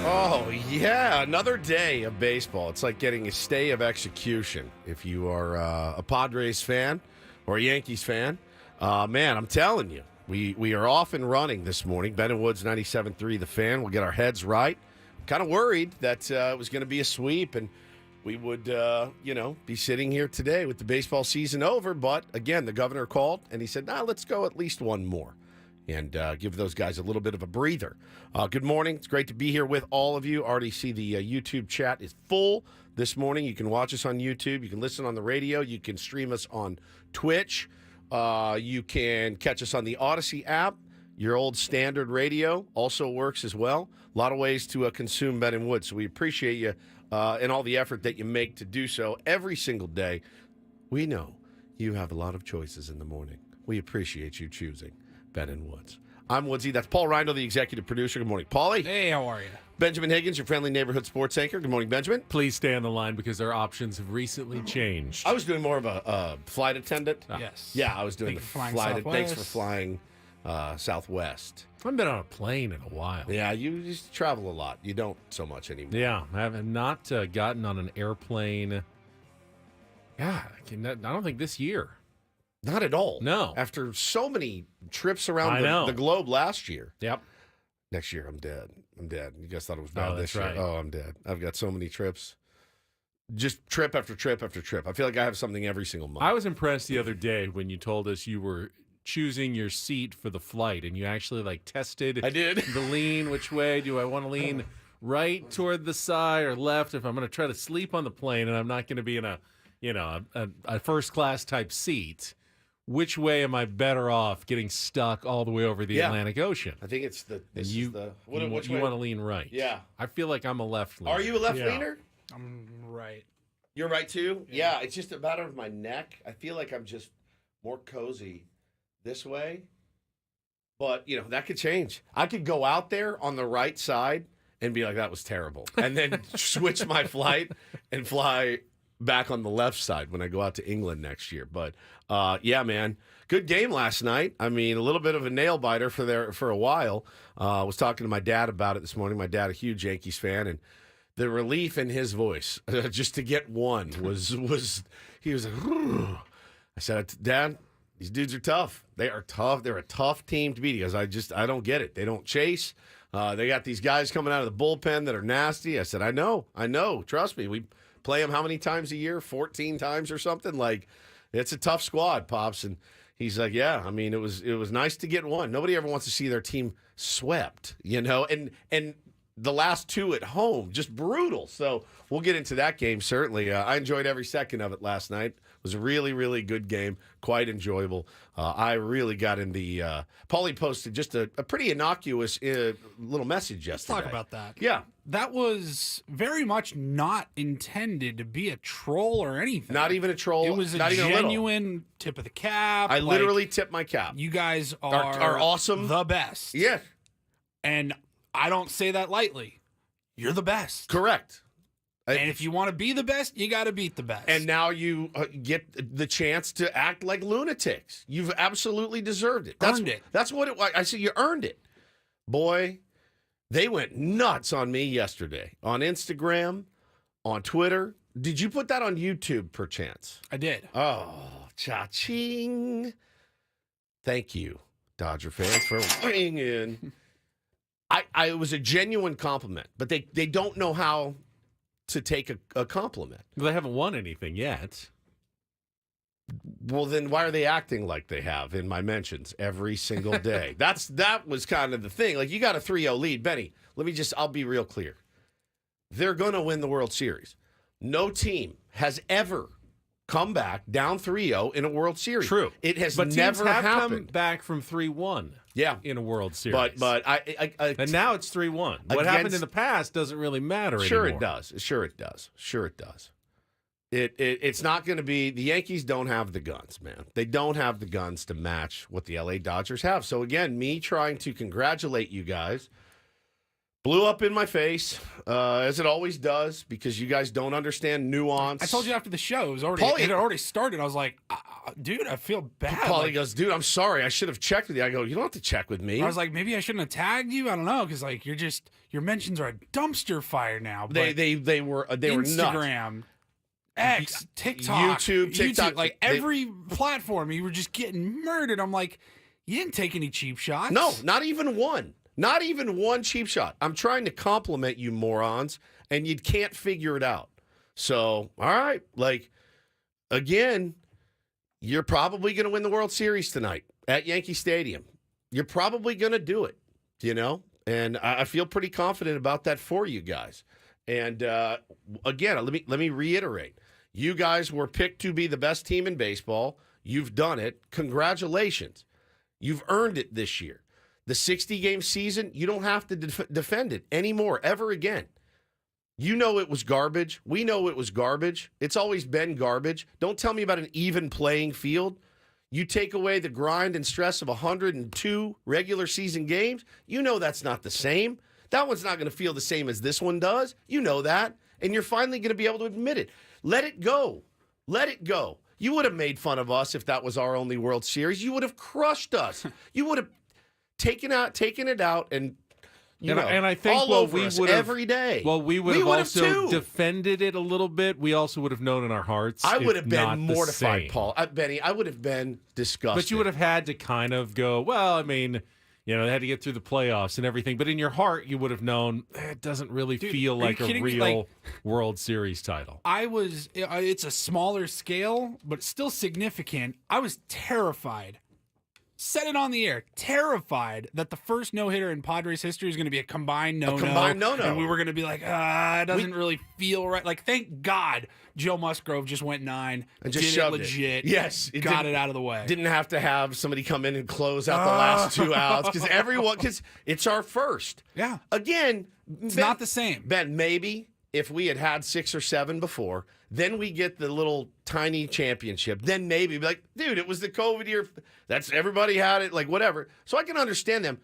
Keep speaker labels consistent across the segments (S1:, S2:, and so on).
S1: Oh, yeah, another day of baseball. It's like getting a stay of execution if you are a Padres fan or a Yankees fan. Man, I'm telling you, we are off and running this morning. Ben and Woods 97.3 The Fan. We'll get our heads right. Kind of worried that it was going to be a sweep and we would, be sitting here today with the baseball season over. But, again, the governor called and he said, let's go at least one more and give those guys a little bit of a breather. Good morning. It's great to be here with all of you. Already see the YouTube chat is full this morning. You can watch us on YouTube. You can listen on the radio. You can stream us on Twitch. You can catch us on the Odyssey app. Your old standard radio also works as well. A lot of ways to consume Ben and Wood. So we appreciate you and all the effort that you make to do so every single day. We know you have a lot of choices in the morning. We appreciate you choosing Ben and Woods. I'm Woodsy. That's Paul Reindl, the executive producer. Good morning, Paulie.
S2: Hey, how are you?
S1: Benjamin Higgins, your friendly neighborhood sports anchor. Good morning, Benjamin.
S3: Please stay on the line because our options have recently changed.
S1: I was doing more of a flight attendant.
S2: Yes.
S1: Yeah, I was doing
S2: Thanks
S1: the
S2: for flying
S1: flight.
S2: Southwest.
S1: Thanks for flying Southwest.
S3: I haven't been on a plane in a while.
S1: Yeah, you used to travel a lot. You don't so much anymore.
S3: Yeah, I have not gotten on an airplane. Yeah, I don't think this year.
S1: Not at all.
S3: No.
S1: After so many trips around the globe last year.
S3: Yep.
S1: Next year, I'm dead. You guys thought it was bad this year.
S3: Right.
S1: Oh, I'm dead. I've got so many trips. Just trip after trip after trip. I feel like I have something every single month.
S3: I was impressed the other day when you told us you were choosing your seat for the flight and you actually tested
S1: I did.
S3: the lean. Which way do I want to lean? Right toward the side or left if I'm going to try to sleep on the plane and I'm not going to be in a first class type seat. Which way am I better off getting stuck all the way over the Atlantic Ocean?
S1: I think it's
S3: you want to lean right.
S1: Yeah.
S3: I feel like I'm a left leaner.
S1: Are you a left leaner?
S2: I'm right.
S1: You're right too? Yeah, it's just a matter of my neck. I feel like I'm just more cozy this way. But, that could change. I could go out there on the right side and be like, that was terrible. And then switch my flight and fly back on the left side when I go out to England next year. But, yeah, man, good game last night. I mean, a little bit of a nail biter for a while. I was talking to my dad about it this morning. My dad, a huge Yankees fan, and the relief in his voice just to get one was he was like, "Whew." I said, Dad, these dudes are tough. They are tough. They're a tough team to beat. He goes, I don't get it. They don't chase. They got these guys coming out of the bullpen that are nasty. I said, I know. Trust me. We play them how many times a year? 14 times or something? It's a tough squad, Pops. And he's like, yeah, I mean, it was nice to get one. Nobody ever wants to see their team swept, and the last two at home, just brutal. So we'll get into that game, certainly. I enjoyed every second of it last night. It was a really, really good game, quite enjoyable. I really got in the Paulie posted just a pretty innocuous little message yesterday.
S2: Let's talk about that.
S1: Yeah.
S2: That was very much not intended to be a troll or anything.
S1: Not even a troll.
S2: It was a
S1: not even
S2: genuine tip of the cap.
S1: I literally tipped my cap.
S2: You guys
S1: are awesome.
S2: The best.
S1: Yeah.
S2: And I don't say that lightly. You're the best.
S1: Correct.
S2: And if you want to be the best, you got to beat the best.
S1: And now you get the chance to act like lunatics. You've absolutely deserved it.
S2: Earned it.
S1: That's what it was. I said you earned it. Boy, they went nuts on me yesterday. On Instagram, on Twitter. Did you put that on YouTube, perchance?
S2: I did.
S1: Oh, cha-ching. Thank you, Dodger fans, for weighing in. It was a genuine compliment, but they don't know how to take a compliment.
S3: Well, they haven't won anything yet.
S1: Well, then why are they acting like they have in my mentions every single day? That was kind of the thing. You got a 3-0 lead. Benny, I'll be real clear. They're going to win the World Series. No team has ever come back down 3-0 in a World Series.
S3: True.
S1: It has
S3: but
S1: never
S3: teams have
S1: happened.
S3: come back from 3-1.
S1: Yeah.
S3: In a World Series.
S1: But
S3: and now it's 3-1. What happened in the past doesn't really matter
S1: anymore. Sure it does. It's not going to be – the Yankees don't have the guns, man. They don't have the guns to match what the L.A. Dodgers have. So, again, me trying to congratulate you guys blew up in my face. as it always does, because you guys don't understand nuance.
S2: I told you after the show, it
S1: Paulie-
S2: had already started. I was like, dude, I feel bad.
S1: Paulie
S2: Like,
S1: goes, dude, I'm sorry. I should have checked with you. I go, you don't have to check with me.
S2: I was like, maybe I shouldn't have tagged you. I don't know, because like your mentions are a dumpster fire now. But
S1: they were nuts.
S2: Instagram, X, TikTok,
S1: YouTube, TikTok,
S2: like every platform, you were just getting murdered. I'm like, you didn't take any cheap shots.
S1: No, not even one. Not even one cheap shot. I'm trying to compliment you morons, and you can't figure it out. So, all right. Like, again, you're probably going to win the World Series tonight at Yankee Stadium. You're probably going to do it, you know? And I feel pretty confident about that for you guys. And, again, let me reiterate. You guys were picked to be the best team in baseball. You've done it. Congratulations. You've earned it this year. The 60-game season, you don't have to defend it anymore, ever again. You know it was garbage. We know it was garbage. It's always been garbage. Don't tell me about an even playing field. You take away the grind and stress of 102 regular season games, you know that's not the same. That one's not going to feel the same as this one does. You know that. And you're finally going to be able to admit it. Let it go. Let it go. You would have made fun of us if that was our only World Series. You would have crushed us. You would have taken it out, and
S3: and I think
S1: all over us every day.
S3: Well, we would have also
S1: too.
S3: defended it a little bit. We also would have known in our hearts.
S1: I would
S3: if
S1: have been
S3: not the
S1: mortified,
S3: same.
S1: Paul. Benny, I would have been disgusted.
S3: But you would have had to kind of go, well, I mean, they had to get through the playoffs and everything. But in your heart, you would have known it doesn't really feel like a
S2: kidding me?
S3: real
S2: Like,
S3: World Series title.
S2: It's a smaller scale, but still significant. I was terrified. Said it on the air. Terrified that the first no-hitter in Padres history is going to be a combined no-no. And we were going to be like, it doesn't really feel right. Like, thank God Joe Musgrove just went 9
S1: and just
S2: did
S1: shoved
S2: it legit.
S1: Yes.
S2: Got it out of the way.
S1: Didn't have to have somebody come in and close out the last 2 outs because it's our first.
S2: Yeah.
S1: Again,
S2: It's not the same.
S1: Ben, maybe if we had 6 or 7 before, then we get the little tiny championship. Then maybe be like, dude, it was the COVID year. That's everybody had it, like whatever. So I can understand them.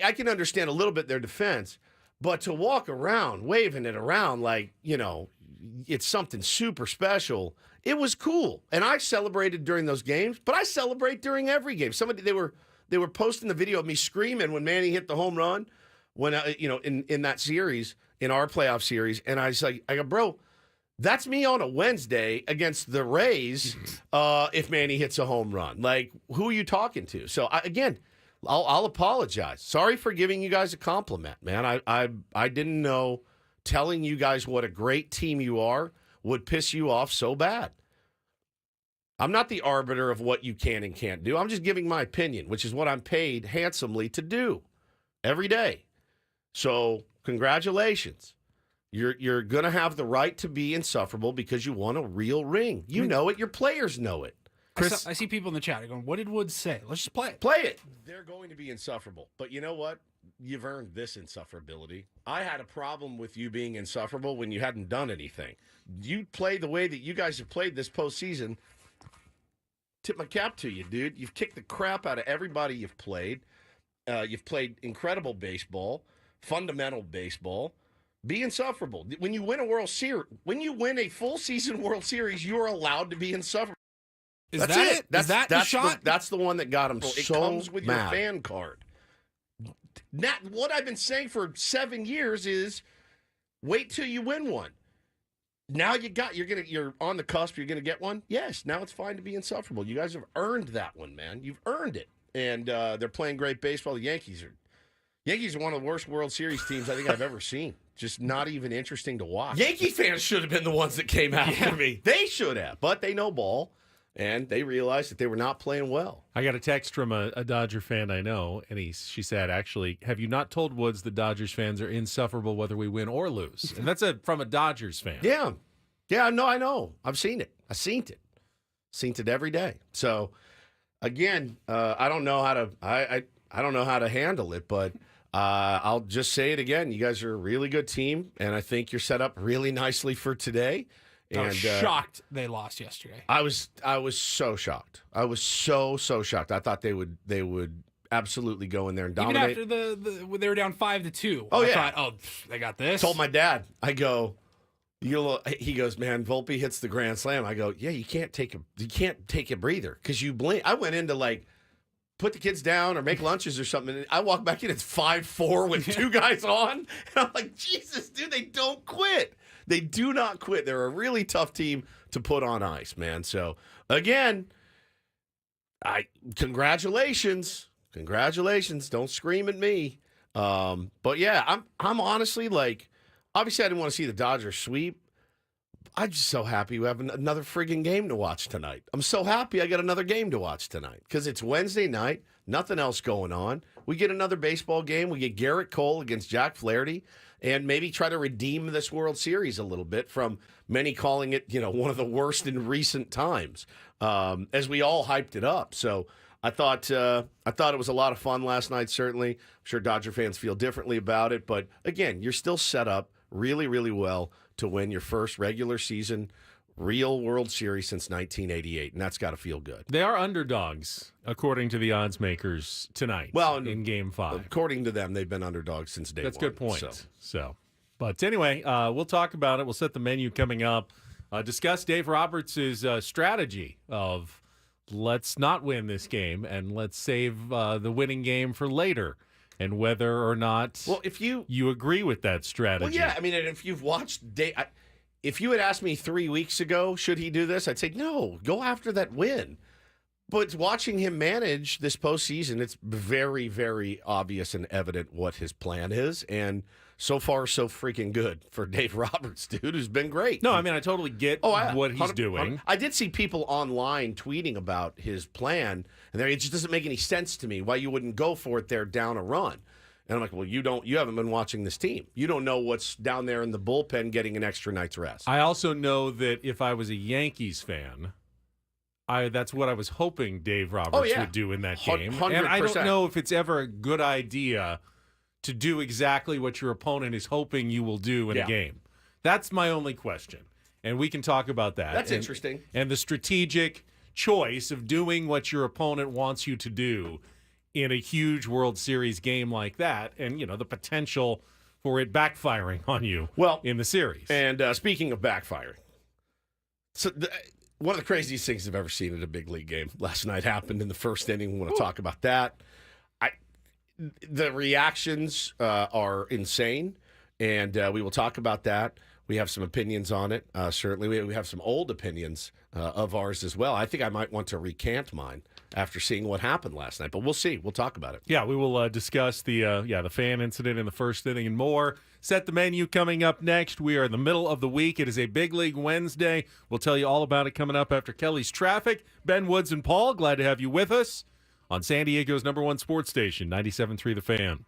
S1: I can understand a little bit their defense, but to walk around waving it around like it's something super special. It was cool, and I celebrated during those games. But I celebrate during every game. They were posting the video of me screaming when Manny hit the home run when in that series, in our playoff series, and I was like, I go, bro. That's me on a Wednesday against the Rays if Manny hits a home run. Like, who are you talking to? So, I'll apologize. Sorry for giving you guys a compliment, man. I didn't know telling you guys what a great team you are would piss you off so bad. I'm not the arbiter of what you can and can't do. I'm just giving my opinion, which is what I'm paid handsomely to do every day. So, congratulations. You're going to have the right to be insufferable because you won a real ring. You know it. Your players know it.
S2: Chris, I see people in the chat going, what did Woods say? Let's just play it.
S1: Play it. They're going to be insufferable. But you know what? You've earned this insufferability. I had a problem with you being insufferable when you hadn't done anything. You play the way that you guys have played this postseason. Tip my cap to you, dude. You've kicked the crap out of everybody you've played. You've played incredible baseball, fundamental baseball. Be insufferable. When you win a World Series, when you win a full season World Series, you are allowed to be insufferable.
S2: That's it. Is that the shot?
S1: That's the one that got him
S3: It
S1: so
S3: comes with
S1: mad.
S3: your fan card.
S1: Now, what I've been saying for 7 years is wait till you win one. Now you're on the cusp, you're gonna get one. Yes, now it's fine to be insufferable. You guys have earned that one, man. You've earned it. And they're playing great baseball. The Yankees are one of the worst World Series teams I think I've ever seen. Just not even interesting to watch. Yankee fans should have been the ones that came after me. They should have, but they know ball, and they realized that they were not playing well.
S3: I got a text from a Dodger fan I know, and she said, actually, have you not told Woods the Dodgers fans are insufferable whether we win or lose? And that's from a Dodgers fan.
S1: Yeah. Yeah, no, I know. I've seen it. Seen it every day. So, again, I don't know how to I don't know how to handle it, but I'll just say it again. You guys are a really good team, and I think you're set up really nicely for today. And,
S2: I was shocked they lost yesterday.
S1: I was so shocked. I was so shocked. I thought they would absolutely go in there and
S2: Even
S1: dominate.
S2: after when they were down 5-2.
S1: Oh,
S2: I
S1: yeah.
S2: thought, they got this.
S1: Told my dad, I go, he goes, man, Volpe hits the grand slam. I go, yeah, you can't take a breather because you blink. I went into like put the kids down or make lunches or something. And I walk back in, it's 5-4 with two guys on. And I'm like, Jesus, dude, they don't quit. They do not quit. They're a really tough team to put on ice, man. So again, congratulations. Don't scream at me. But yeah, I'm honestly like, obviously I didn't want to see the Dodgers sweep. I'm just so happy we have another friggin' game to watch tonight. I'm so happy I got another game to watch tonight because it's Wednesday night, nothing else going on. We get another baseball game. We get Garrett Cole against Jack Flaherty and maybe try to redeem this World Series a little bit from many calling it, one of the worst in recent times, as we all hyped it up. So I thought it was a lot of fun last night, certainly. I'm sure Dodger fans feel differently about it. But, again, you're still set up really, really well to win your first regular season real World Series since 1988, and that's got to feel good.
S3: They are underdogs, according to the odds makers tonight.
S1: Well,
S3: in Game 5,
S1: according to them, they've been underdogs since day one.
S3: That's a good point. But anyway, we'll talk about it. We'll set the menu coming up. Discuss Dave Roberts' strategy of let's not win this game and let's save the winning game for later. And whether or not
S1: if you
S3: agree with that strategy.
S1: Well, yeah. I mean, if you've watched if you had asked me 3 weeks ago, should he do this? I'd say, no, go after that win. But watching him manage this postseason, it's very, very obvious and evident what his plan is. And so far, so freaking good for Dave Roberts, dude, who's been great.
S3: No, I mean, I totally get what he's doing.
S1: I did see people online tweeting about his plan, and it just doesn't make any sense to me why you wouldn't go for it there down a run. And I'm like, well, you haven't been watching this team. You don't know what's down there in the bullpen getting an extra night's rest.
S3: I also know that if I was a Yankees fan, that's what I was hoping Dave Roberts would do in that game.
S1: 100%.
S3: And I don't know if it's ever a good idea to do exactly what your opponent is hoping you will do in a game. That's my only question. And we can talk about that.
S1: That's interesting.
S3: And the strategic choice of doing what your opponent wants you to do in a huge World Series game like that, and, the potential for it backfiring on you in the series.
S1: And speaking of backfiring, so one of the craziest things I've ever seen at a big league game last night happened in the first inning. We want to talk about that. The reactions are insane, and we will talk about that. We have some opinions on it, certainly. We have some old opinions of ours as well. I think I might want to recant mine after seeing what happened last night, but we'll see. We'll talk about it.
S3: Yeah, we will discuss the fan incident in the first inning and more. Set the menu coming up next. We are in the middle of the week. It is a Big League Wednesday. We'll tell you all about it coming up after Kelly's Traffic. Ben Woods and Paul, glad to have you with us on San Diego's #1 sports station, 97.3 The Fan.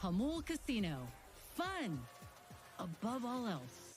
S4: Hamul Casino. Fun above all else.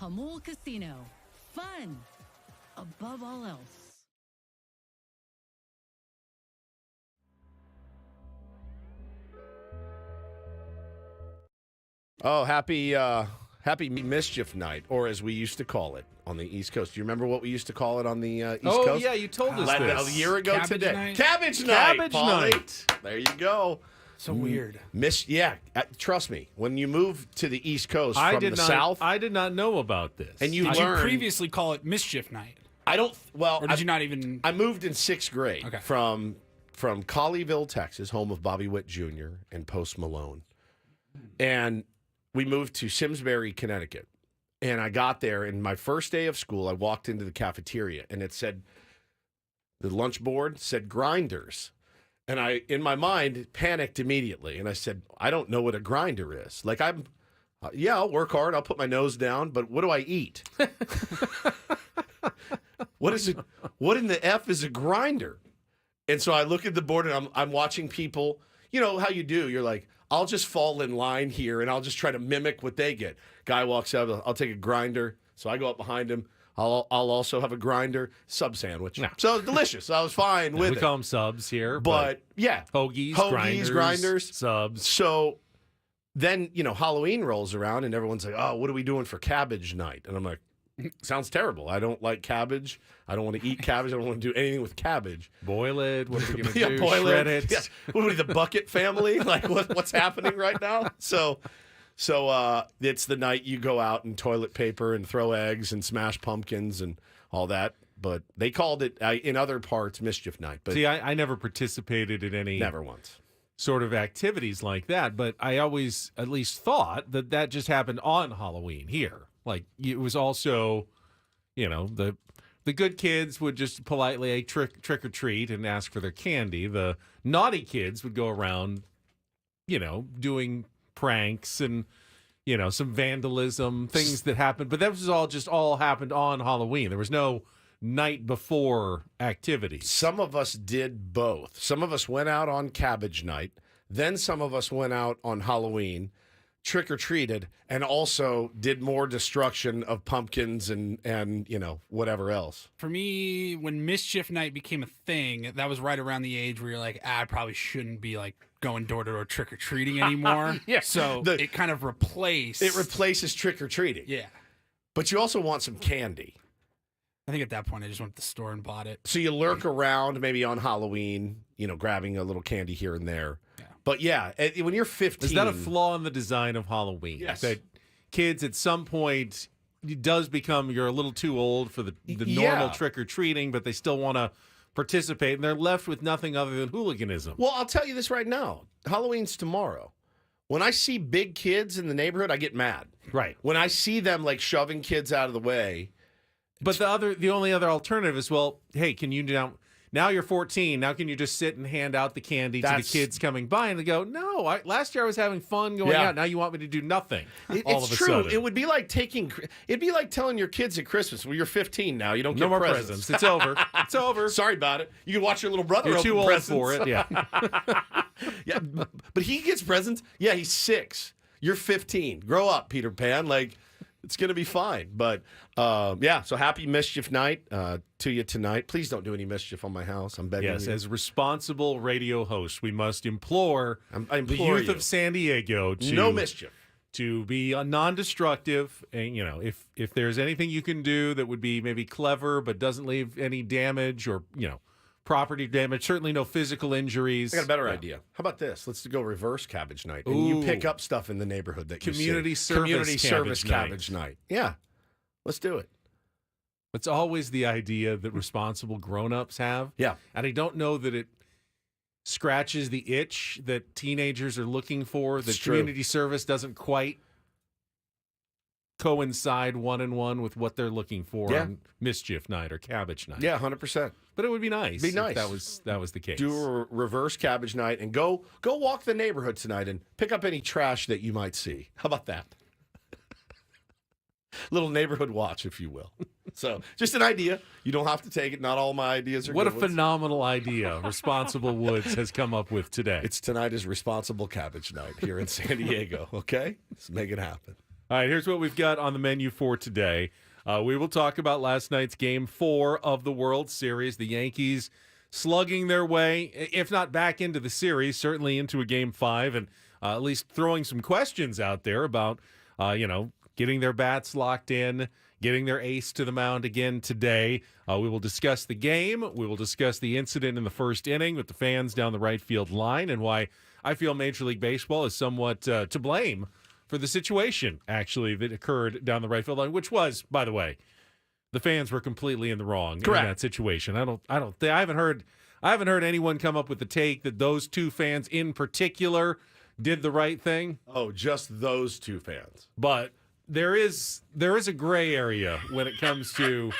S4: Hamul Casino. Fun above all else.
S1: Oh, happy mischief night, or as we used to call it on the East Coast. Do you remember what we used to call it on the East Coast?
S3: Oh, yeah, you told us
S1: A
S3: this.
S1: year ago
S2: Cabbage
S1: today.
S2: night?
S1: Cabbage night.
S3: Cabbage
S1: Paulie.
S3: night.
S1: There you go.
S2: So weird.
S1: Trust me. When you move to the East Coast
S3: I
S1: from
S3: did
S1: the
S3: not,
S1: South,
S3: I did not know about this.
S1: and you
S2: Did you
S1: learn.
S2: previously call it Mischief Night?
S1: I don't. Well,
S2: Or did you not even?
S1: I moved in sixth grade
S2: Okay.
S1: from Colleyville, Texas, home of Bobby Witt Jr. and Post Malone, and we moved to Simsbury, Connecticut. And I got there, and my first day of school, I walked into the cafeteria, and it said, the lunch board said grinders. And I, in my mind, panicked immediately. And I said, I don't know what a grinder is. Like, I'll work hard. I'll put my nose down. But what do I eat? What is it? What in the F is a grinder? And so I look at the board, and I'm watching people. You know how you do. You're like, I'll just fall in line here, and I'll just try to mimic what they get. Guy walks out. I'll take a grinder. So I go up behind him. I'll also have a grinder sub sandwich.
S3: Yeah.
S1: So it's delicious. I was fine with
S3: we
S1: it.
S3: call them subs here.
S1: But yeah,
S3: hoagies,
S1: grinders,
S3: subs.
S1: So then, Halloween rolls around and everyone's like, oh, what are we doing for cabbage night? And I'm like, sounds terrible. I don't like cabbage. I don't want to eat cabbage. I don't want to do anything with cabbage.
S3: Boil it. What are we going to
S1: Yeah,
S3: do?
S1: boil
S3: Shred
S1: it.
S3: it.
S1: Yeah. What are we, the bucket family? Like what's happening right now? So it's the night you go out and toilet paper and throw eggs and smash pumpkins and all that. But they called it in other parts mischief night. But
S3: See, I never participated in any
S1: never once.
S3: sort of activities like that, but I always at least thought that just happened on Halloween here. Like it was also, the good kids would just politely trick or treat and ask for their candy. The naughty kids would go around, doing pranks and some vandalism, things that happened. But that was all happened on Halloween. There was no night before activities.
S1: Some of us did both. Some of us went out on cabbage night. Then some of us went out on Halloween, trick-or-treated, and also did more destruction of pumpkins and whatever else.
S2: For me, when Mischief Night became a thing, that was right around the age where you're like, I probably shouldn't be like going door to door trick or treating anymore.
S1: Yeah.
S2: So it kind of replaced.
S1: It replaces trick-or-treating.
S2: Yeah.
S1: But you also want some candy.
S2: I think at that point I just went to the store and bought it.
S1: So you lurk around maybe on Halloween, grabbing a little candy here and there.
S2: Yeah.
S1: But yeah, when you're 15.
S3: Is that a flaw in the design of Halloween?
S1: Yes.
S3: That kids at some point, it does become you're a little too old for the normal
S1: Yeah.
S3: trick-or-treating, but they still want to participate, and they're left with nothing other than hooliganism.
S1: Well, I'll tell you this right now. Halloween's tomorrow. When I see big kids in the neighborhood, I get mad.
S3: Right.
S1: When I see them like shoving kids out of the way.
S3: But the only other alternative is, well, hey, can you now you're 14, now can you just sit and hand out the candy to the kids coming by? And they go, no, last year I was having fun going out. Now you want me to do nothing all of a
S1: true.
S3: sudden.
S1: It would be like it'd be like telling your kids at Christmas, well, you're 15 now. You don't
S3: no
S1: get
S3: more
S1: presents.
S3: It's over. It's over.
S1: Sorry about it. You can watch your little brother
S3: You're
S1: open
S3: too old
S1: presents.
S3: for it. Yeah.
S1: Yeah, but he gets presents. Yeah, he's 6. You're 15. Grow up, Peter Pan. Like, it's going to be fine. But, so happy Mischief Night to you tonight. Please don't do any mischief on my house. I'm begging
S3: Yes,
S1: you.
S3: as responsible radio hosts, we must implore,
S1: I
S3: the
S1: implore
S3: youth
S1: you.
S3: of San Diego to
S1: No mischief.
S3: to be non-destructive, and if there's anything you can do that would be maybe clever but doesn't leave any damage or property damage, certainly no physical injuries.
S1: I got a better idea. How about this? Let's go reverse cabbage night. And you
S3: Ooh.
S1: pick up stuff in the neighborhood that
S3: Community
S1: you see.
S3: service
S1: Community service
S3: cabbage night.
S1: cabbage night. Yeah. Let's do it.
S3: It's always the idea that responsible grown-ups have.
S1: Yeah.
S3: And I don't know that it scratches the itch that teenagers are looking for, that
S1: It's true.
S3: community service doesn't quite coincide one-on-one with what they're looking for
S1: Yeah.
S3: on mischief night or cabbage night.
S1: Yeah, 100%.
S3: But it would be nice.
S1: Be
S3: if
S1: nice.
S3: that was the case.
S1: Do a reverse cabbage night and go walk the neighborhood tonight and pick up any trash that you might see. How about that? Little neighborhood watch, if you will. So, just an idea. You don't have to take it. Not all my ideas are
S3: What a
S1: good ones.
S3: phenomenal idea Responsible Woods has come up with today.
S1: It's tonight is responsible cabbage night here in San Diego, okay? Let's make it happen.
S3: All right, here's what we've got on the menu for today. We will talk about last night's Game 4 of the World Series. The Yankees slugging their way, if not back into the series, certainly into a Game 5, and at least throwing some questions out there about, getting their bats locked in, getting their ace to the mound again today. We will discuss the game. We will discuss the incident in the first inning with the fans down the right field line and why I feel Major League Baseball is somewhat to blame for the situation, actually, that occurred down the right field line, which was, by the way, the fans were completely in the wrong
S1: Correct.
S3: in that situation. I haven't heard anyone come up with the take that those two fans in particular did the right thing.
S1: Oh, just those two fans.
S3: But there is a gray area when it comes to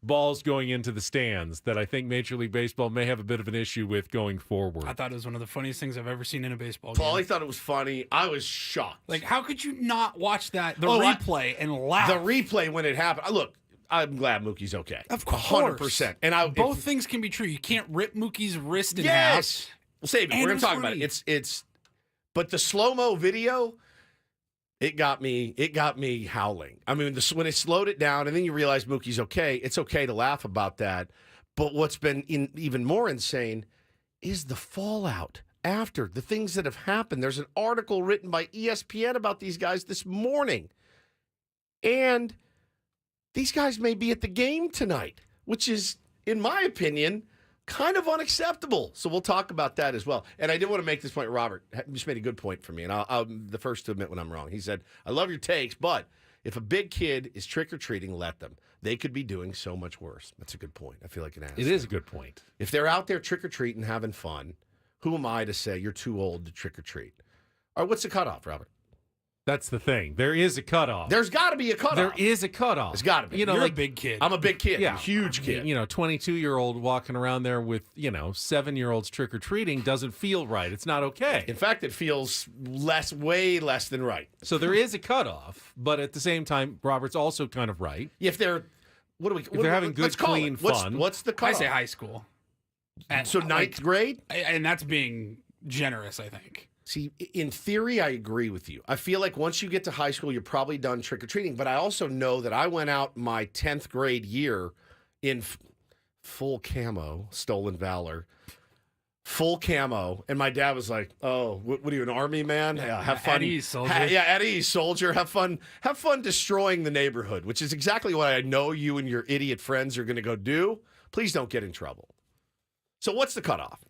S3: balls going into the stands that I think Major League Baseball may have a bit of an issue with going forward.
S2: I thought it was one of the funniest things I've ever seen in a baseball
S1: Paulie
S2: game.
S1: thought it was funny. I was shocked.
S2: Like, how could you not watch the
S1: Oh,
S2: replay and laugh?
S1: the replay when it happened. Look, I'm glad Mookie's okay.
S2: Of course.
S1: 100%. And
S2: both things can be true. You can't rip Mookie's wrist in
S1: yes.
S2: half.
S1: We'll save it.
S2: And
S1: We're
S2: it
S1: going
S2: was
S1: to talk about
S2: free.
S1: it. It's but the slow-mo video, it got me howling. I mean, when it slowed it down and then you realize Mookie's okay, it's okay to laugh about that. But what's been even more insane is the fallout after, the things that have happened. There's an article written by ESPN about these guys this morning. And these guys may be at the game tonight, which is, in my opinion, kind of unacceptable. So we'll talk about that as well. And I did want to make this point. Robert just made a good point for me, and I'm the first to admit when I'm wrong. He said, I love your takes, but if a big kid is trick-or-treating, let them. They could be doing so much worse. That's a good point. I feel like an ass.
S3: It is a good point.
S1: If they're out there trick-or-treating, having fun, who am I to say you're too old to trick-or-treat? All right, what's the cutoff, Robert?
S3: That's the thing. There is a cutoff.
S1: There's got to be a cutoff.
S3: There is a cutoff.
S1: There's got to be.
S3: You know,
S2: You're
S3: like
S2: a big kid.
S1: I'm a big kid.
S3: Yeah.
S1: A huge kid.
S3: 22-year-old walking around there with, 7-year-olds trick-or-treating doesn't feel right. It's not okay.
S1: In fact, it feels way less than right.
S3: So there is a cutoff, but at the same time, Robert's also kind of right.
S1: If they're,
S3: If they're having good,
S1: let's call
S3: clean
S1: it.
S3: fun.
S1: What's the
S2: I
S1: cutoff?
S2: say high school.
S1: So ninth grade?
S2: And that's being generous, I think.
S1: See, in theory, I agree with you. I feel like once you get to high school, you're probably done trick-or-treating. But I also know that I went out my 10th grade year in full camo, stolen valor, full camo. And my dad was like, oh, what are you, an army man? Yeah, have fun.
S2: At ease, soldier.
S1: Yeah, at ease, soldier. Have fun destroying the neighborhood, which is exactly what I know you and your idiot friends are going to go do. Please don't get in trouble. So what's the cutoff?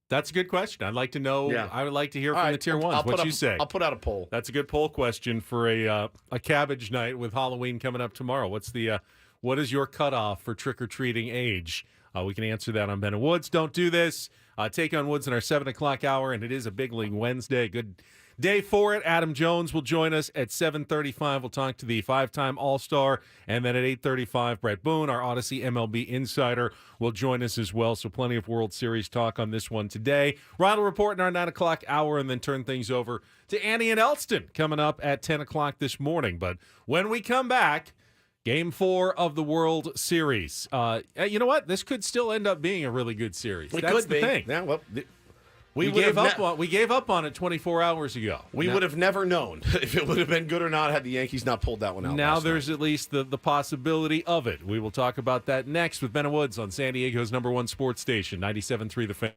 S3: That's a good question. I'd like to know.
S1: Yeah.
S3: I would like to hear
S1: All
S3: from
S1: right,
S3: the tier
S1: I'll
S3: ones.
S1: put
S3: What
S1: up-
S3: you say?
S1: I'll put out a poll.
S3: That's a good poll question for a cabbage night with Halloween coming up tomorrow. What is your cutoff for trick-or-treating age? We can answer that on Ben and Woods. Don't do this. Take on Woods in our 7 o'clock hour, and it is a big league Wednesday. Good day for it. Adam Jones will join us at 7:35. We'll talk to the 5-time All-Star, and then at 8:35, Bret Boone, our Odyssey MLB insider, will join us as well. So plenty of World Series talk on this one today. Reindl Report in our 9 o'clock hour, and then turn things over to Annie and Elston coming up at 10 o'clock this morning. But when we come back, Game 4 of the World Series. You know what? This could still end up being a really good series.
S1: It
S3: That's
S1: could
S3: the
S1: be.
S3: thing.
S1: Yeah, well,
S3: We gave up on it 24 hours ago.
S1: We would have never known if it would have been good or not had the Yankees not pulled that one out.
S3: Now
S1: last
S3: there's
S1: night.
S3: at least the possibility of it. We will talk about that next with Ben and Woods on San Diego's #1 sports station, 97.3 The Fan.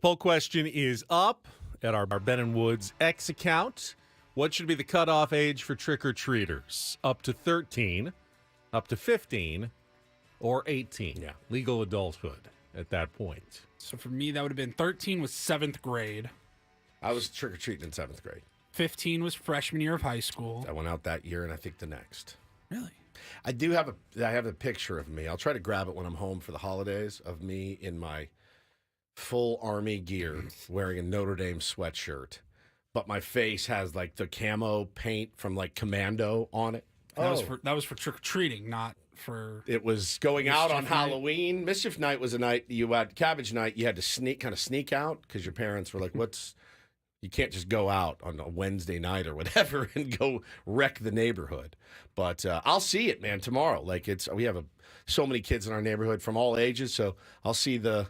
S3: Poll question is up at our Ben and Woods X account. What should be the cutoff age for trick-or-treaters? Up to 13, up to 15, or 18?
S1: Yeah.
S3: Legal adulthood at that point.
S2: So for me, that would have been 13 was 7th grade.
S1: I was trick-or-treating in 7th grade.
S2: 15 was freshman year of high school.
S1: I went out that year, and I think the next.
S2: Really?
S1: I do have a picture of me. I'll try to grab it when I'm home for the holidays of me in my full Army gear wearing a Notre Dame sweatshirt. But my face has like the camo paint from like Commando on it.
S2: That was for trick or treating, not for.
S1: It was going out on
S2: Mischief night.
S1: Halloween. Mischief night was a night you had Cabbage night. You had to sneak out because your parents were like, you can't just go out on a Wednesday night or whatever and go wreck the neighborhood. But I'll see it, man, tomorrow. Like we have so many kids in our neighborhood from all ages, so I'll see the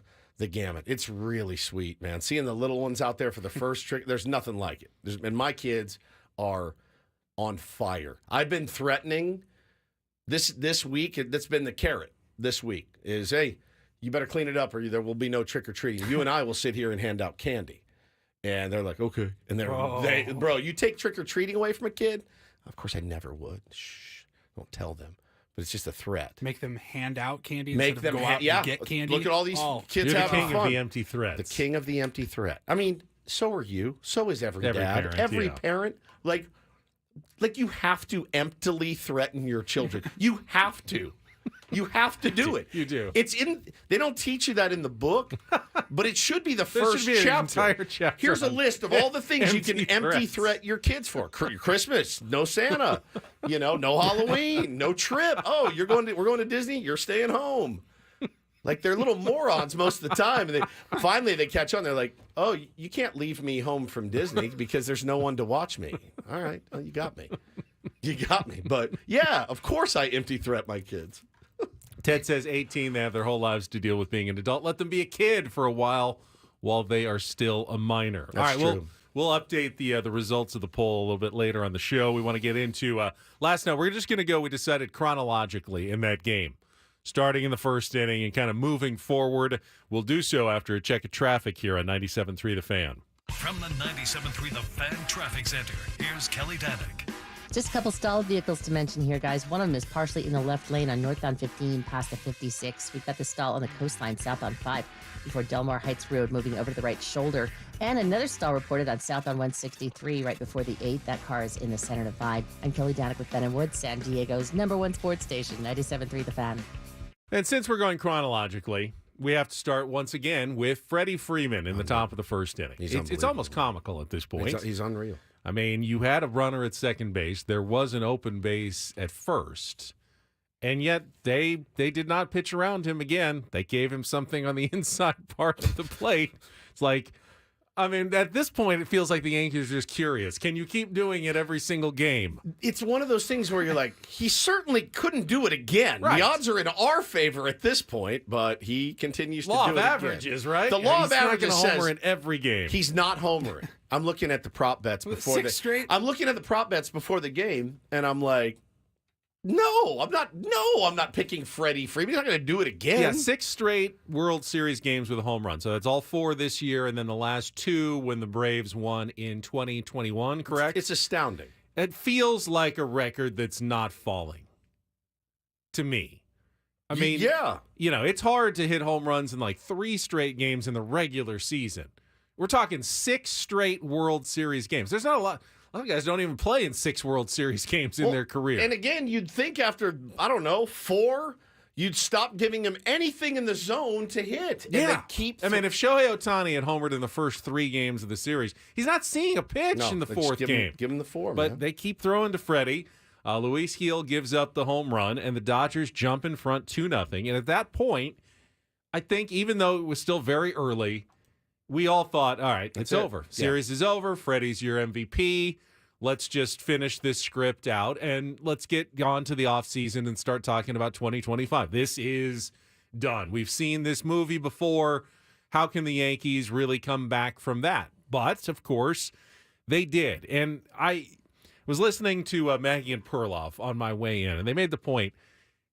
S1: gamut. It's really sweet, man. Seeing the little ones out there for the first trick, there's nothing like it. And my kids are on fire. I've been threatening This week, that's been the carrot this week is, hey, you better clean it up or there will be no trick-or-treating. You and I will sit here and hand out candy. And they're like, okay. And bro, you take trick-or-treating away from a kid? Of course, I never would. Shh, don't tell them. But it's just a threat.
S2: Make them hand out candy
S1: Make
S2: instead
S1: them
S2: of go out and get candy.
S1: Look at all these kids
S3: You're the
S1: having
S3: king
S1: fun.
S3: of the empty threats.
S1: The king of the empty threat. I mean, so are you. So is every dad.
S3: Parent,
S1: every
S3: yeah.
S1: parent. Like you have to emptily threaten your children. You have to. You have to do it.
S3: You do.
S1: They don't teach you that in the book, but it should be the
S3: There
S1: first
S3: should be an
S1: chapter.
S3: entire chapter
S1: Here's a
S3: on
S1: list of all the things you can empty
S3: threats.
S1: threat your kids for. Christmas, no Santa, no Halloween, no trip. Oh, we're going to Disney, you're staying home. Like they're little morons most of the time. And finally they catch on. They're like, oh, you can't leave me home from Disney because there's no one to watch me. All right, well, you got me. You got me. But yeah, of course I empty threat my kids.
S3: Ted says 18, they have their whole lives to deal with being an adult. Let them be a kid for a while they are still a minor.
S1: That's
S3: All right,
S1: true.
S3: we'll update the results of the poll a little bit later on the show. We want to get into last night. We're just going to go, we decided chronologically in that game, starting in the first inning and kind of moving forward. We'll do so after a check of traffic here on 97.3 The Fan.
S5: From the 97.3 The Fan Traffic Center, here's Kelly Danick.
S6: Just a couple stalled vehicles to mention here, guys. One of them is partially in the left lane on northbound 15 past the 56. We've got the stall on the coastline southbound 5 before Delmar Heights Road moving over to the right shoulder. And another stall reported on southbound 163 right before the 8. That car is in the center divide. I'm Kelly Danick with Ben and Wood, San Diego's #1 sports station, 97.3 The Fan.
S3: And since we're going chronologically, we have to start once again with Freddie Freeman in the top of the first inning. It's almost comical at this point.
S1: He's unreal.
S3: I mean, you had a runner at second base. There was an open base at first. And yet they did not pitch around him again. They gave him something on the inside part of the plate. It's like, I mean, at this point, it feels like the Yankees are just curious. Can you keep doing it every single game?
S1: It's one of those things where you're like, he certainly couldn't do it again.
S3: Right.
S1: The odds are in our favor at this point, but he continues to
S3: Law
S1: do
S3: of
S1: it
S3: averages,
S1: again.
S3: right?
S1: The law
S3: He's
S1: of
S3: not
S1: averages
S3: gonna
S1: says
S3: homer in every game.
S1: he's not homering. I'm looking at the prop bets before
S2: six straight?
S1: I'm looking at the prop bets before the game, and I'm like, no, I'm not picking Freddie Freeman. He's not going to do it again.
S3: Yeah, 6 straight World Series games with a home run. So that's all 4 this year, and then the last 2 when the Braves won in 2021, correct?
S1: It's astounding.
S3: It feels like a record that's not falling to me. I mean,
S1: yeah.
S3: It's hard to hit home runs in like 3 straight games in the regular season. We're talking 6 straight World Series games. There's not a lot. A lot of guys don't even play in 6 World Series games in their career.
S1: And again, you'd think after, 4, you'd stop giving him anything in the zone to hit.
S3: Yeah.
S1: And they keep.
S3: I mean, if Shohei Ohtani had homered in the first 3 games of the series, he's not seeing a pitch in the 4th game.
S1: Give him the 4,
S3: But
S1: man.
S3: they keep throwing to Freddie. Luis Gil gives up the home run, and the Dodgers jump in front 2-0. And at that point, I think even though it was still very early, we all thought, all right, it's over. Series is over. Freddie's your MVP. Let's just finish this script out, and let's get on to the offseason and start talking about 2025. This is done. We've seen this movie before. How can the Yankees really come back from that? But, of course, they did. And I was listening to Maggie and Perloff on my way in, and they made the point,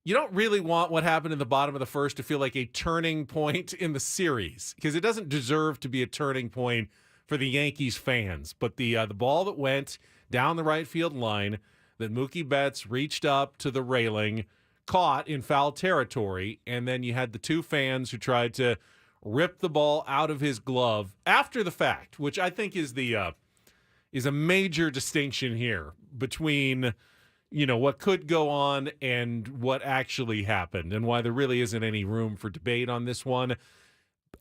S3: you don't really want what happened in the bottom of the first to feel like a turning point in the series, because it doesn't deserve to be a turning point for the Yankees fans. But the ball that went down the right field line that Mookie Betts reached up to the railing, caught in foul territory, and then you had the 2 fans who tried to rip the ball out of his glove after the fact, which I think is a major distinction here between what could go on and what actually happened, and why there really isn't any room for debate on this one.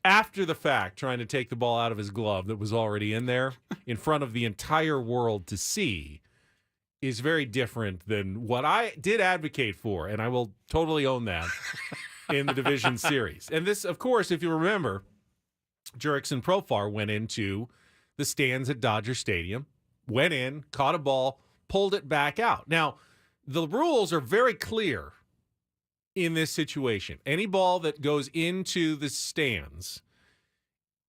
S3: After the fact, trying to take the ball out of his glove that was already in there in front of the entire world to see is very different than what I did advocate for, and I will totally own that in the division series. And this, of course, if you remember, Jurickson Profar went into the stands at Dodger Stadium, went in, caught a ball, pulled it back out. Now, the rules are very clear in this situation. Any ball that goes into the stands,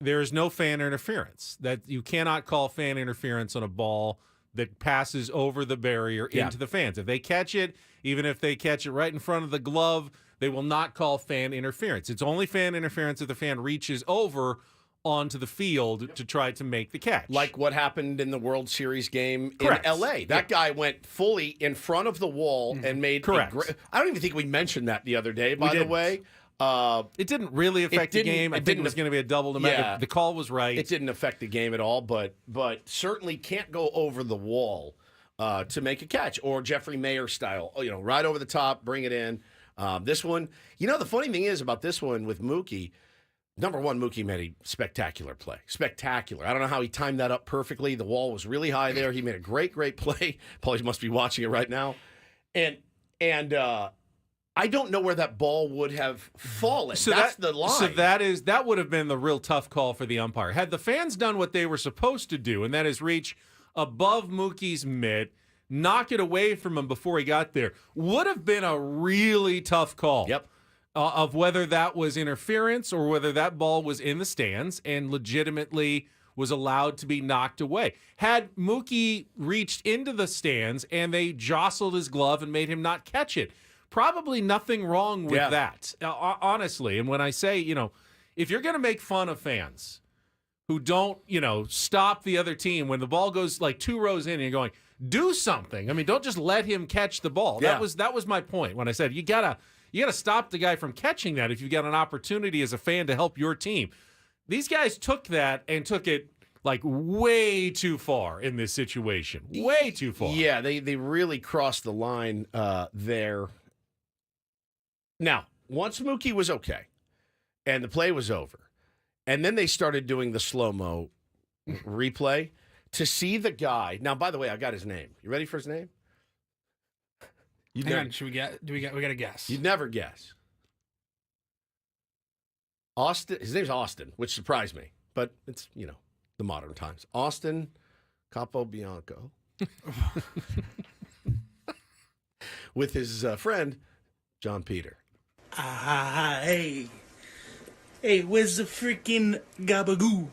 S3: there is no fan interference. That you cannot call fan interference on a ball that passes over the barrier into the fans. If they catch it, even if they catch it right in front of the glove, they will not call fan interference. It's only fan interference if the fan reaches over onto the field to try to make the catch.
S1: Like what happened in the World Series game
S3: Correct.
S1: in L.A. That guy went fully in front of the wall and made
S3: Correct.
S1: I don't even think we mentioned that the other day, by the way.
S3: It didn't really affect the game. I think it was going to be a double.
S1: Yeah.
S3: The call was right.
S1: It didn't affect the game at all, but certainly can't go over the wall to make a catch, or Jeffrey Mayer style, right over the top, bring it in. This one, the funny thing is about this one with Mookie, number one, Mookie made a spectacular play. Spectacular. I don't know how he timed that up perfectly. The wall was really high there. He made a great play. Paulie must be watching it right now. And I don't know where that ball would have fallen. So that's the line.
S3: So that would have been the real tough call for the umpire. Had the fans done what they were supposed to do, and that is reach above Mookie's mitt, knock it away from him before he got there, would have been a really tough call.
S1: Yep.
S3: Of whether that was interference or whether that ball was in the stands and legitimately was allowed to be knocked away. Had Mookie reached into the stands and they jostled his glove and made him not catch it, probably nothing wrong with that, honestly. And when I say, if you're going to make fun of fans who don't, stop the other team when the ball goes like 2 rows in and you're going, do something. I mean, don't just let him catch the ball.
S1: Yeah.
S3: That was my point when I said you gotta stop the guy from catching that if you got an opportunity as a fan to help your team. These guys took that and took it like way too far in this situation. Way too far.
S1: Yeah, they really crossed the line there. Now, once Mookie was okay and the play was over, and then they started doing the slow-mo replay to see the guy. Now, by the way, I got his name. You ready for his name?
S2: Hang on, should we get? We got to guess.
S1: You'd never guess. Austin. His name's Austin, which surprised me, but it's the modern times. Austin Capobianco, with his friend John Peter.
S7: Hey, where's the freaking gabagoo?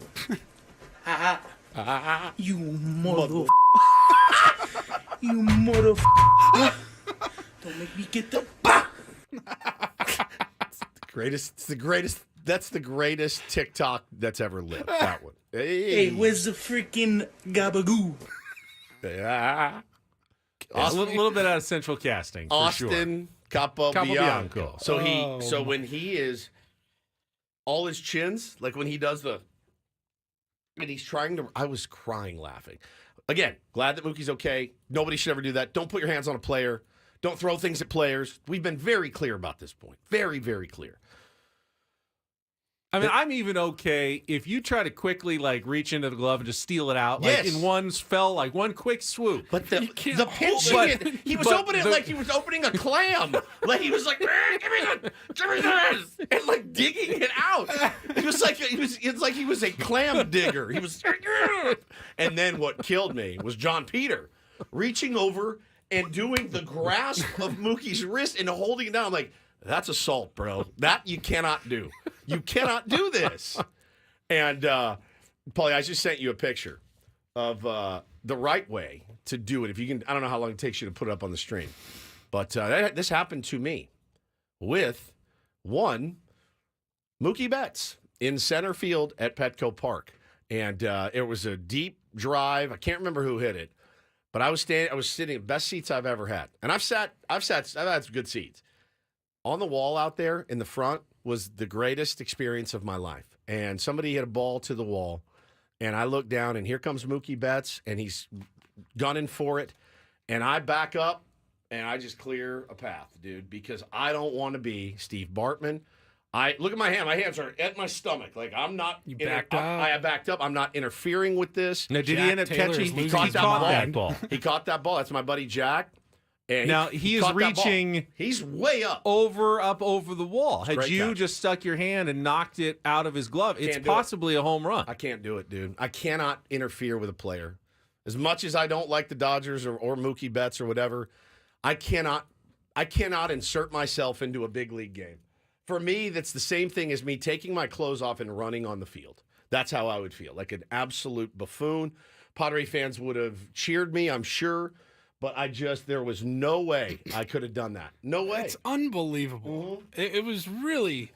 S7: You mother. You mother. Don't make me get the.
S1: Greatest. It's the greatest. That's the greatest TikTok that's ever lived. That one.
S7: Hey, where's the freaking gabagoo?
S1: Yeah.
S3: A little bit out of central casting. For
S1: Austin Capobianco.
S3: Capobianco.
S1: So when he is all his chins, like when he does and he's trying to. I was crying laughing. Again, glad that Mookie's okay. Nobody should ever do that. Don't put your hands on a player. Don't throw things at players. We've been very clear about this point. Very, very clear.
S3: I mean, I'm even okay if you try to quickly reach into the glove and just steal it out, in one quick swoop.
S1: But the pinching it, he was opening it like he was opening a clam. Like he was like, give me this, and digging it out. He was like it's like he was a clam digger. He was, and then what killed me was John Peter reaching over and doing the grasp of Mookie's wrist and holding it down. I'm like, that's assault, bro. That you cannot do. You cannot do this. And, Paulie, I just sent you a picture of the right way to do it. If you can, I don't know how long it takes you to put it up on the stream. But this happened to me with one Mookie Betts in center field at Petco Park. And it was a deep drive. I can't remember who hit it. But I was sitting in best seats I've ever had. And I've had some good seats. On the wall out there in the front was the greatest experience of my life. And somebody hit a ball to the wall, and I look down, and here comes Mookie Betts, and he's gunning for it. And I back up, and I just clear a path, dude, because I don't want to be Steve Bartman. Look at my hand. My hands are at my stomach. Like, I'm not.
S2: You backed up?
S1: I backed up. I'm not interfering with this.
S3: Now, did he end up catching?
S2: He
S3: He caught that ball.
S1: He caught that ball. That's my buddy Jack. And
S3: Now he is
S1: caught that ball.
S3: reaching.
S1: He's way up.
S3: Up over the wall. Had
S1: Great
S3: you
S1: catch.
S3: just stuck your hand and knocked it out of his glove, it's
S1: Can't do it.
S3: possibly a home run.
S1: I can't do it, dude. I cannot interfere with a player. As much as I don't like the Dodgers or Mookie Betts or whatever, I cannot insert myself into a big league game. For me, that's the same thing as me taking my clothes off and running on the field. That's how I would feel, like an absolute buffoon. Padre fans would have cheered me, I'm sure. But there was no way I could have done that. No way.
S2: It's unbelievable. It was really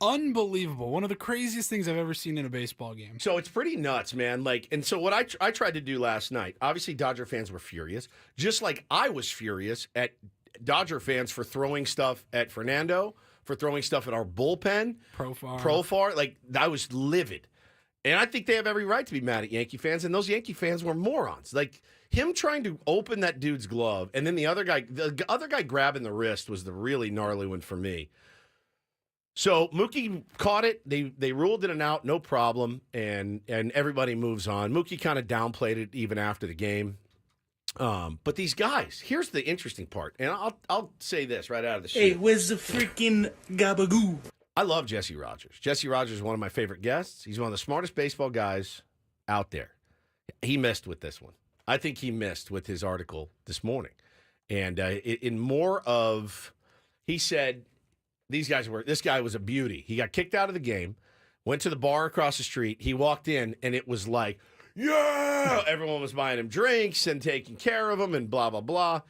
S2: unbelievable. One of the craziest things I've ever seen in a baseball game.
S1: So it's pretty nuts, man. And so what I tried to do last night, obviously Dodger fans were furious, just like I was furious at Dodger fans for throwing stuff at Fernando, for throwing stuff at our bullpen. Profar. Like, I was livid. And I think they have every right to be mad at Yankee fans, and those Yankee fans were morons. Like, him trying to open that dude's glove, and then the other guy grabbing the wrist was the really gnarly one for me. So Mookie caught it. They ruled it an out, no problem, and everybody moves on. Mookie kind of downplayed it even after the game. But these guys, here's the interesting part, and I'll say this right out of the chute.
S7: Hey, where's the freaking gabagoo?
S1: I love Jesse Rogers. Jesse Rogers is one of my favorite guests. He's one of the smartest baseball guys out there. He missed with this one. I think he missed with his article this morning. And he said this guy was a beauty. He got kicked out of the game, went to the bar across the street. He walked in, and it was like, yeah! Everyone was buying him drinks and taking care of him and blah, blah, blah.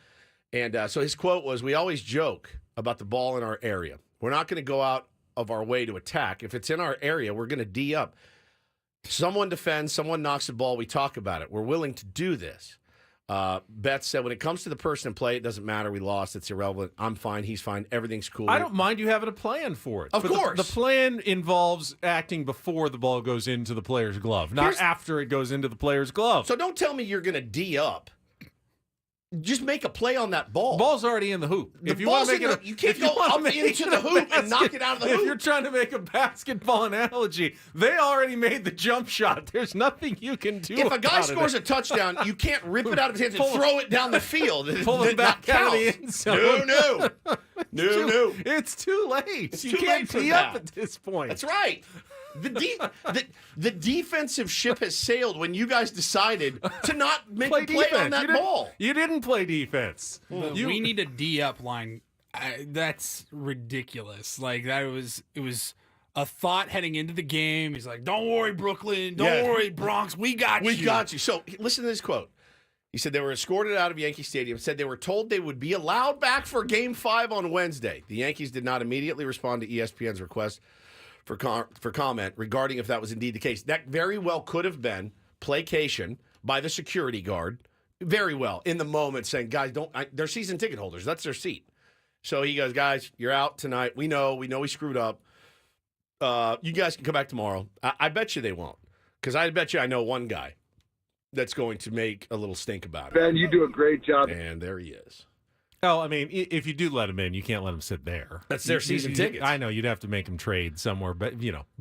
S1: And so his quote was, we always joke about the ball in our area. We're not going to go out of our way to attack. If it's in our area, we're going to D up. Someone defends, someone knocks the ball, we talk about it. We're willing to do this. Beth said, when it comes to the person in play, it doesn't matter. We lost. It's irrelevant. I'm fine. He's fine. Everything's cool.
S3: I don't mind you having a plan for it.
S1: Of course.
S3: The plan involves acting before the ball goes into the player's glove, not after it goes into the player's glove.
S1: So don't tell me you're going to D up. Just make a play on that ball.
S3: The ball's already in the hoop.
S1: If you want to make it, you can't go up into the hoop and knock it out of the hoop.
S3: If you're trying to make a basketball analogy, they already made the jump shot. There's nothing you can do.
S1: If a guy scores a touchdown, you can't rip it out of his hands and throw it down the field.
S3: Pull it back out of the end zone.
S1: No.
S3: It's too late.
S1: It's
S3: you
S1: too
S3: can't
S1: late for
S3: tee
S1: that.
S3: up at this point.
S1: That's right. The defensive ship has sailed when you guys decided to not make a play on that ball.
S3: You didn't play defense.
S2: We need a D up line. That's ridiculous. Like, it was a thought heading into the game. He's like, don't worry, Brooklyn. Don't worry, Bronx. We got you.
S1: We got you. So listen to this quote. He said they were escorted out of Yankee Stadium, said they were told they would be allowed back for Game 5 on Wednesday. The Yankees did not immediately respond to ESPN's request for comment regarding if that was indeed the case. That very well could have been placation by the security guard, very well, in the moment saying, guys, they're season ticket holders. That's their seat. So he goes, guys, you're out tonight. We know we screwed up. You guys can come back tomorrow. I bet you they won't, because I bet you I know one guy that's going to make a little stink about it.
S8: Ben, you do a great job.
S1: And there he is.
S3: Oh, I mean, if you do let him in, you can't let him sit there.
S1: That's their season tickets.
S3: I know you'd have to make him trade somewhere, but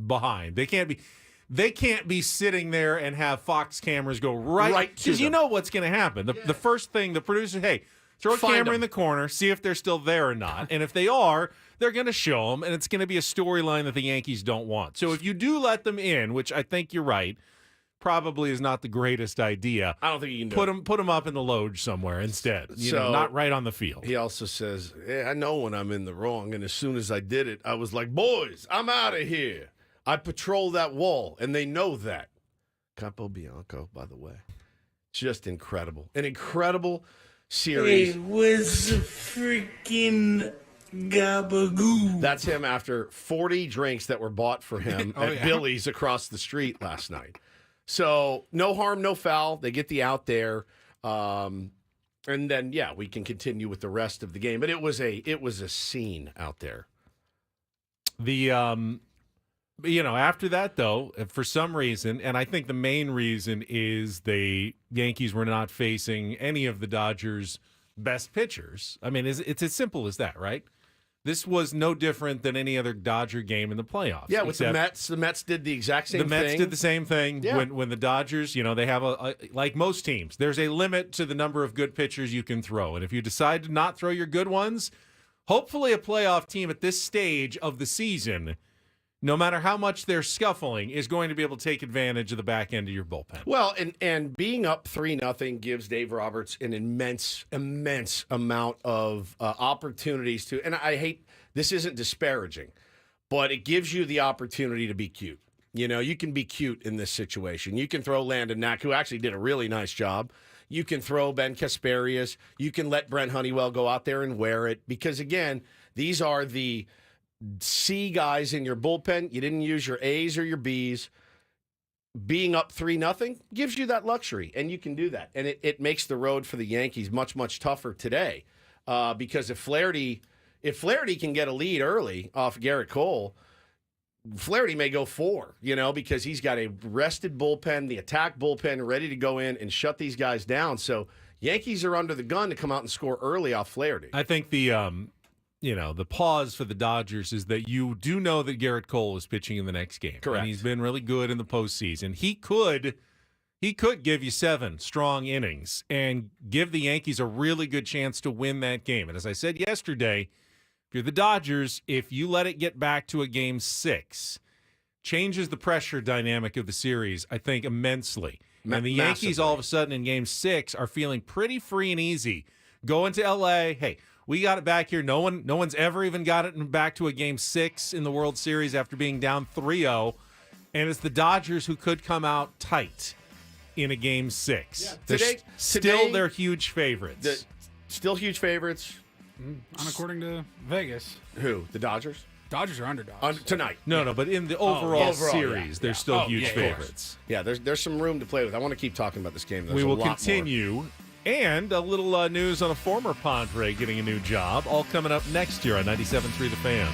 S3: behind. They can't be sitting there and have Fox cameras go right to them. Because you know what's going to happen. The first thing the producer, hey, throw a camera in the corner, see if they're still there or not, and if they are, they're going to show them, and it's going to be a storyline that the Yankees don't want. So if you do let them in, which I think you're right, probably is not the greatest idea.
S1: I don't think you can
S3: put them up in the loge somewhere instead. Not right on the field.
S1: He also says, I know when I'm in the wrong, and as soon as I did it, I was like, boys, I'm out of here. I patrol that wall, and they know that. Capo Bianco, by the way. Just incredible. An incredible series.
S7: Hey, where's the freaking gabagoo?
S1: That's him after 40 drinks that were bought for him at Billy's across the street last night. So no harm, no foul. They get the out there, and then we can continue with the rest of the game. But it was a scene out there.
S3: After that though, for some reason, and I think the main reason is the Yankees were not facing any of the Dodgers' best pitchers. I mean, it's as simple as that, right? This was no different than any other Dodger game in the playoffs.
S1: Yeah, with the Mets. The Mets did the exact same thing.
S3: The Mets did the same thing. Yeah. When the Dodgers, they have like most teams, there's a limit to the number of good pitchers you can throw. And if you decide to not throw your good ones, hopefully a playoff team at this stage of the season, no matter how much they're scuffling, is going to be able to take advantage of the back end of your bullpen.
S1: Well, and being up 3-0 gives Dave Roberts an immense amount of opportunities to, and I hate, this isn't disparaging, but it gives you the opportunity to be cute. You know, you can be cute in this situation. You can throw Landon Knack, who actually did a really nice job. You can throw Ben Kasparius. You can let Brent Honeywell go out there and wear it. Because, again, these are the C guys in your bullpen. You didn't use your A's or your B's. Being up 3-0 gives you that luxury, and you can do that. And it makes the road for the Yankees much, much tougher today. Because if Flaherty can get a lead early off Garrett Cole, Flaherty may go 4, because he's got a rested bullpen, the attack bullpen ready to go in and shut these guys down. So Yankees are under the gun to come out and score early off Flaherty.
S3: I think the pause for the Dodgers is that you do know that Garrett Cole is pitching in the next game.
S1: Correct.
S3: And he's been really good in the postseason. He could give you 7 strong innings and give the Yankees a really good chance to win that game. And as I said yesterday, if you're the Dodgers, if you let it get back to a game 6, changes the pressure dynamic of the series, I think, immensely. And the Yankees all of a sudden in game 6 are feeling pretty free and easy. Going to LA, hey, we got it back here. No one's ever even got it back to a game 6 in the World Series after being down 3-0. And it's the Dodgers who could come out tight in a game 6.
S1: Yeah.
S3: They're huge favorites.
S1: Still huge favorites.
S2: According to Vegas,
S1: Who? The Dodgers?
S2: Dodgers are underdogs.
S1: Tonight.
S3: No, but in the overall series,
S1: yeah.
S3: they're still huge
S1: of
S3: favorites.
S1: Yeah, there's some room to play with. I want to keep talking about this game. There's
S3: We
S1: a
S3: will
S1: lot
S3: continue. And a little news on a former Padre getting a new job, all coming up next year on 97.3 The Fan.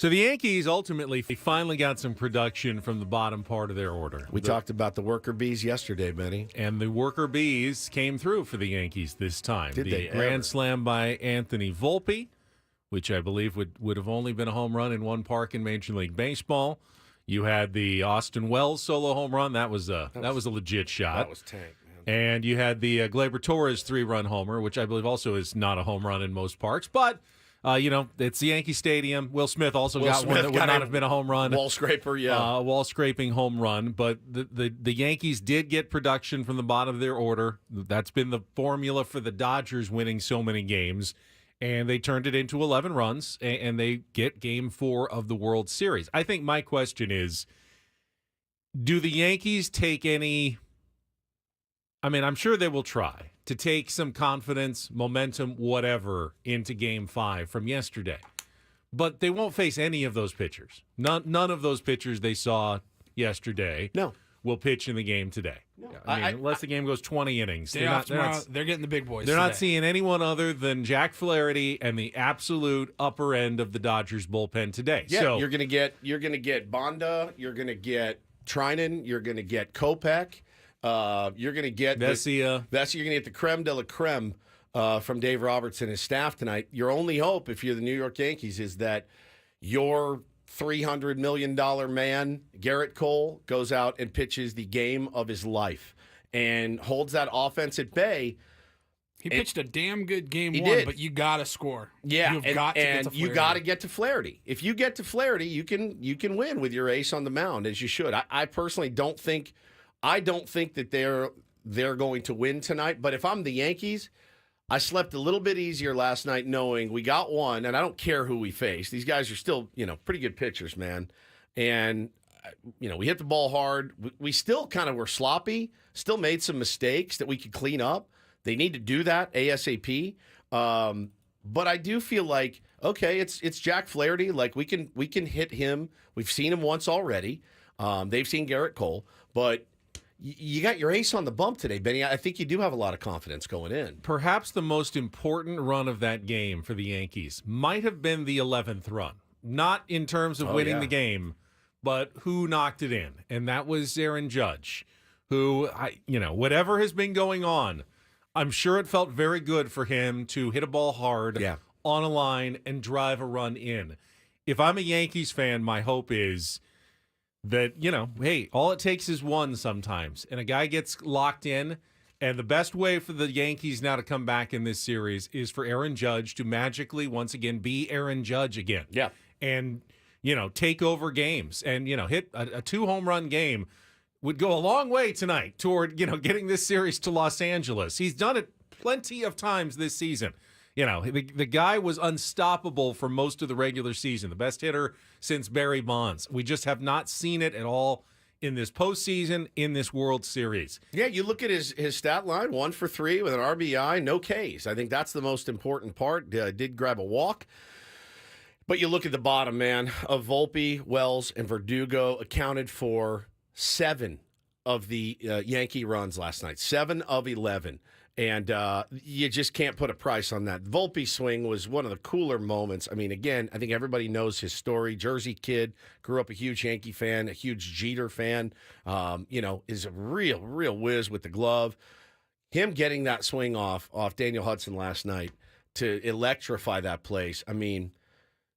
S3: So the Yankees ultimately finally got some production from the bottom part of their order.
S1: We talked about the worker bees yesterday, Benny.
S3: And the worker bees came through for the Yankees this time.
S1: Did they
S3: grand
S1: ever?
S3: slam by Anthony Volpe, which I believe would have only been a home run in one park in Major League Baseball. You had the Austin Wells solo home run. That was a legit shot.
S1: That was tank, man.
S3: And you had the Gleyber Torres 3-run homer, which I believe also is not a home run in most parks. But, it's the Yankee Stadium. Will Smith also got one that would not have been a home run.
S1: Wall scraper, yeah.
S3: Wall scraping home run. But the Yankees did get production from the bottom of their order. That's been the formula for the Dodgers winning so many games. And they turned it into 11 runs, and they get Game 4 of the World Series. I think my question is, do the Yankees take any... I mean, I'm sure they will try to take some confidence, momentum, whatever, into Game 5 from yesterday. But they won't face any of those pitchers. None of those pitchers they saw yesterday will pitch in the game today. No. Unless the game goes 20 innings.
S2: Day off tomorrow, they're getting the big boys.
S3: They're
S2: today.
S3: not seeing anyone other than Jack Flaherty and the absolute upper end of the Dodgers bullpen today.
S1: Yeah,
S3: so,
S1: you're gonna get Bonda, you're gonna get Trinan, you're gonna get Kopech. You're going to get
S3: Vesia.
S1: You're going to get the creme de la creme from Dave Roberts and his staff tonight. Your only hope, if you're the New York Yankees, is that your $300 million man, Garrett Cole, goes out and pitches the game of his life and holds that offense at bay.
S2: He pitched a damn good game
S1: He
S2: one,
S1: did.
S2: but you got to score.
S1: Yeah,
S2: You've got to get to Flaherty.
S1: you got to get to Flaherty. If you get to Flaherty, you can win with your ace on the mound, as you should. I personally don't think that they're going to win tonight. But if I'm the Yankees, I slept a little bit easier last night knowing we got one, and I don't care who we face. These guys are still, pretty good pitchers, man. And, we hit the ball hard. We still kind of were sloppy, still made some mistakes that we could clean up. They need to do that ASAP. But I do feel like, okay, it's Jack Flaherty. Like, we can hit him. We've seen him once already. They've seen Garrett Cole. But you got your ace on the bump today, Benny. I think you do have a lot of confidence going in.
S3: Perhaps the most important run of that game for the Yankees might have been the 11th run. Not in terms of winning the game, but who knocked it in. And that was Aaron Judge, who, whatever has been going on, I'm sure it felt very good for him to hit a ball hard on a line and drive a run in. If I'm a Yankees fan, my hope is that, hey, all it takes is one sometimes. And a guy gets locked in, and the best way for the Yankees now to come back in this series is for Aaron Judge to magically, once again, be Aaron Judge again.
S1: Yeah.
S3: And, take over games. And, hit a 2-home run game would go a long way tonight toward, getting this series to Los Angeles. He's done it plenty of times this season. The guy was unstoppable for most of the regular season, the best hitter since Barry Bonds. We just have not seen it at all in this postseason, in this World Series.
S1: Yeah, you look at his stat line, 1 for 3 with an RBI, no Ks. I think that's the most important part. Did grab a walk. But you look at the bottom, man, of Volpe, Wells, and Verdugo accounted for 7 of the Yankee runs last night, 7 of 11. And you just can't put a price on that. Volpe's swing was one of the cooler moments. I mean, again, I think everybody knows his story. Jersey kid, grew up a huge Yankee fan, a huge Jeter fan, is a real whiz with the glove. Him getting that swing off Daniel Hudson last night to electrify that place, I mean,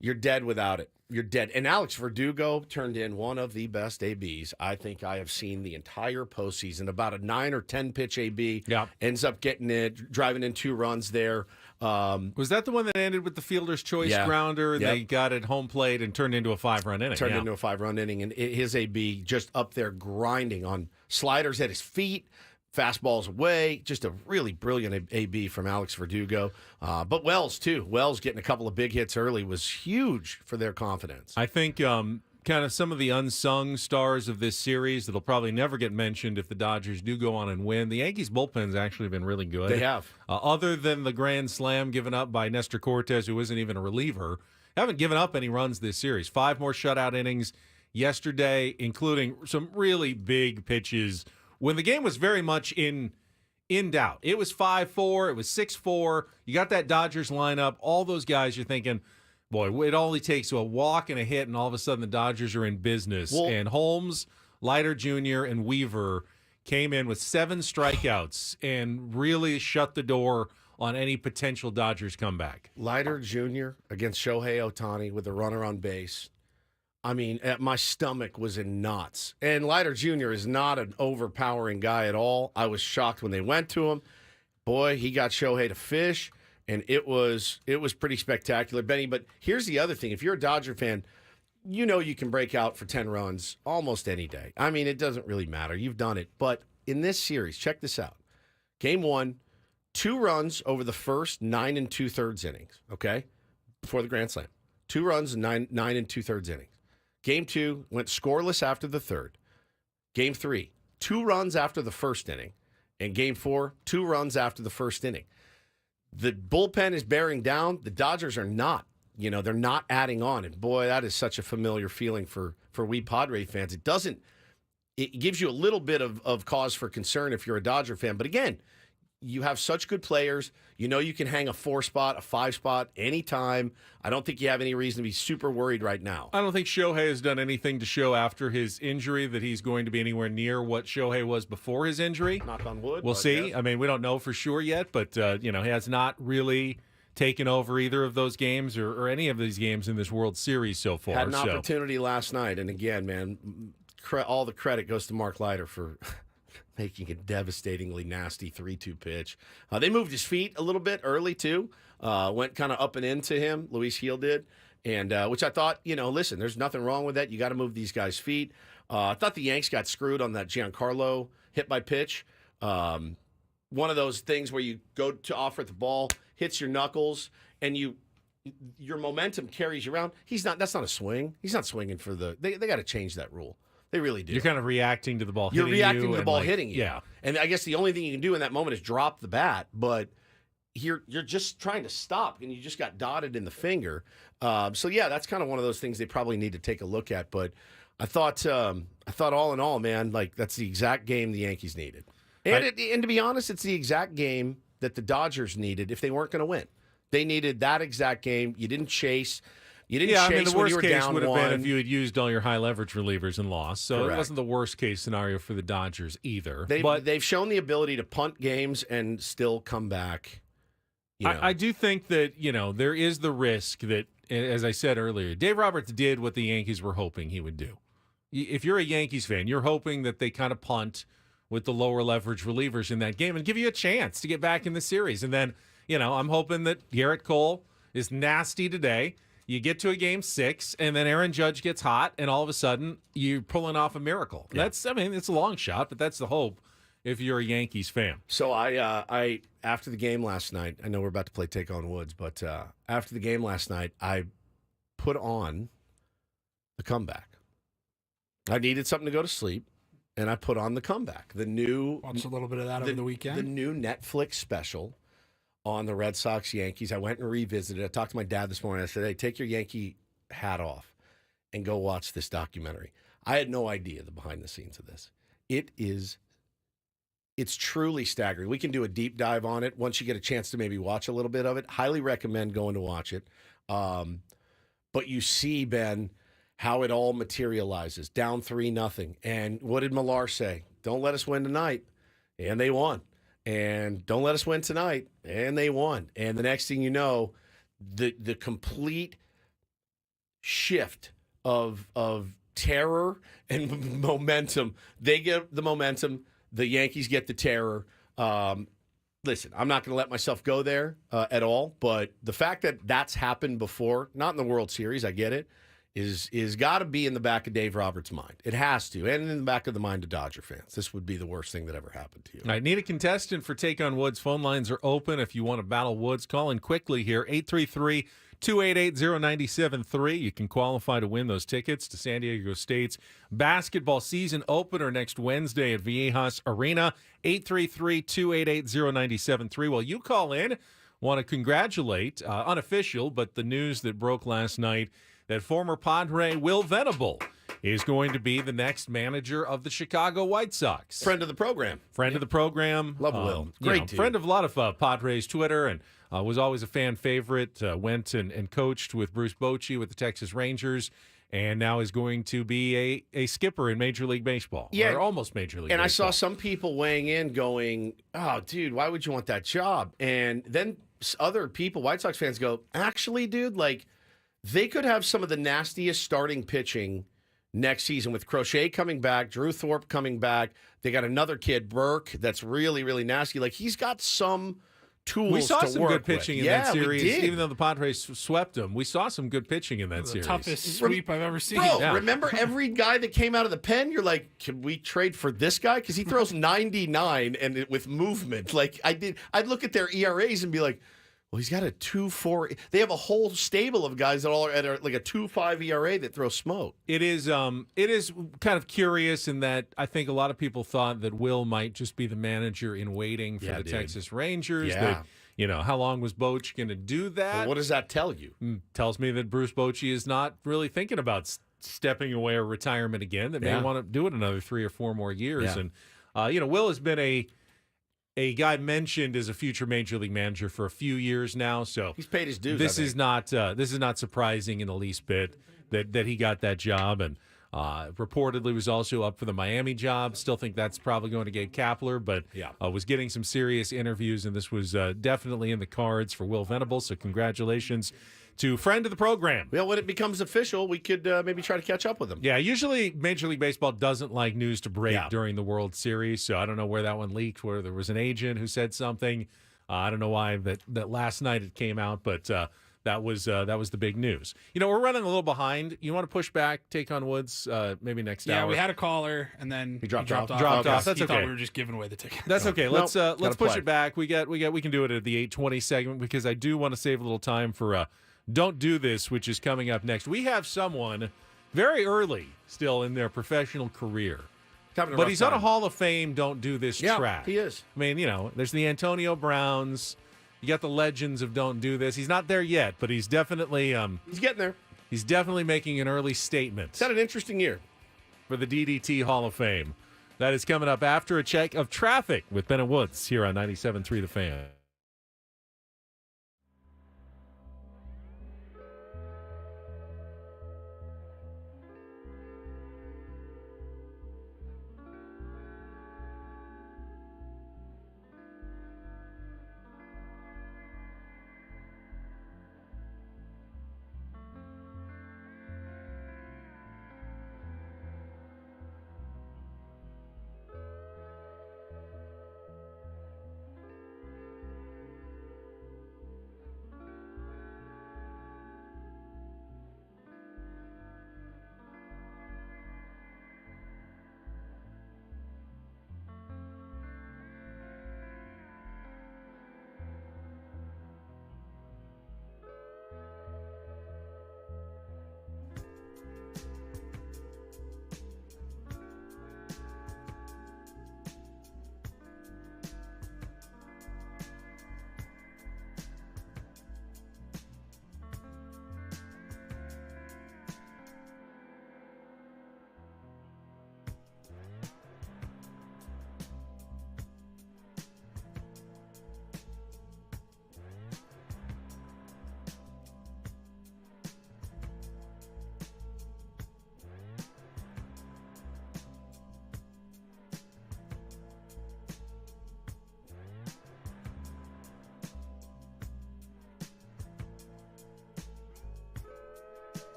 S1: you're dead without it. You're dead. And Alex Verdugo turned in one of the best ABs I think I have seen the entire postseason. About a 9 or 10 pitch AB.
S3: Yeah.
S1: Ends up getting it, driving in 2 runs there.
S3: Was that the one that ended with the fielder's choice grounder? And they got it home plate and turned into a 5-run inning.
S1: Turned into a 5-run inning. And his AB just up there grinding on sliders at his feet. Fastballs away, just a really brilliant AB from Alex Verdugo. But Wells, too. Wells getting a couple of big hits early was huge for their confidence.
S3: I think kind of some of the unsung stars of this series that'll probably never get mentioned if the Dodgers do go on and win. The Yankees' bullpen's actually been really good.
S1: They have.
S3: Other than the grand slam given up by Nestor Cortes, who isn't even a reliever, haven't given up any runs this series. 5 more shutout innings yesterday, including some really big pitches when the game was very much in doubt. It was 5-4, it was 6-4. You got that Dodgers lineup, all those guys, you're thinking, boy, it only takes a walk and a hit, and all of a sudden the Dodgers are in business.
S1: Well-
S3: and Holmes, Leiter Jr., and Weaver came in with 7 strikeouts and really shut the door on any potential Dodgers comeback.
S1: Leiter Jr. against Shohei Ohtani with a runner on base. I mean, my stomach was in knots. And Leiter Jr. is not an overpowering guy at all. I was shocked when they went to him. Boy, he got Shohei to fish, and it was pretty spectacular, Benny. But here's the other thing. If you're a Dodger fan, you know you can break out for 10 runs almost any day. I mean, it doesn't really matter. You've done it. But in this series, check this out. Game 1, 2 runs over the first 9 2/3 innings, okay, before the grand slam. 2 runs in 9 2/3 innings. Game 2 went scoreless after the third. Game 3, 2 runs after the first inning. And Game 4, 2 runs after the first inning. The bullpen is bearing down. The Dodgers are not. You know, they're not adding on. And boy, that is such a familiar feeling for we Padre fans. It gives you a little bit of cause for concern if you're a Dodger fan. But again, you have such good players. You know you can hang a 4 spot, a 5 spot anytime. I don't think you have any reason to be super worried right now.
S3: I don't think Shohei has done anything to show after his injury that he's going to be anywhere near what Shohei was before his injury.
S1: Knock on wood.
S3: We'll
S1: but
S3: see.
S1: yes.
S3: I mean, we don't know for sure yet, but, he has not really taken over either of those games or any of these games in this World Series so far.
S1: Had an opportunity last night. And again, man, all the credit goes to Mark Leiter for making a devastatingly nasty 3-2 pitch. They moved his feet a little bit early, too. Went kind of up and into him, Luis Heel did, and which I thought, listen, there's nothing wrong with that. You got to move these guys' feet. I thought the Yanks got screwed on that Giancarlo hit by pitch. One of those things where you go to offer the ball, hits your knuckles, and your momentum carries you around. That's not a swing. He's not swinging for they got to change that rule. They really do.
S3: You're kind of reacting to the ball
S1: You're
S3: hitting you.
S1: reacting to the ball hitting you.
S3: Yeah.
S1: And I guess the only thing you can do in that moment is drop the bat, but you're just trying to stop, and you just got dotted in the finger. So, yeah, that's kind of one of those things they probably need to take a look at. But I thought all in all, man, like that's the exact game the Yankees needed. And to be honest, it's the exact game that the Dodgers needed if they weren't going to win. They needed that exact game. You didn't chase. You didn't chase
S3: the
S1: when
S3: worst
S1: you were
S3: case
S1: down
S3: would have
S1: one.
S3: been if you had used all your high leverage relievers and lost. So
S1: Correct.
S3: It wasn't the worst case scenario for the Dodgers either.
S1: They've shown the ability to punt games and still come back.
S3: I do think that, there is the risk that, as I said earlier, Dave Roberts did what the Yankees were hoping he would do. If you're a Yankees fan, you're hoping that they kind of punt with the lower leverage relievers in that game and give you a chance to get back in the series. And then, I'm hoping that Garrett Cole is nasty today. You get to a game 6, and then Aaron Judge gets hot, and all of a sudden you're pulling off a miracle. Yeah. It's a long shot, but that's the hope if you're a Yankees fan.
S1: So I after the game last night, I know we're about to play Take on Woods, but after the game last night, I put on the comeback. I needed something to go to sleep, and I put on the comeback.
S2: Watched a little bit of that over the weekend.
S1: The new Netflix special on the Red Sox Yankees. I went and revisited it. I talked to my dad this morning. I said, hey, take your Yankee hat off and go watch this documentary. I had no idea the behind the scenes of this. It's truly staggering. We can do a deep dive on it once you get a chance to maybe watch a little bit of it. Highly recommend going to watch it. But you see, Ben, how it all materializes. Down 3-0. And what did Millar say? Don't let us win tonight. And they won. And don't let us win tonight. And they won. And the next thing you know, the complete shift of terror and momentum. They get the momentum. The Yankees get the terror. Listen, I'm not going to let myself go there at all. But the fact that that's happened before, not in the World Series, I get it, is got to be in the back of Dave Roberts' mind. It has to. And in the back of the mind of Dodger fans. This would be the worst thing that ever happened to you.
S3: I need a contestant for Take on Woods. Phone lines are open. If you want to battle Woods, call in quickly here. 833-288-0973. You can qualify to win those tickets to San Diego State's basketball season opener next Wednesday at Viejas Arena. 833-288-0973. Well, you call in. Want to congratulate, unofficial, but the news that broke last night that former Padre Will Venable is going to be the next manager of the Chicago White Sox.
S1: Friend of the program.
S3: Friend of the program.
S1: Love Will. Great dude.
S3: Friend of a lot of Padres Twitter and was always a fan favorite. Went and coached with Bruce Bochy with the Texas Rangers, and now is going to be a skipper in Major League Baseball.
S1: Yeah.
S3: Or almost Major League
S1: And
S3: Baseball.
S1: I saw some people weighing in going, oh, dude, why would you want that job? And then other people, White Sox fans, go, actually, dude, like, they could have some of the nastiest starting pitching next season with Crochet coming back, Drew Thorpe coming back. They got another kid, Burke, that's really, really nasty. Like, he's got some tools
S3: We saw
S1: to
S3: some
S1: work
S3: good pitching
S1: with.
S3: in that
S1: We
S3: series,
S1: did.
S3: even though the Padres swept them. We saw some good pitching in that
S2: The
S3: series.
S2: toughest sweep I've ever seen.
S1: Bro,
S3: Yeah.
S1: remember every guy that came out of the pen? You're like, can we trade for this guy? Because he throws 99 and with movement. Like I'd look at their ERAs and be like, well, he's got a 2.4. They have a whole stable of guys that all are at like a 2.5 ERA that throw smoke.
S3: It is kind of curious in that I think a lot of people thought that Will might just be the manager in waiting for
S1: Yeah,
S3: the
S1: dude.
S3: Texas Rangers.
S1: Yeah.
S3: That, how long was Boch going to do that?
S1: Well, what does that tell you?
S3: Tells me that Bruce Bochy is not really thinking about stepping away or retirement again. That may
S1: Yeah.
S3: want to do it another 3 or 4 more years.
S1: Yeah.
S3: And Will has been a guy mentioned as a future major league manager for a few years now. So
S1: He's paid his dues.
S3: this
S1: I
S3: is not surprising in the least bit that he got that job, and reportedly was also up for the Miami job. Still think that's probably going to Gabe Kapler, but
S1: Yeah.
S3: was getting some serious interviews, and this was definitely in the cards for Will Venable. So congratulations to friend of the program.
S1: Well, when it becomes official, we could maybe try to catch up with him.
S3: Yeah, usually Major League Baseball doesn't like news to break
S1: Yeah.
S3: during the World Series, so I don't know where that one leaked, where there was an agent who said something. I don't know why that last night it came out, but that was the big news. We're running a little behind. You want to push back, take on Woods, maybe next
S2: Yeah,
S3: hour?
S2: we had a caller, and then he
S1: dropped off.
S3: Dropped off. That's
S2: He thought
S3: okay.
S2: we were just giving away the ticket.
S3: That's okay. Let's
S1: gotta
S3: push
S1: play.
S3: it back. We can do it at the 8:20 segment because I do want to save a little time for Don't Do This, which is coming up next. We have someone very early still in their professional career. But he's on a Hall of Fame Don't Do This track.
S1: He is.
S3: I mean, there's the Antonio Browns. You got the legends of Don't Do This. He's not there yet, but he's definitely
S1: He's getting there.
S3: he's definitely making an early statement
S1: It's had an interesting year.
S3: for the DDT Hall of Fame. That is coming up after a check of traffic with Ben and Woods here on 97.3 The Fan.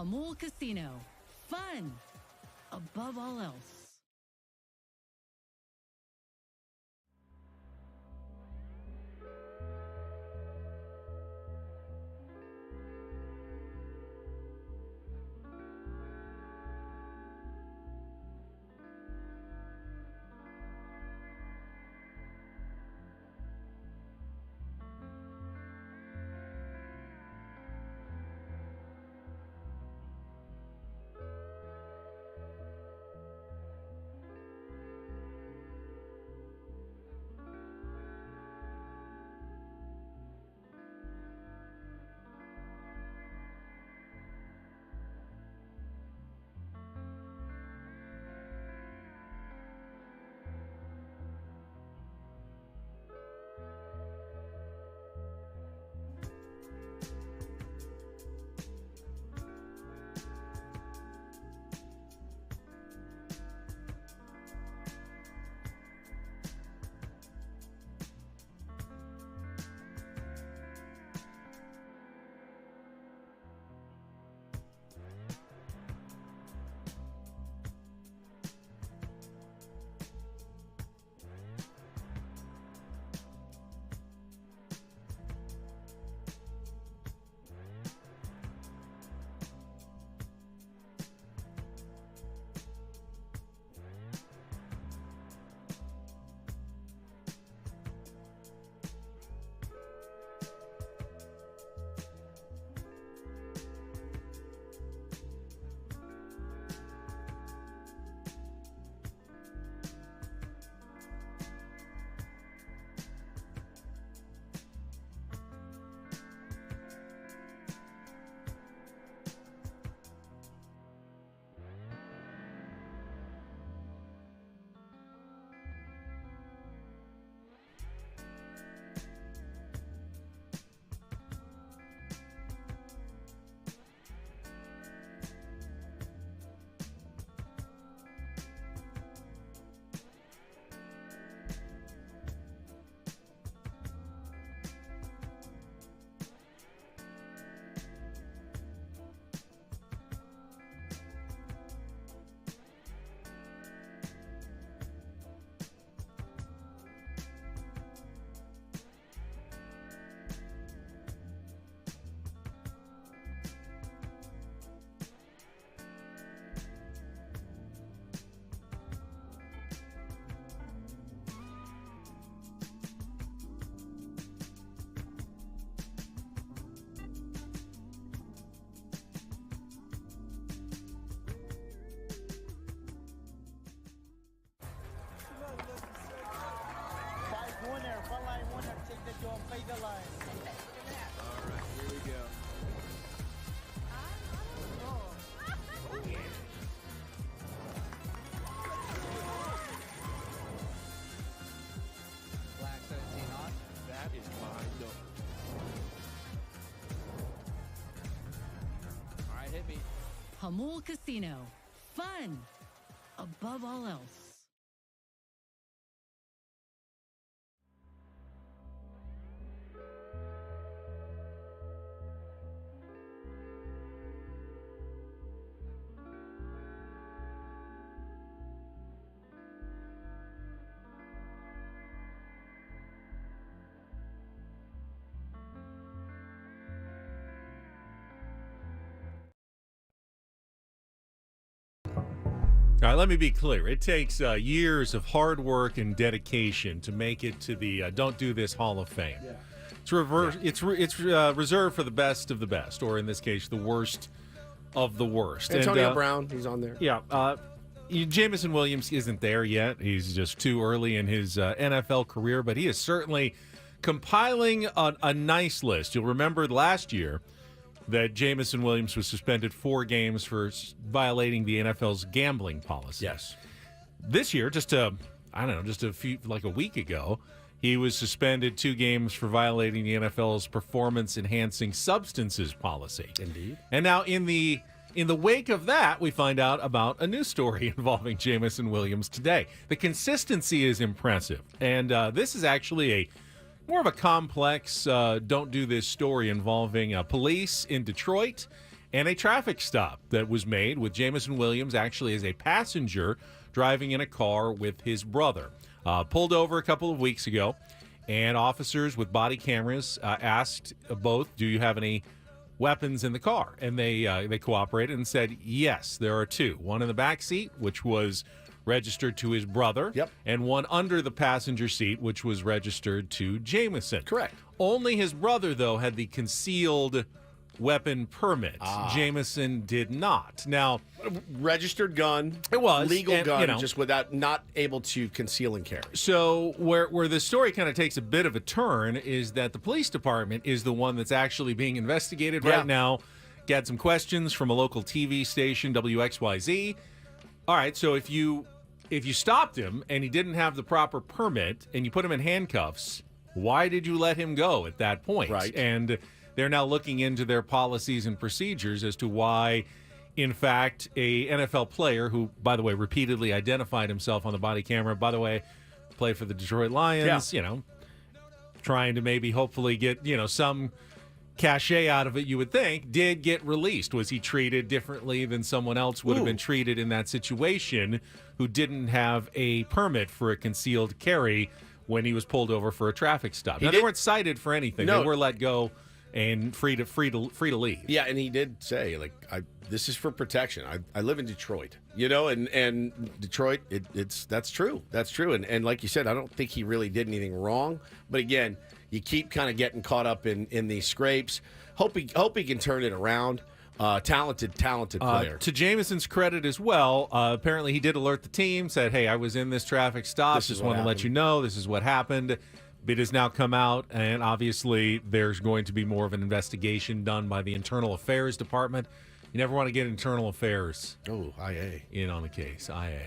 S4: Hamul Casino. Fun above all else. Hamul Casino. Fun above all else.
S3: All right, let me be clear. It takes years of hard work and dedication to make it to the Don't Do This Hall of Fame. Yeah. It's reserved for the best of the best, or in this case, the worst of the worst.
S1: Antonio Brown, he's on there.
S3: Yeah. Jameson Williams isn't there yet. He's just too early in his NFL career, but he is certainly compiling a nice list. You'll remember last year that Jameson Williams was suspended 4 games for violating the NFL's gambling policy.
S1: Yes.
S3: This year, just a week ago, he was suspended 2 games for violating the NFL's performance-enhancing substances policy.
S1: Indeed.
S3: And now in the wake of that, we find out about a new story involving Jameson Williams today. The consistency is impressive, and this is actually more of a complex don't do this story involving police in Detroit and a traffic stop that was made with Jamison Williams actually as a passenger driving in a car with his brother. Pulled over a couple of weeks ago, and officers with body cameras asked both, do you have any weapons in the car? And they cooperated and said, yes, there are two. One in the back seat, which was registered to his brother, and one under the passenger seat, which was registered to Jamison.
S1: Correct.
S3: Only his brother, though, had the concealed weapon permit. Jamison did not. Now,
S1: registered gun.
S3: It was.
S1: Legal
S3: and,
S1: gun, just without not able to conceal and carry.
S3: So where the story kind of takes a bit of a turn is that the police department is the one that's actually being investigated right now. Got some questions from a local TV station, WXYZ. All right, so if you stopped him and he didn't have the proper permit and you put him in handcuffs, why did you let him go at that point?
S1: Right.
S3: And they're now looking into their policies and procedures as to why, in fact, a NFL player who, by the way, repeatedly identified himself on the body camera, by the way, play for the Detroit Lions, trying to maybe hopefully get, some cachet out of it, you would think, did get released. Was he treated differently than someone else would have been treated in that situation who didn't have a permit for a concealed carry when he was pulled over for a traffic stop? Now, they weren't cited for anything.
S1: No.
S3: They were let go and free to leave.
S1: Yeah, and he did say, this is for protection. I live in Detroit, and Detroit, that's true. That's true. And like you said, I don't think he really did anything wrong. But again, you keep kind of getting caught up in these scrapes. Hope he can turn it around. Talented player.
S3: To Jamison's credit as well, apparently he did alert the team, said, hey, I was in this traffic stop. Just want to let you know this is what happened. It has now come out, and obviously there's going to be more of an investigation done by the Internal Affairs Department. You never want to get Internal Affairs
S1: IA.
S3: in on the case. IA.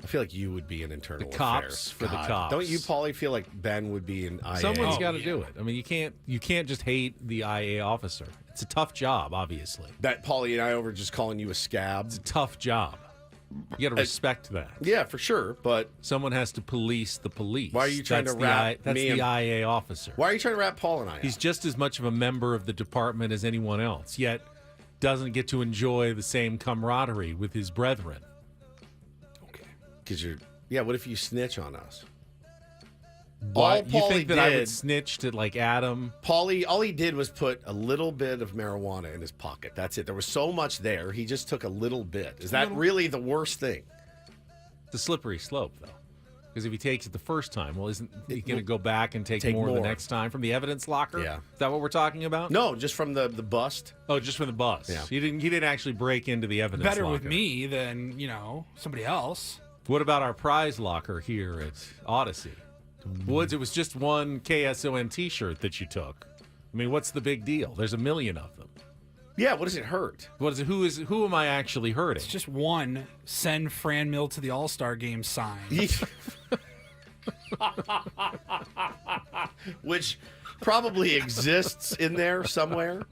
S1: I feel like you would be an Internal
S3: cops
S1: Affairs.
S3: for the cops.
S1: Don't you, Paulie, feel like Ben would be an IA?
S3: Someone's got to do it. I mean, you can't just hate the IA officer. It's a tough job, obviously.
S1: That Paulie and I over just calling you a scab.
S3: It's a tough job. You got to respect that.
S1: Yeah, for sure. But
S3: someone has to police the police.
S1: Why are you trying to wrap
S3: That's
S1: me
S3: the
S1: and
S3: IA officer.
S1: Why are you trying to wrap Paul and I?
S3: He's just as much of a member of the department as anyone else, yet doesn't get to enjoy the same camaraderie with his brethren.
S1: Okay. Because what if you snitch on us?
S3: What? You
S1: Paulie
S3: think that I would snitch to Adam?
S1: Paulie, all he did was put a little bit of marijuana in his pocket. That's it. There was so much there. He just took a little bit. Is that really the worst thing?
S3: It's a slippery slope, though. Because if he takes it the first time, well, isn't he going to go back and take more the next time from the evidence locker?
S1: Yeah.
S3: Is that what we're talking about?
S1: No, just from the bust.
S3: Oh, just from the bust.
S1: Yeah.
S3: He didn't actually break into the evidence
S2: Better
S3: locker.
S2: with me than, somebody else.
S3: What about our prize locker here at Odyssey? Woods, it was just one KSON T-shirt that you took. I mean, what's the big deal? There's a million of them.
S1: Yeah, what does it hurt?
S3: What is it? Who am I actually hurting?
S2: It's just one send Fran Mill to the All-Star game sign.
S1: Which probably exists in there somewhere.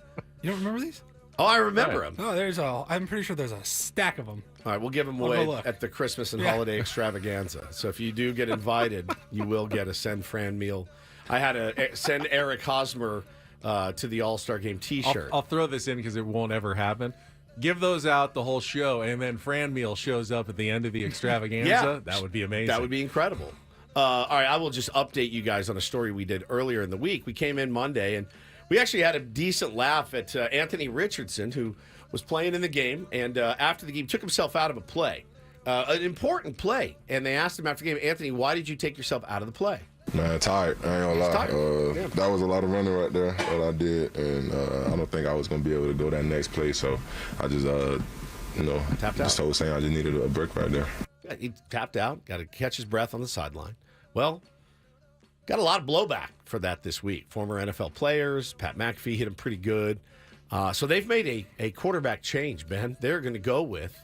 S2: You don't remember these?
S1: Oh, I remember them.
S2: Oh, I'm pretty sure there's a stack of them.
S1: All right, we'll give them away at the Christmas and holiday extravaganza. So if you do get invited, you will get a Send Fran meal. I had a Send Eric Hosmer to the All-Star Game T-shirt.
S3: I'll throw this in because it won't ever happen. Give those out the whole show, and then Fran meal shows up at the end of the extravaganza.
S1: Yeah.
S3: That would be amazing.
S1: That would be incredible. All right, I will just update you guys on a story we did earlier in the week. We came in Monday, and we actually had a decent laugh at Anthony Richardson, who was playing in the game, and after the game took himself out of a play, an important play. And they asked him after the game, Anthony, why did you take yourself out of the play?
S8: Man, tired. I ain't gonna lie.
S1: Yeah.
S8: That was a lot of running right there, what I did, and I don't think I was gonna be able to go that next play. So I just, just told Sam I just needed a break right there.
S1: Yeah, he tapped out, got to catch his breath on the sideline. Well, got a lot of blowback for that this week. Former NFL players, Pat McAfee hit him pretty good. So they've made a quarterback change, Ben. They're going to go with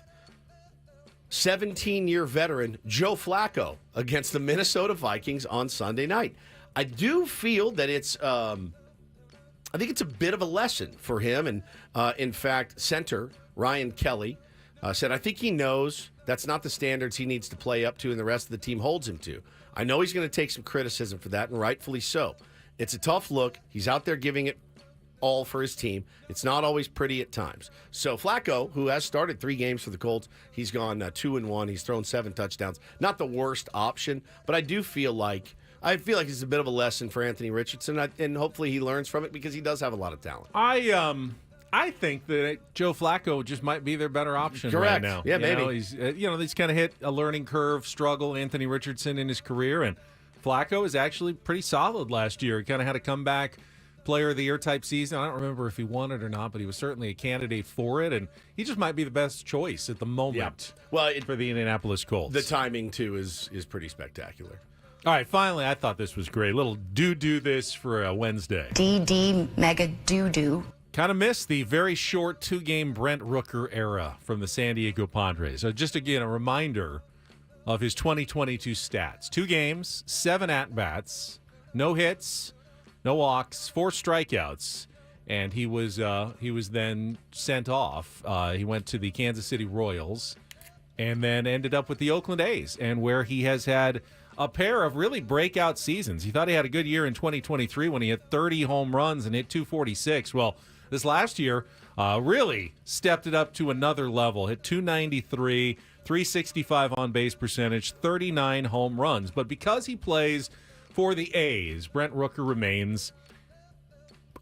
S1: 17-year veteran Joe Flacco against the Minnesota Vikings on Sunday night. I do feel that I think it's a bit of a lesson for him. And in fact, center Ryan Kelly said, I think he knows that's not the standards he needs to play up to and the rest of the team holds him to. I know he's going to take some criticism for that, and rightfully so. It's a tough look. He's out there giving it all for his team. It's not always pretty at times. So Flacco, who has started 3 games for the Colts, he's gone 2-1. He's thrown 7 touchdowns. Not the worst option, but I do feel like it's a bit of a lesson for Anthony Richardson, and hopefully he learns from it because he does have a lot of talent.
S3: I think that Joe Flacco just might be their better option
S1: Correct.
S3: right now.
S1: Yeah, maybe.
S3: He's kind of hit a learning curve struggle, Anthony Richardson, in his career, and Flacco is actually pretty solid last year. He kind of had a comeback player of the year type season. I don't remember if he won it or not, but he was certainly a candidate for it, and he just might be the best choice at the moment for the Indianapolis Colts.
S1: The timing, too, is pretty spectacular.
S3: All right, finally, I thought this was great. Little do this for a Wednesday.
S9: DD mega doo-doo.
S3: Kind of missed the very short 2-game Brent Rooker era from the San Diego Padres. So just again, a reminder of his 2022 stats. 2 games, 7 at-bats, no hits, no walks, 4 strikeouts, and he was then sent off. He went to the Kansas City Royals and then ended up with the Oakland A's, and where he has had a pair of really breakout seasons. He thought he had a good year in 2023 when he hit 30 home runs and hit 246. Well, this last year really stepped it up to another level. Hit 293, 365 on-base percentage, 39 home runs. But because he plays for the A's, Brent Rooker remains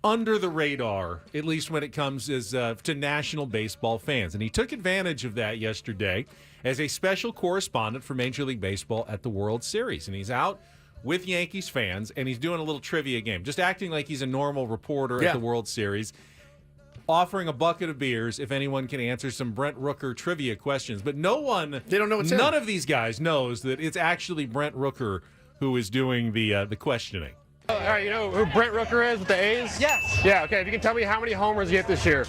S3: under the radar, at least when it comes to national baseball fans. And he took advantage of that yesterday as a special correspondent for Major League Baseball at the World Series. And he's out with Yankees fans, and he's doing a little trivia game, just acting like he's a normal reporter at the World Series, offering a bucket of beers if anyone can answer some Brent Rooker trivia questions. But they don't know what's none of these guys knows that it's actually Brent Rooker who is doing the questioning.
S10: All right, you know who Brent Rooker is with the A's? Yes. Yeah, okay, if you can tell me how many homers you hit this year.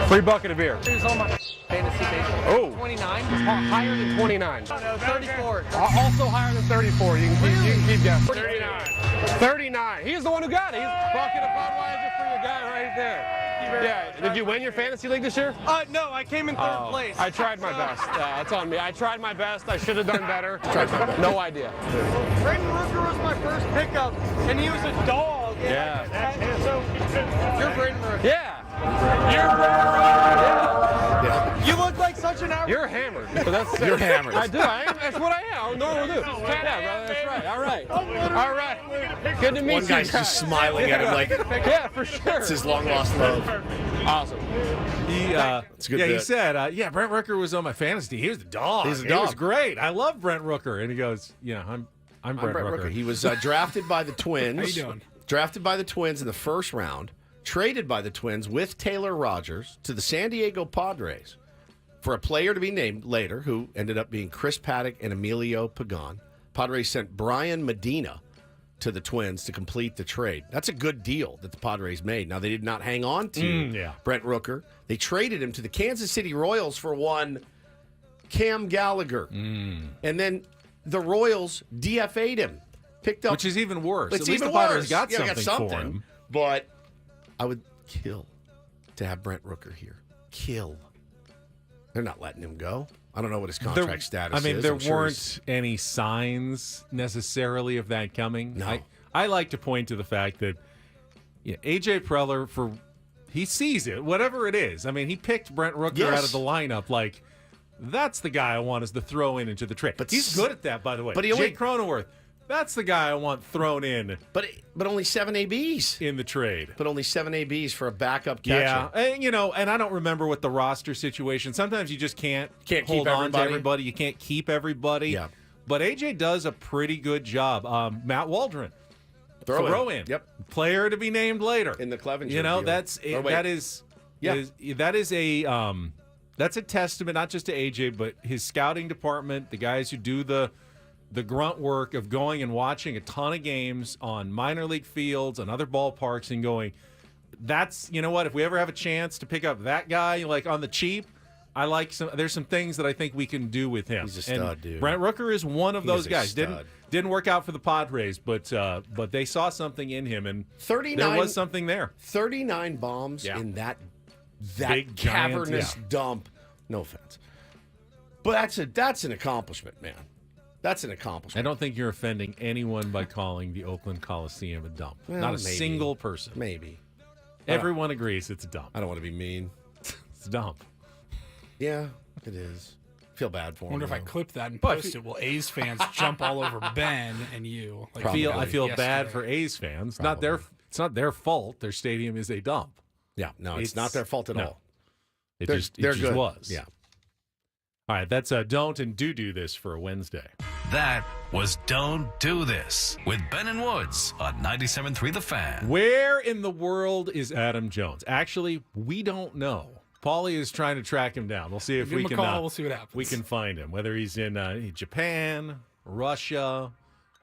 S10: Free bucket of beer.
S11: Here's all my fantasy baseball.
S10: Oh.
S11: 29.
S10: Higher than 29.
S11: No, 34.
S10: Also higher than 34. You can keep guessing. 39. 39. He's the one who got it. He's bucket of Budweiser for your guy right there. Yeah. Did you win your fantasy league this year?
S11: No, I came in third place.
S10: I tried my best. That's on me. I tried my best. I should have done better. No idea.
S11: Brent Rooker was my first pickup, and he was a dog.
S10: Yeah.
S11: So, you're Brent Rooker.
S10: Yeah. You're Brent Rooker.
S11: Yeah. You look like such an average.
S10: You're hammered. So that's
S1: You're hammered.
S10: I do. That's what I am. I normally do. Yeah, brother. That's right. All right. All right. Good to meet you.
S1: One guy's just smiling at him like,
S10: yeah, for sure.
S1: It's his long-lost love.
S10: Awesome.
S1: It's a good bit.
S3: He said, Brent Rooker was on my fantasy. He was the dog.
S1: He's the
S3: He was
S1: dog.
S3: great. I love Brent Rooker. And he goes, I'm Brent Rooker.
S1: He was drafted by the Twins.
S2: How you doing?
S1: Drafted by the Twins in the first round, traded by the Twins with Taylor Rogers to the San Diego Padres for a player to be named later, who ended up being Chris Paddock and Emilio Pagan. Padres sent Brian Medina to the Twins to complete the trade. That's a good deal that the Padres made. Now, they did not hang on to Brent Rooker. They traded him to the Kansas City Royals for one Cam Gallagher. And then the Royals DFA'd him. Picked up,
S3: which is even worse.
S1: It's
S3: At least
S1: even
S3: the Padres
S1: worse.
S3: got
S1: Yeah,
S3: something for him.
S1: But I would kill to have Brent Rooker here. Kill. They're not letting him go. I don't know what his contract status is.
S3: I mean, there
S1: I'm sure
S3: weren't any signs necessarily of that coming.
S1: No.
S3: I like to point to the fact that A.J. Preller, he sees it, whatever it is. I mean, he picked Brent Rooker out of the lineup like, that's the guy I want as the throw-in into the trade. But he's good at that, by the way.
S1: But
S3: Jake Cronenworth, that's the guy I want thrown in.
S1: But only 7 ABs
S3: in the trade.
S1: But only 7 ABs for a backup catcher.
S3: Yeah, and I don't remember what the roster situation. Sometimes you just can't hold on to everybody. You can't keep everybody. Yeah. But AJ does a pretty good job. Matt Waldron, throw in.
S1: Yep.
S3: Player to be named later
S1: in the Clevenger.
S3: That is that's a testament not just to AJ, but his scouting department, the guys who do the grunt work of going and watching a ton of games on minor league fields, on other ballparks, and going, that's, if we ever have a chance to pick up that guy, like on the cheap, there's some things that I think we can do with him.
S1: He's a stud, dude.
S3: Brent Rooker is one of those guys. Didn't work out for the Padres, but they saw something in him, and
S1: 39,
S3: there was something there.
S1: 39 bombs in that
S3: big,
S1: cavernous dump. No offense. But that's an accomplishment, man. That's an accomplishment.
S3: I don't think you're offending anyone by calling the Oakland Coliseum a dump.
S1: Well,
S3: Not a
S1: maybe.
S3: single person.
S1: Maybe.
S3: Everyone agrees it's a dump.
S1: I don't want to be mean.
S3: It's a dump.
S1: Yeah, it is. Feel bad for him.
S2: I wonder if I
S1: though.
S2: clip that and post it. Will A's fans jump all over Ben and you? Like
S3: I feel
S2: yesterday?
S3: bad for A's fans. It's not their fault. Their stadium is a dump.
S1: Yeah, no, it's not their fault at all.
S3: It
S1: They're
S3: just
S1: good.
S3: was.
S1: Yeah.
S3: All right, that's don't and do this for a Wednesday.
S5: That was Don't Do This with Ben and Woods on 97.3 The Fan.
S3: Where in the world is Adam Jones? Actually, we don't know. Paulie is trying to track him down. We'll see if
S2: Give
S3: we
S2: him a
S3: can.
S2: call. We'll see what happens.
S3: We can find him. Whether he's in Japan, Russia,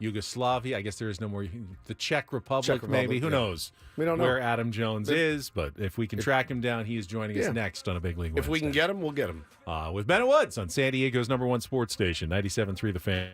S3: Yugoslavia. I guess there is no more. The Czech Republic, maybe. Who knows?
S1: We don't know
S3: where Adam Jones is, but if we can track him down, he is joining us next on a Big League Wednesday.
S1: If we can get him, we'll get him.
S3: With Ben and Woods on San Diego's #1 sports station, 97.3 The Fan.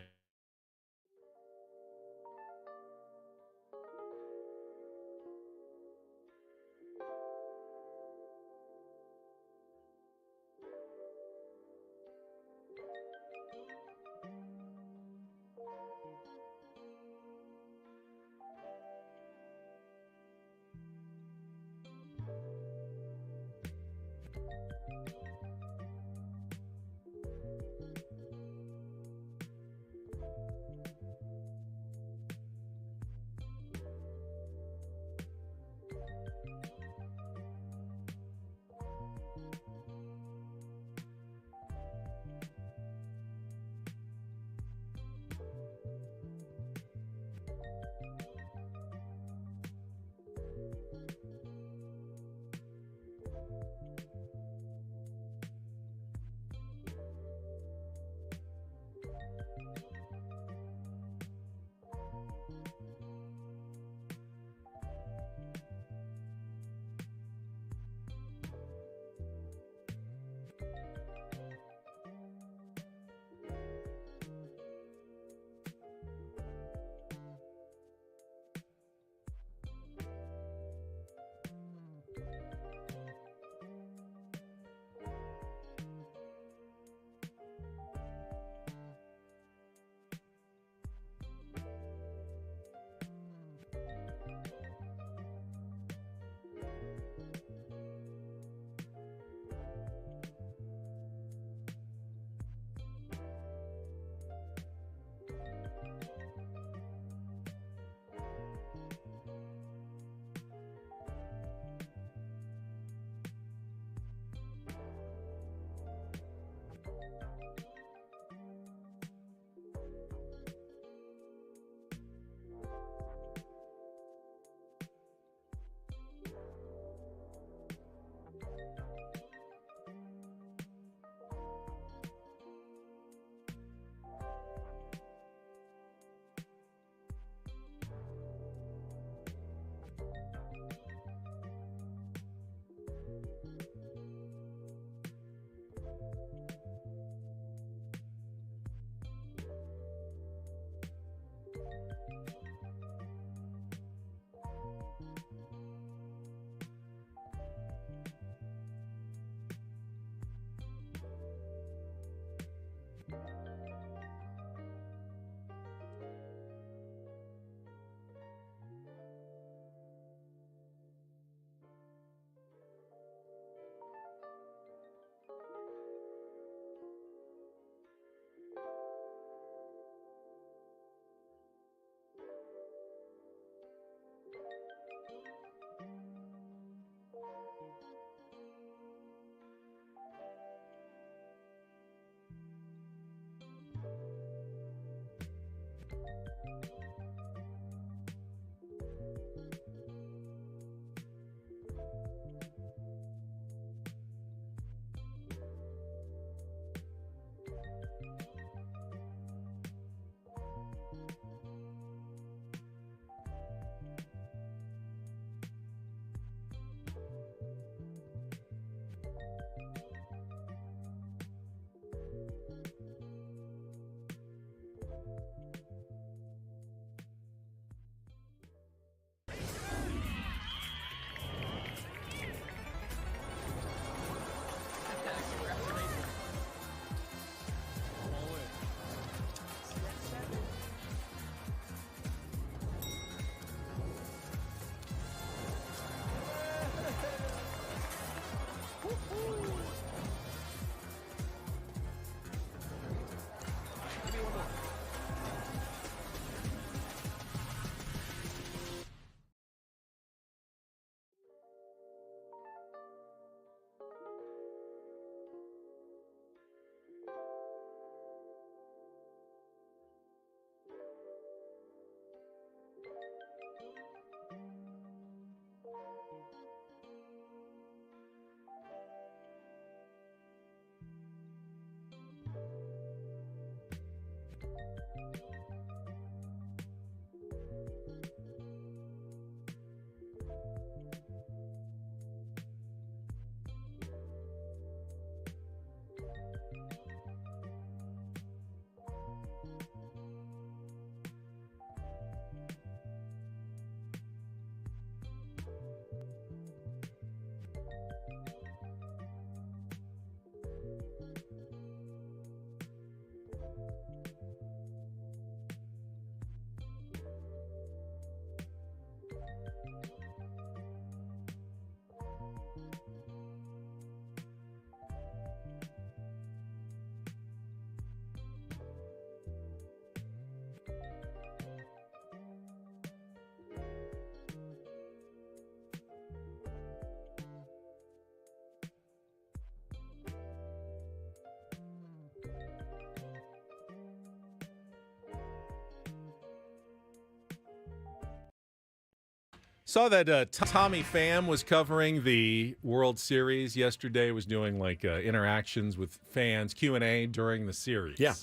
S3: Saw that Tommy Pham was covering the World Series yesterday, was doing like interactions with fans, Q&A during the series.
S1: Yeah.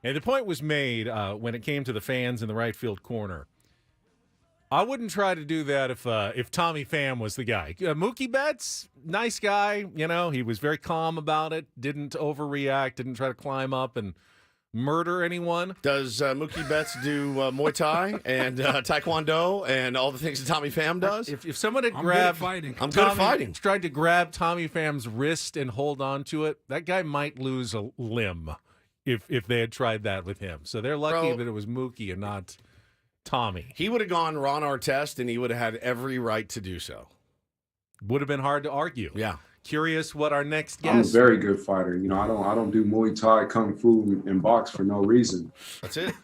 S3: And the point was made when it came to the fans in the right field corner. I wouldn't try to do that if Tommy Pham was the guy. Mookie Betts, nice guy. You know, he was very calm about it, didn't overreact, didn't try to climb up and murder anyone.
S1: Does Mookie Betts do Muay Thai and Taekwondo and all the things that Tommy Pham does?
S3: If someone had
S2: I'm
S3: grabbed,
S2: good at fighting.
S1: I'm good at fighting.
S3: Tried to grab Tommy Pham's wrist and hold on to it, that guy might lose a limb if they had tried that with him. So they're lucky that it was Mookie and not Tommy.
S1: He would have gone Ron Artest, and he would have had every right to do so.
S3: Would have been hard to argue.
S1: Yeah.
S3: Curious what our next guest.
S12: I'm a very good fighter. You know, I don't do Muay Thai, Kung Fu, and box for no reason.
S1: That's it.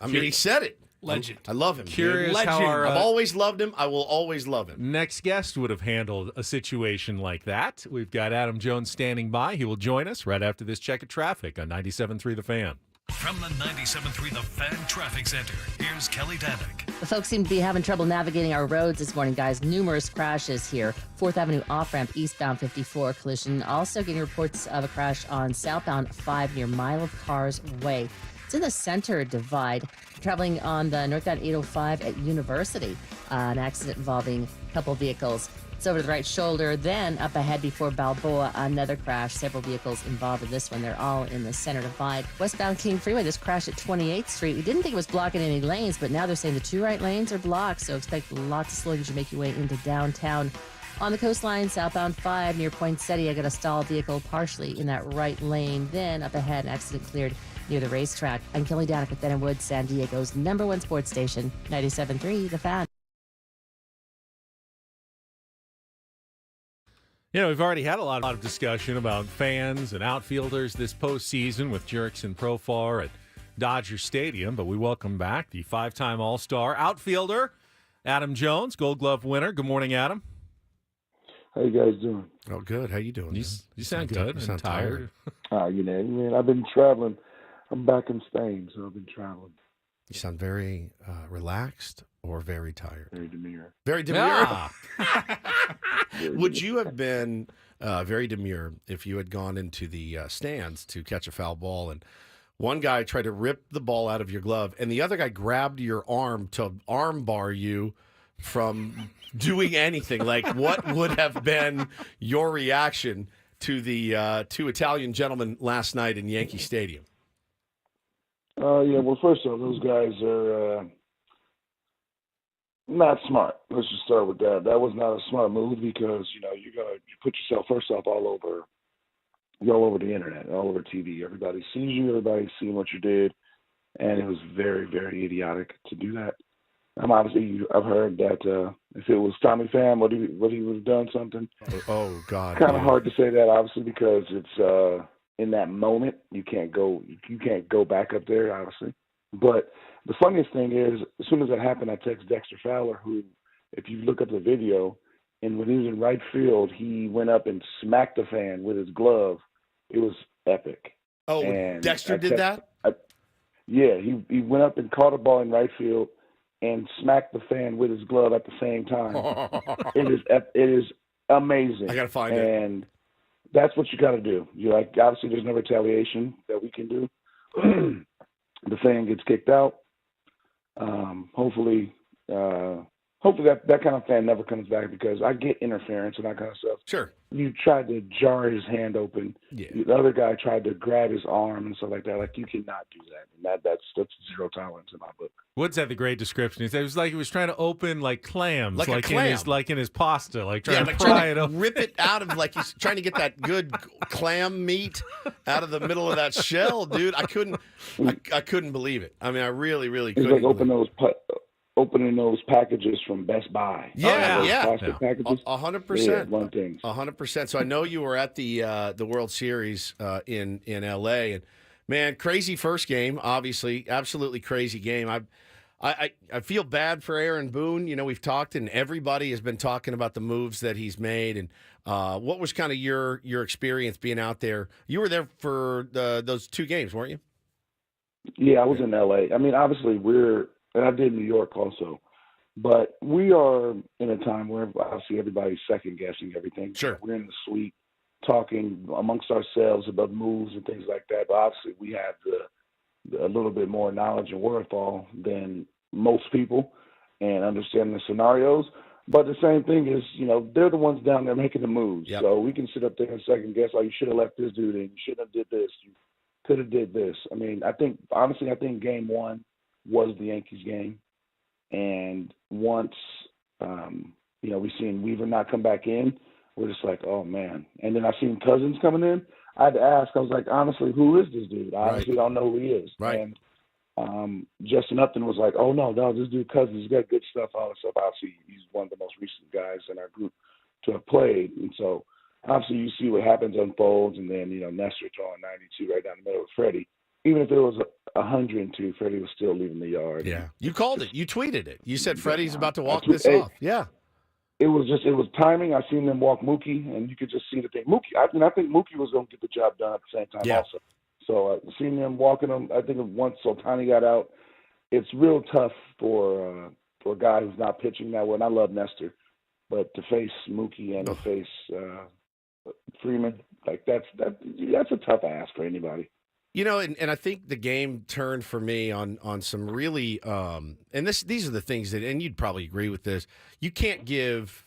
S1: I mean, he said it.
S2: Legend.
S1: I love him.
S3: Curious
S1: Legend.
S3: how our,
S1: I've always loved him. I will always love him.
S3: Next guest would have handled a situation like that. We've got Adam Jones standing by. He will join us right after this check of traffic on 97.3 The Fan.
S5: From the 97.3 The Fan Traffic Center, here's Kelly Danick.
S6: The folks seem to be having trouble navigating our roads this morning, guys. Numerous crashes here. 4th Avenue off-ramp, eastbound 54 collision. Also getting reports of a crash on southbound 5 near Mile of Cars Way. It's in the center divide. Traveling on the northbound 805 at University. An accident involving a couple vehicles. It's over the right shoulder, then up ahead before Balboa, another crash. Several vehicles involved in this one. They're all in the center divide. Westbound King Freeway, this crash at 28th Street. We didn't think it was blocking any lanes, but now they're saying the 2 right lanes are blocked, so expect lots of slowing as you make your way into downtown. On the coastline, southbound 5 near Poinsettia, got a stalled vehicle partially in that right lane. Then up ahead, an accident cleared near the racetrack. I'm Kelly Danick with Ben & Woods, San Diego's #1 sports station, 97.3 The Fan.
S3: You know, we've already had a lot of discussion about fans and outfielders this postseason with Jerks and Profar at Dodger Stadium, but we welcome back the 5-time All-Star outfielder, Adam Jones, Gold Glove winner. Good morning, Adam.
S13: How you guys doing?
S1: Oh, good. How you doing?
S3: You sound good.
S1: You sound
S3: tired.
S13: You know, man, I've been traveling. I'm back in Spain, so I've been traveling.
S1: You sound very relaxed or very tired?
S13: Very demure.
S1: Very demure?
S3: Yeah.
S1: Would you have been very demure if you had gone into the stands to catch a foul ball and one guy tried to rip the ball out of your glove and the other guy grabbed your arm to arm bar you from doing anything? Like, what would have been your reaction to the 2 Italian gentlemen last night in Yankee Stadium?
S13: Yeah, well, first off, those guys are not smart. Let's just start with that. That was not a smart move because, you know, you put yourself, first off, all over the internet, all over TV. Everybody sees you. Everybody's seeing what you did. And it was very, very idiotic to do that. Obviously, I've heard that if it was Tommy Pham, would he would have done something?
S1: Oh, God.
S13: Kind of hard to say that, obviously, because it's in that moment you can't go back up there, obviously. But the funniest thing is, as soon as that happened, I texted Dexter Fowler, who, if you look up the video, and when he was in right field, he went up and smacked the fan with his glove. It was epic.
S1: Oh, and Dexter did that?
S13: Yeah, he went up and caught a ball in right field and smacked the fan with his glove at the same time. It is amazing.
S1: I got to find it.
S13: And that's what you got to do. Obviously, there's no retaliation that we can do. the fan gets kicked out. Hopefully that kind of fan never comes back, because I get interference and that kind of stuff.
S1: Sure.
S13: You tried to jar his hand open.
S3: Yeah.
S13: The other guy tried to grab his arm and stuff like that. Like, you cannot do that. And that's zero tolerance in my book.
S3: Woods had the great description. He said it was like he was trying to open like clams,
S1: Like a clam.
S3: in his pasta, like trying to
S1: like
S3: pry
S1: trying
S3: it
S1: to
S3: open.
S1: rip it out of, like he's trying to get that good clam meat out of the middle of that shell, dude. I couldn't believe it. I mean, I really, really
S13: It's
S1: couldn't.
S13: like opening those packages from Best Buy.
S1: Yeah.
S13: Plastic packages.
S1: 100%.
S13: One thing.
S1: 100%. So I know you were at the World Series in LA, and man, crazy first game. Obviously, absolutely crazy game. I feel bad for Aaron Boone. You know, we've talked, and everybody has been talking about the moves that he's made. And what was kind of your experience being out there? You were there for those 2 games, weren't you?
S13: Yeah, I was in LA. I mean, obviously and I did New York also, but we are in a time where obviously everybody's second guessing everything.
S1: Sure.
S13: We're in the suite talking amongst ourselves about moves and things like that. But obviously we have a little bit more knowledge and wherewithal than most people and understanding the scenarios. But the same thing is, you know, they're the ones down there making the moves.
S1: Yep.
S13: So we can sit up there and second guess, you should have left this dude in, you shouldn't have did this, you could have did this. I mean, I think game 1 was the Yankees game. And once, we seen Weaver not come back in, we're just like, oh, man. And then I seen Cousins coming in. I had to ask. I was like, honestly, who is this dude? I honestly don't know who he is.
S1: Right.
S13: And Justin Upton was like, oh, no, this dude Cousins, he's got good stuff, all this stuff. Obviously, he's one of the most recent guys in our group to have played. And so, obviously, you see what happens unfolds. And then, Nestor throwing 92 right down the middle of Freddie. Even if it was 102, Freddie was still leaving the yard.
S1: Yeah. You called it. You tweeted it. You said Freddie's about to walk this off. Yeah.
S13: It was timing. I seen them walk Mookie, and you could just see the thing. Mookie, I think Mookie was going to get the job done at the same time also. So seeing them walking them, I think once Otani got out, it's real tough for a guy who's not pitching that well. And I love Nestor, but to face Mookie and to face Freeman, like that's a tough ask for anybody.
S1: You know, and I think the game turned for me on some really and these are the things that, and you'd probably agree with this, you can't give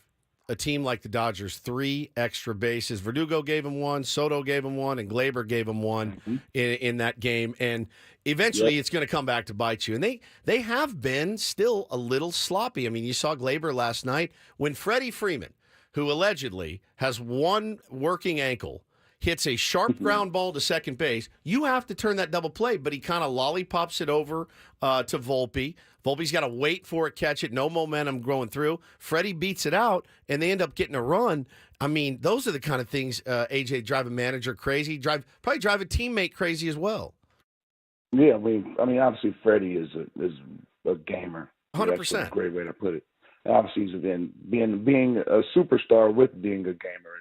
S1: a team like the Dodgers 3 extra bases. Verdugo gave him 1, Soto gave him 1, and Glaber gave him 1 in that game. And eventually it's going to come back to bite you. And they have been still a little sloppy. I mean, you saw Glaber last night when Freddie Freeman, who allegedly has one working ankle, hits a sharp ground ball to second base, you have to turn that double play, but he kind of lollipops it over to Volpe. Volpe's got to wait for it, catch it, no momentum going through. Freddie beats it out, and they end up getting a run. I mean, those are the kind of things, AJ, drive a manager crazy, probably drive a teammate crazy as well.
S13: Yeah, I mean, obviously Freddie is a gamer.
S1: 100%.
S13: That's a great way to put it. And obviously, he's being a superstar with being a gamer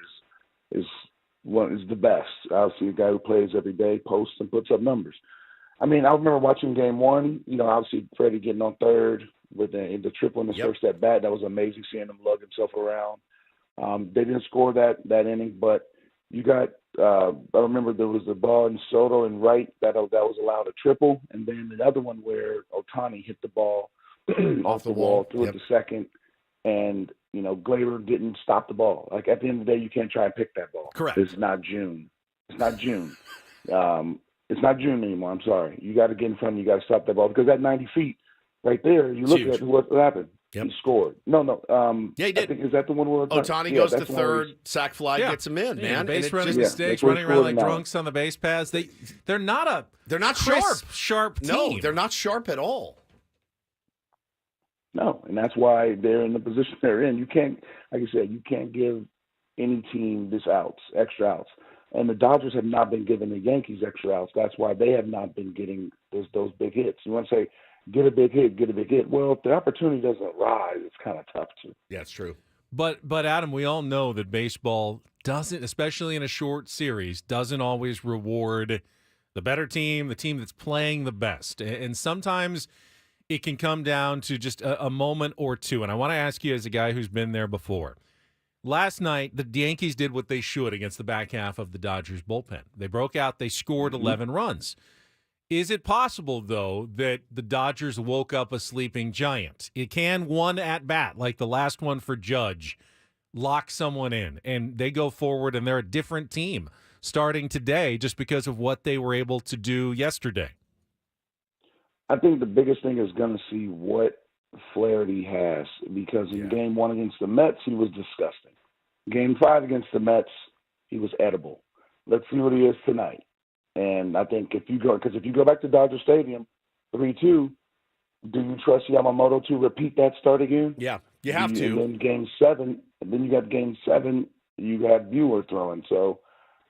S13: is the best. Obviously, a guy who plays every day, posts and puts up numbers. I mean, I remember watching game 1, obviously Freddie getting on third with the triple in the first at bat. That was amazing, seeing him lug himself around. They didn't score that inning, but you got, I remember there was the ball in Soto and right that was allowed a triple, and then another one where Otani hit the ball off the wall, threw it to second, and Glaber didn't stop the ball. Like, at the end of the day, you can't try and pick that ball.
S1: Correct.
S13: It's not June. It's not June anymore. I'm sorry. You got to get in front. You got to stop that ball, because that 90 feet right there. You look at what happened.
S1: Yep.
S13: He scored. No.
S1: Yeah, he did.
S13: I think, is that the one where
S1: Otani goes to third, sack fly gets him in, man.
S3: Base running
S1: just,
S3: mistakes, running around like drunks on the base paths. They're not sharp team.
S1: No, they're not sharp at all.
S13: No, and that's why they're in the position they're in. You can't, like I said, you can't give any team extra outs. And the Dodgers have not been giving the Yankees extra outs. That's why they have not been getting those big hits. You want to say, get a big hit. Well, if the opportunity doesn't rise, it's kind of tough to.
S1: Yeah, it's true.
S3: But Adam, we all know that baseball doesn't, especially in a short series, doesn't always reward the better team, the team that's playing the best. And sometimes it can come down to just a moment or two. And I want to ask you, as a guy who's been there before, last night the Yankees did what they should against the back half of the Dodgers bullpen. They broke out, they scored 11 runs. Is it possible, though, that the Dodgers woke up a sleeping giant? It can one at bat, like the last one for Judge, lock someone in, and they go forward, and they're a different team starting today just because of what they were able to do yesterday?
S13: I think the biggest thing is going to see what Flaherty has, because in Game 1 against the Mets, he was disgusting. Game 5 against the Mets, he was edible. Let's see what he is tonight. And I think if you go back to Dodger Stadium, 3-2, do you trust Yamamoto to repeat that start again?
S1: Yeah, you have to.
S13: And then Game 7, and then you got Game 7, you got Buehler throwing. So,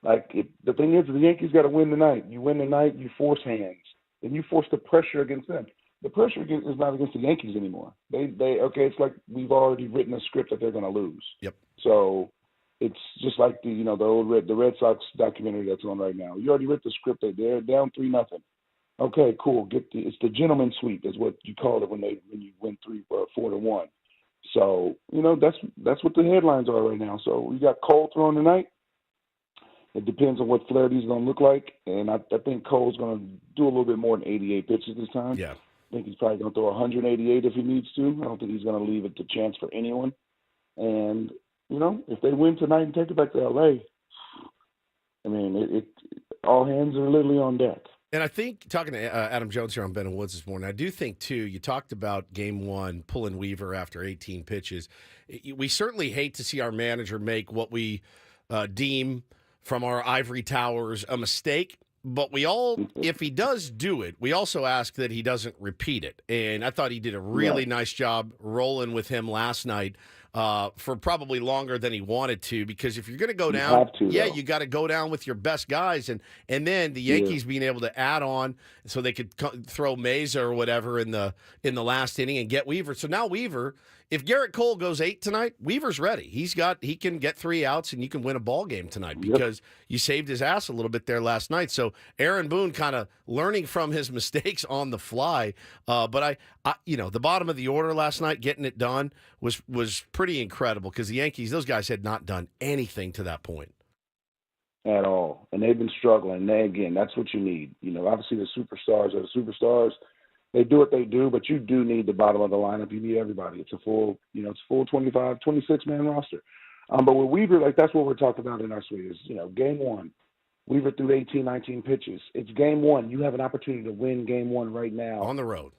S13: the thing is, the Yankees got to win tonight. You win tonight, you force hands, and you force the pressure against them. The pressure is not against the Yankees anymore. It's like we've already written a script that they're going to lose.
S1: Yep.
S13: So it's just like the Red Sox documentary that's on right now. You already wrote the script that they're down 3-0. Okay, cool. It's the gentleman sweep is what you call it when you win 4-1. So that's what the headlines are right now. So we got Cole throwing tonight. It depends on what Flaherty's going to look like, and I think Cole's going to do a little bit more than 88 pitches this time.
S1: Yeah.
S13: I think he's probably going to throw 188 if he needs to. I don't think he's going to leave it to chance for anyone. And, if they win tonight and take it back to L.A., I mean, all hands are literally on deck.
S1: And I think, talking to Adam Jones here on Ben and Woods this morning, I do think, too, you talked about Game 1, pulling Weaver after 18 pitches. We certainly hate to see our manager make what we deem from our ivory towers a mistake. But if he does do it, we also ask that he doesn't repeat it. And I thought he did a really nice job rolling with him last night for probably longer than he wanted to, because if you're going to go down, you got to go down with your best guys. And then the Yankees being able to add on so they could throw Meza or whatever in the last inning and get Weaver. So now Weaver, if Garrett Cole goes 8 tonight, Weaver's ready. He can get 3 outs and you can win a ball game tonight because you saved his ass a little bit there last night. So Aaron Boone kind of learning from his mistakes on the fly. But I the bottom of the order last night, getting it done was pretty incredible, because the Yankees, those guys had not done anything to that point
S13: at all, and they've been struggling. That's what you need. Obviously the superstars are the superstars. They do what they do, but you do need the bottom of the lineup. You need everybody. It's a full, 25, 26-man roster. But with Weaver, that's what we're talking about in our suite is, Game 1, Weaver threw 18, 19 pitches. It's Game 1. You have an opportunity to win Game 1 right now.
S1: On the road.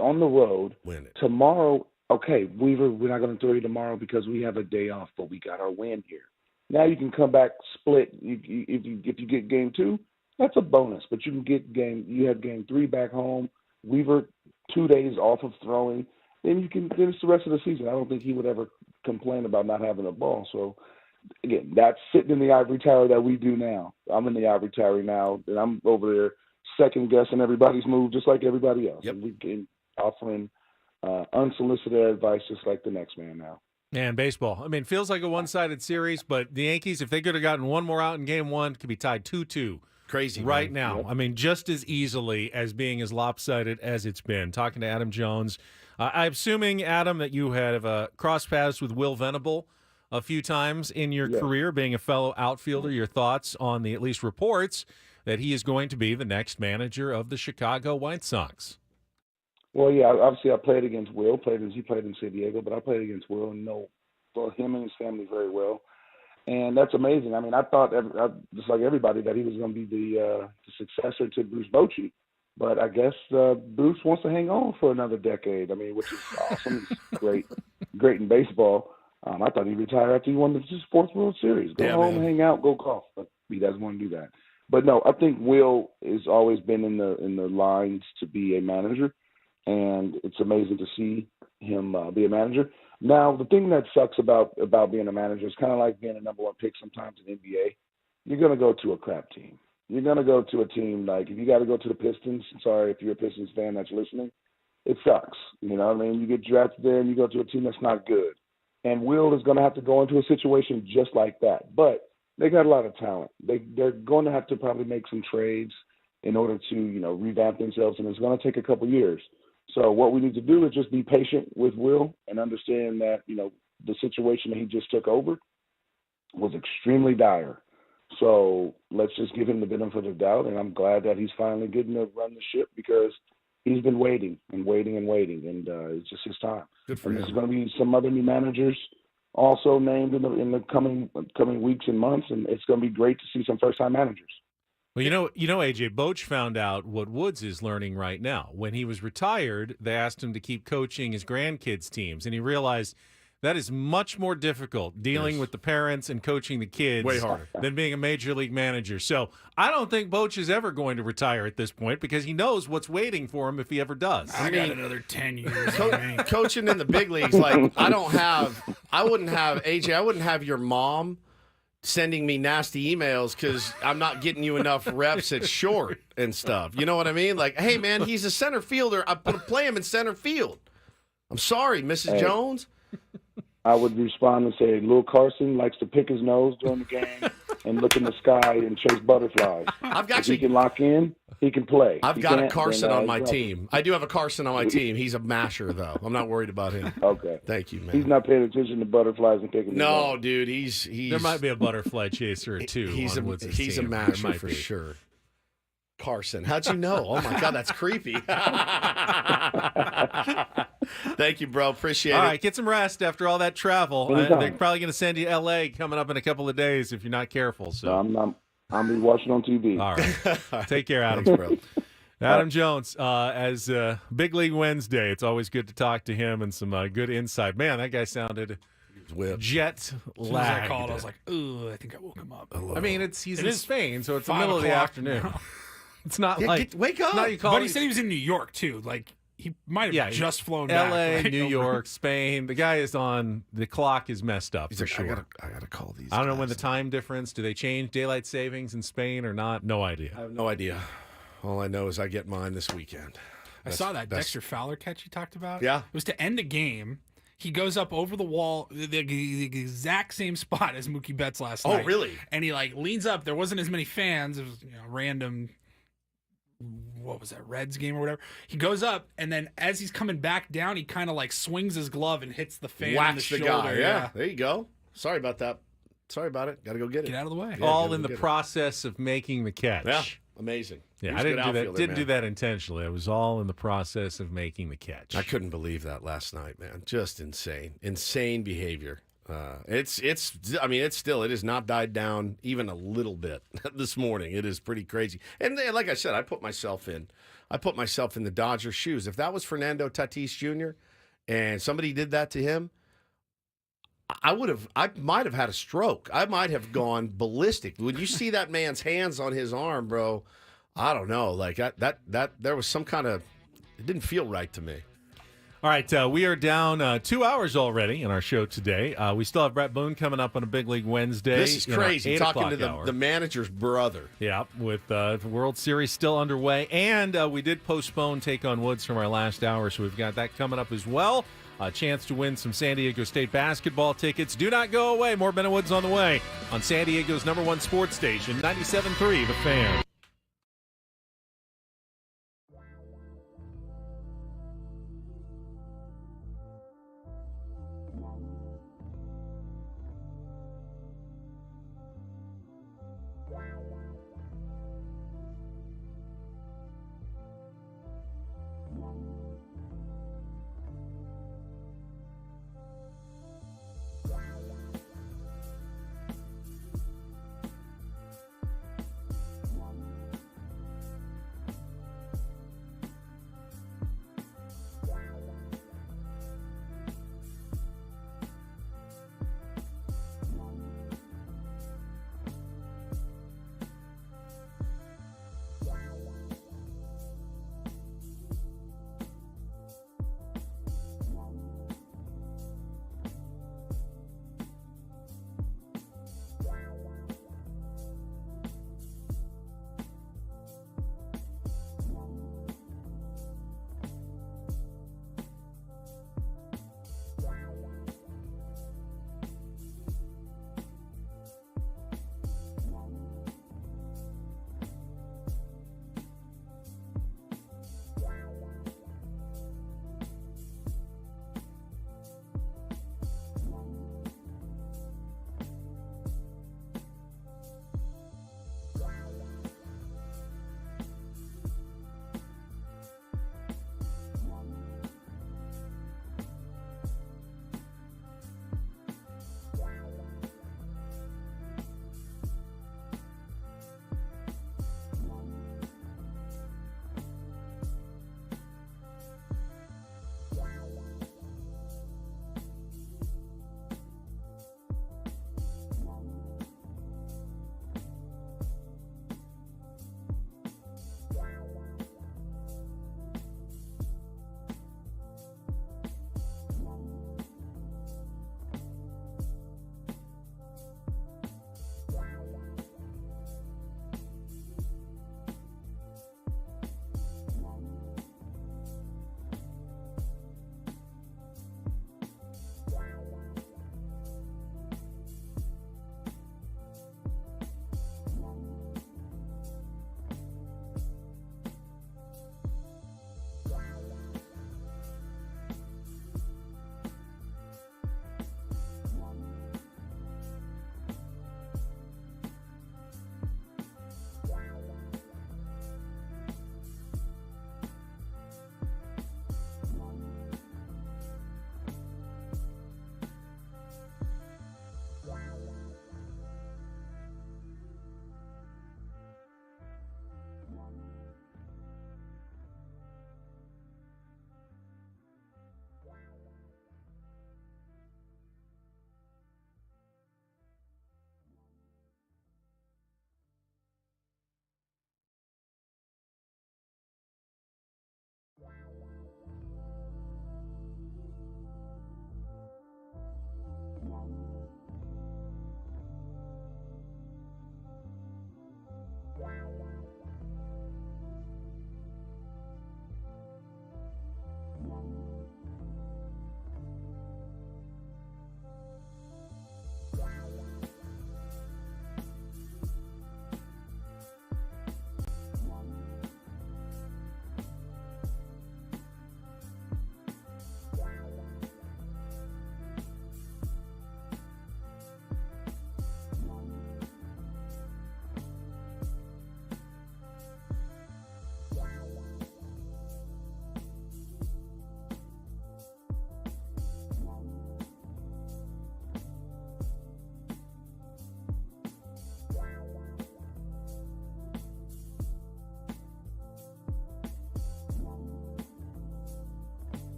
S13: On the road.
S1: Win it.
S13: Tomorrow, okay, Weaver, we're not going to throw you tomorrow because we have a day off, but we got our win here. Now you can come back split. If you get Game 2, that's a bonus. But you can you have Game 3 back home. Weaver 2 days off of throwing. Then it's the rest of the season. I don't think he would ever complain about not having a ball. So, again, that's sitting in the ivory tower that we do now. I'm in the ivory tower now, and I'm over there second-guessing everybody's move just like everybody else.
S1: Yep.
S13: And we're offering unsolicited advice just like the next man now.
S3: Man, baseball. I mean, feels like a one-sided series, but the Yankees, if they could have gotten one more out in Game 1, could be tied 2-2.
S1: Crazy
S3: right
S1: man.
S3: now.
S13: Yep.
S3: I mean, just as easily as being as lopsided as it's been. Talking to Adam Jones. I'm assuming, Adam, that you have crossed paths with Will Venable a few times in your career, being a fellow outfielder. Your thoughts on the, at least reports, that he is going to be the next manager of the Chicago White Sox?
S13: Well, yeah, obviously I played against Will. He played in San Diego, but I played against Will and know him and his family very well. And that's amazing. I mean, I thought, just like everybody, that he was going to be the successor to Bruce Bochy. But I guess Bruce wants to hang on for another decade. I mean, which is awesome. He's great in baseball. I thought he'd retire after he won his 4th World Series. Go home, hang out, go golf. But he doesn't want to do that. But no, I think Will has always been in the lines to be a manager, and it's amazing to see him be a manager. Now, the thing that sucks about being a manager is kind of like being a number 1 pick sometimes in NBA. You're going to go to a crap team. You're going to go to a team like, if you got to go to the Pistons, sorry if you're a Pistons fan that's listening, it sucks. You know what I mean? You get drafted there and you go to a team that's not good. And Will is going to have to go into a situation just like that. But they got a lot of talent. They're going to have to probably make some trades in order to, revamp themselves, and it's going to take a couple years. So what we need to do is just be patient with Will and understand that, the situation that he just took over was extremely dire. So let's just give him the benefit of the doubt, and I'm glad that he's finally getting to run the ship because he's been waiting and waiting and waiting, and it's just his time.
S1: Good for
S13: and
S1: him.
S13: There's going to be some other new managers also named in the coming weeks and months, and it's going to be great to see some first-time managers.
S3: Well, AJ Boach found out what Woods is learning right now. When he was retired, they asked him to keep coaching his grandkids' teams, and he realized that is much more difficult, dealing with the parents and coaching the kids.
S1: Way harder.
S3: Than being a major league manager. So I don't think Boach is ever going to retire at this point because he knows what's waiting for him if he ever does.
S2: I got another 10 years.
S1: Coaching in the big leagues, like I wouldn't have your mom sending me nasty emails because I'm not getting you enough reps at short and stuff. You know what I mean? Like, hey, man, he's a center fielder. I'm going to play him in center field. I'm sorry, Mrs. Jones.
S13: I would respond and say, Lil Carson likes to pick his nose during the game and look in the sky and chase butterflies. If he can lock in, he can play.
S1: I've got a Carson on my team. I do have a Carson on my team. He's a masher, though. I'm not worried about him.
S13: Okay.
S1: Thank you, man.
S13: He's not paying attention to butterflies and picking.
S1: No, dude. He's.
S3: There might be a butterfly chaser or two.
S1: He's
S3: on Woods'
S1: a
S3: team.
S1: masher for sure. Carson. How'd you know? Oh, my God, that's creepy. Thank you, bro. Appreciate it.
S3: All right, get some rest after all that travel. They're probably going to send you to L.A. coming up in a couple of days if you're not careful. So
S13: I'm be watching on TV.
S3: All right. Take care, Adam.
S1: Thanks, bro.
S3: Adam Jones, as Big League Wednesday, it's always good to talk to him and some good insight. Man, that guy sounded jet lagged.
S2: As soon as I called, I was like, ooh, I think I woke him up.
S3: I mean, he's in Spain, so it's the
S2: 5
S3: middle of the
S2: o'clock
S3: afternoon.
S2: now.
S3: It's not like
S1: wake up.
S3: Not you call
S2: But he said he was in New York too. Like he might have just flown back.
S3: L.A.,
S2: like,
S3: New York, Spain. The guy is on. The clock is messed up for sure.
S1: I gotta call these.
S3: I don't know when the time difference. Do they change daylight savings in Spain or not? No idea.
S1: I have no idea. All I know is I get mine this weekend.
S2: I saw that Dexter Fowler catch you talked about.
S1: Yeah,
S2: it was to end the game. He goes up over the wall, the exact same spot as Mookie Betts last night.
S1: Oh, really?
S2: And he leans up. There wasn't as many fans. It was random. What was that, Reds game or whatever? He goes up, and then as he's coming back down, he kind of swings his glove and hits the fan in the
S1: Whacks
S2: shoulder.
S1: the guy. Yeah, there you go. Sorry about that. Sorry about it. Got to go get it.
S2: Get out of the way.
S1: Yeah,
S3: All in the process of making the catch.
S1: Yeah, amazing.
S3: Yeah,
S1: He's
S3: I
S1: a
S3: didn't
S1: good
S3: do that.
S1: outfielder,
S3: Didn't
S1: man.
S3: do that intentionally. It was all in the process of making the catch.
S1: I couldn't believe that last night, man. Just insane behavior. It has not died down even a little bit this morning. It is pretty crazy. And like I said, I put myself in the Dodgers' shoes. If that was Fernando Tatis Jr. and somebody did that to him, I might have had a stroke. I might have gone ballistic. When you see that man's hands on his arm, bro, I don't know. Like that there was some kind of, it didn't feel right to me.
S3: All right, we are down 2 hours already in our show today. We still have Bret Boone coming up on a Big League Wednesday.
S1: This is crazy.
S3: 8
S1: Talking
S3: o'clock
S1: to
S3: hour.
S1: the manager's brother.
S3: Yeah, with the World Series still underway. And we did postpone Take on Woods from our last hour, so we've got that coming up as well. A chance to win some San Diego State basketball tickets. Do not go away. More Ben and Woods on the way on San Diego's #1 sports station, 97.3 The Fan.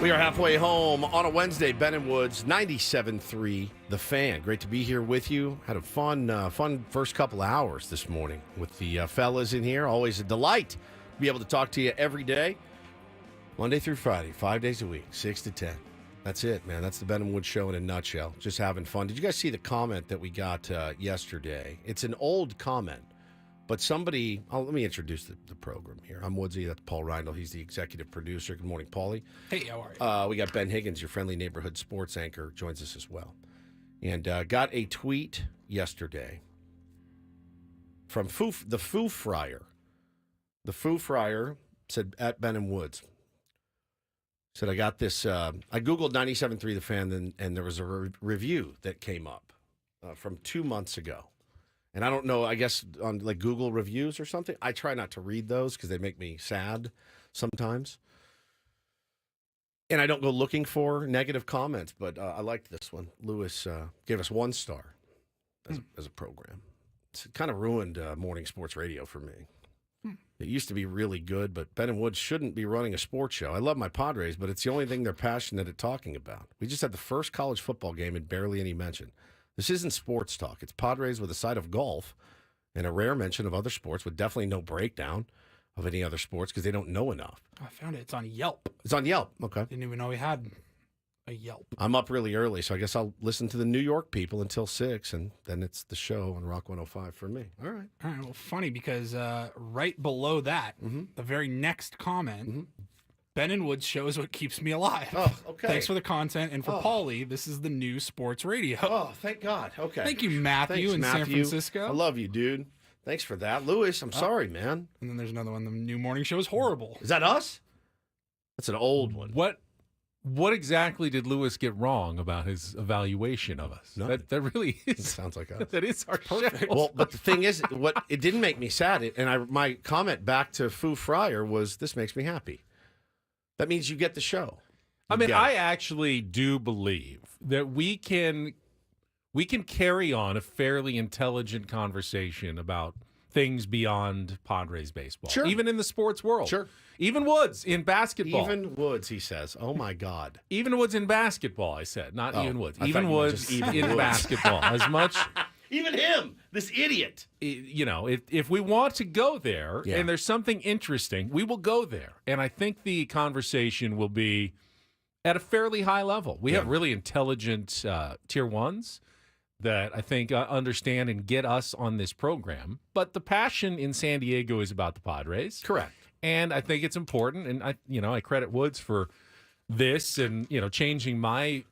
S1: We are halfway home on a Wednesday. Ben and Woods, 97.3 The Fan. Great to be here with you. Had a fun first couple of hours this morning with the fellas in here. Always a delight to be able to talk to you every day, Monday through Friday, 5 days a week, 6 to 10. That's it, man. That's the Ben and Woods show in a nutshell. Just having fun. Did you guys see the comment that we got yesterday? It's an old comment. But somebody, let me introduce the program here. I'm Woodsy. That's Paul Reindl. He's the executive producer. Good morning, Paulie.
S2: Hey, how are you?
S1: We got Ben Higgins, your friendly neighborhood sports anchor, joins us as well. And got a tweet yesterday from the Foo Friar. The Foo Friar said, at Ben and Woods, said, I got this. I Googled 97.3 The Fan, and there was a review that came up from 2 months ago. And I don't know, I guess on like Google reviews or something. I try not to read those because they make me sad sometimes. And I don't go looking for negative comments, but I liked this one. Lewis gave us 1 star as a program. It's kind of ruined morning sports radio for me. It used to be really good, but Ben and Woods shouldn't be running a sports show. I love my Padres, but it's the only thing they're passionate at talking about. We just had the first college football game and barely any mention. This isn't sports talk. It's Padres with a side of golf and a rare mention of other sports with definitely no breakdown of any other sports because they don't know enough.
S2: I found it. It's on Yelp.
S1: It's on Yelp. Okay.
S2: Didn't even know we had a Yelp.
S1: I'm up really early, so I guess I'll listen to the New York people until 6, and then it's the show on Rock 105 for me. All right.
S2: All right. Well, funny because right below that, the very next comment, Ben and Woods shows what keeps me alive.
S1: Oh, okay.
S2: Thanks for the content. And for Paulie, this is the new sports radio.
S1: Oh, thank God. Okay.
S2: Thank you, Matthew, in San Francisco.
S1: I love you, dude. Thanks for that. Lewis, I'm sorry, man.
S2: And then there's another one. The new morning show is horrible.
S1: Is that us? That's an old one.
S3: What exactly did Lewis get wrong about his evaluation of us? That really is.
S1: It sounds like us.
S3: That is our show.
S1: Well, but the thing is, it didn't make me sad. My comment back to Foo Friar was, this makes me happy. That means you get the show.
S3: I actually do believe that we can carry on a fairly intelligent conversation about things beyond Padres baseball.
S1: Sure.
S3: Even in the sports world.
S1: Sure.
S3: Even Woods in basketball.
S1: Even Woods, he says. Oh, my God.
S3: Even Woods in basketball, I said. Not even Woods. Even Woods
S1: even
S3: in
S1: Woods.
S3: basketball. As much...
S1: Even him, this idiot.
S3: You know, if we want to go there and there's something interesting, we will go there. And I think the conversation will be at a fairly high level. We have really intelligent tier ones that I think understand and get us on this program. But the passion in San Diego is about the Padres.
S1: Correct.
S3: And I think it's important. And I credit Woods for this and, changing my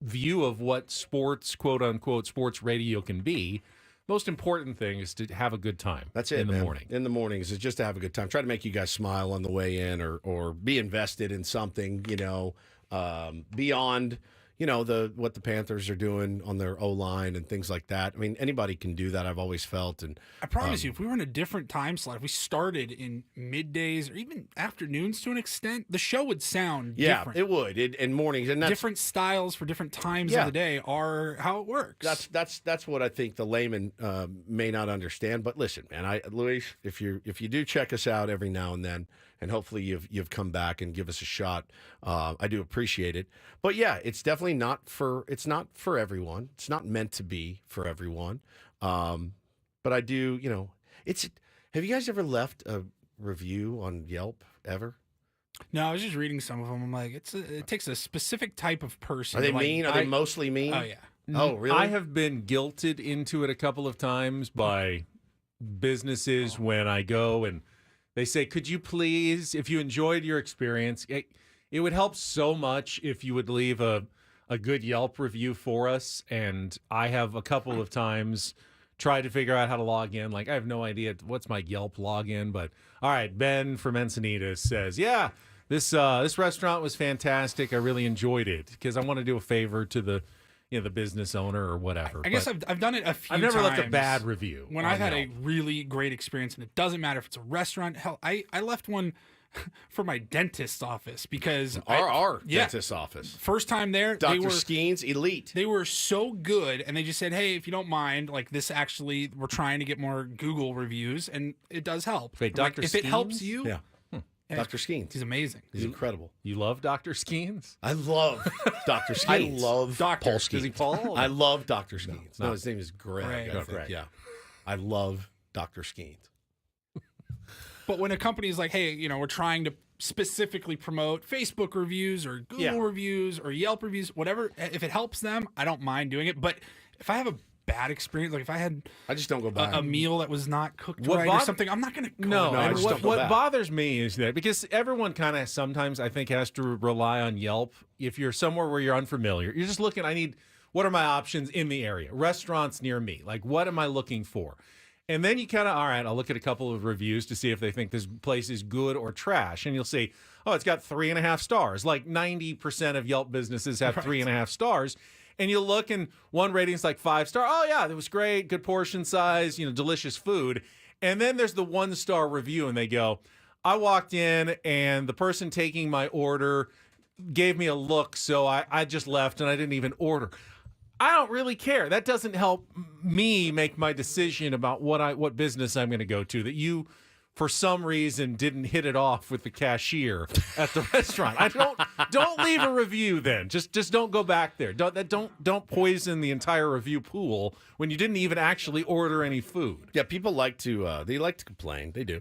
S3: view of what sports, quote unquote, sports radio can be. Most important thing is to have a good time.
S1: That's it,
S3: in the
S1: man.
S3: morning.
S1: In the mornings is just to have a good time. Try to make you guys smile on the way in, or be invested in something, beyond, what the Panthers are doing on their O-line and things like that. I mean, anybody can do that, I've always felt. And
S2: I promise you, if we were in a different time slot, if we started in middays or even afternoons to an extent, the show would sound different.
S1: It would. In mornings. And that's,
S2: different styles for different times of the day are how it works.
S1: That's what I think the layman may not understand. But listen, man, Luis, if you do check us out every now and then, and hopefully you've come back and give us a shot, I do appreciate it. But yeah, it's definitely not for everyone. It's not meant to be for everyone. But I do, have you guys ever left a review on Yelp ever?
S2: No, I was just reading some of them. I'm like, it takes a specific type of person.
S1: Are they mean? Are they mostly mean?
S2: Oh, yeah.
S1: Oh, really?
S3: I have been guilted into it a couple of times by businesses when I go and they say, could you please, if you enjoyed your experience, it would help so much if you would leave a good Yelp review for us. And I have a couple of times tried to figure out how to log in. Like, I have no idea what's my Yelp login, but all right, Ben from Encinitas says, yeah, this restaurant was fantastic. I really enjoyed it because I want to do a favor to the business owner or whatever.
S2: I guess I've done it a few times.
S3: I've never left a bad review.
S2: When I've had a really great experience, and it doesn't matter if it's a restaurant. Hell, I left one for my dentist's office because
S1: our dentist's office.
S2: First time there,
S1: Dr. Skeens, elite.
S2: They were so good, and they just said, "Hey, if you don't mind, like this, actually, we're trying to get more Google reviews, and it does help."
S3: Wait, Dr.
S2: If
S3: Skeens?
S2: it helps you,
S1: yeah. Dr. Skeens.
S2: He's amazing.
S1: He's incredible.
S3: You love Dr. Skeens?
S1: I love Dr. Skeens. I love
S2: Doctor.
S1: Paul Skeens.
S3: Does he Paul?
S1: I love Dr. Skeens. No, his name is Greg.
S2: Greg.
S1: I think. Yeah. I love Dr. Skeens.
S2: But when a company is like, hey, we're trying to specifically promote Facebook reviews or Google reviews or Yelp reviews, whatever, if it helps them, I don't mind doing it. But if I have a bad experience, like if I had
S1: I just don't go back.
S2: a meal that was not cooked right or something, I'm not going to go.
S3: No,
S1: I
S3: and
S1: just don't go
S3: what
S1: back.
S3: bothers me is that because everyone kind of sometimes I think has to rely on Yelp. If you're somewhere where you're unfamiliar, you're just looking, what are my options in the area? Restaurants near me. Like, what am I looking for? And then you kind of, all right, I'll look at a couple of reviews to see if they think this place is good or trash. And you'll see, oh, it's got 3.5 stars. Like 90% of Yelp businesses have 3.5 stars. And you look and one rating's like 5-star. Oh, yeah, that was great. Good portion size, delicious food. And then there's the 1-star review and they go, I walked in and the person taking my order gave me a look. So I just left and I didn't even order. I don't really care. That doesn't help me make my decision about what business I'm going to go to. That you, for some reason, didn't hit it off with the cashier at the restaurant. Don't leave a review. Then just don't go back there. Don't poison the entire review pool when you didn't even actually order any food.
S1: Yeah, people like to complain. They do,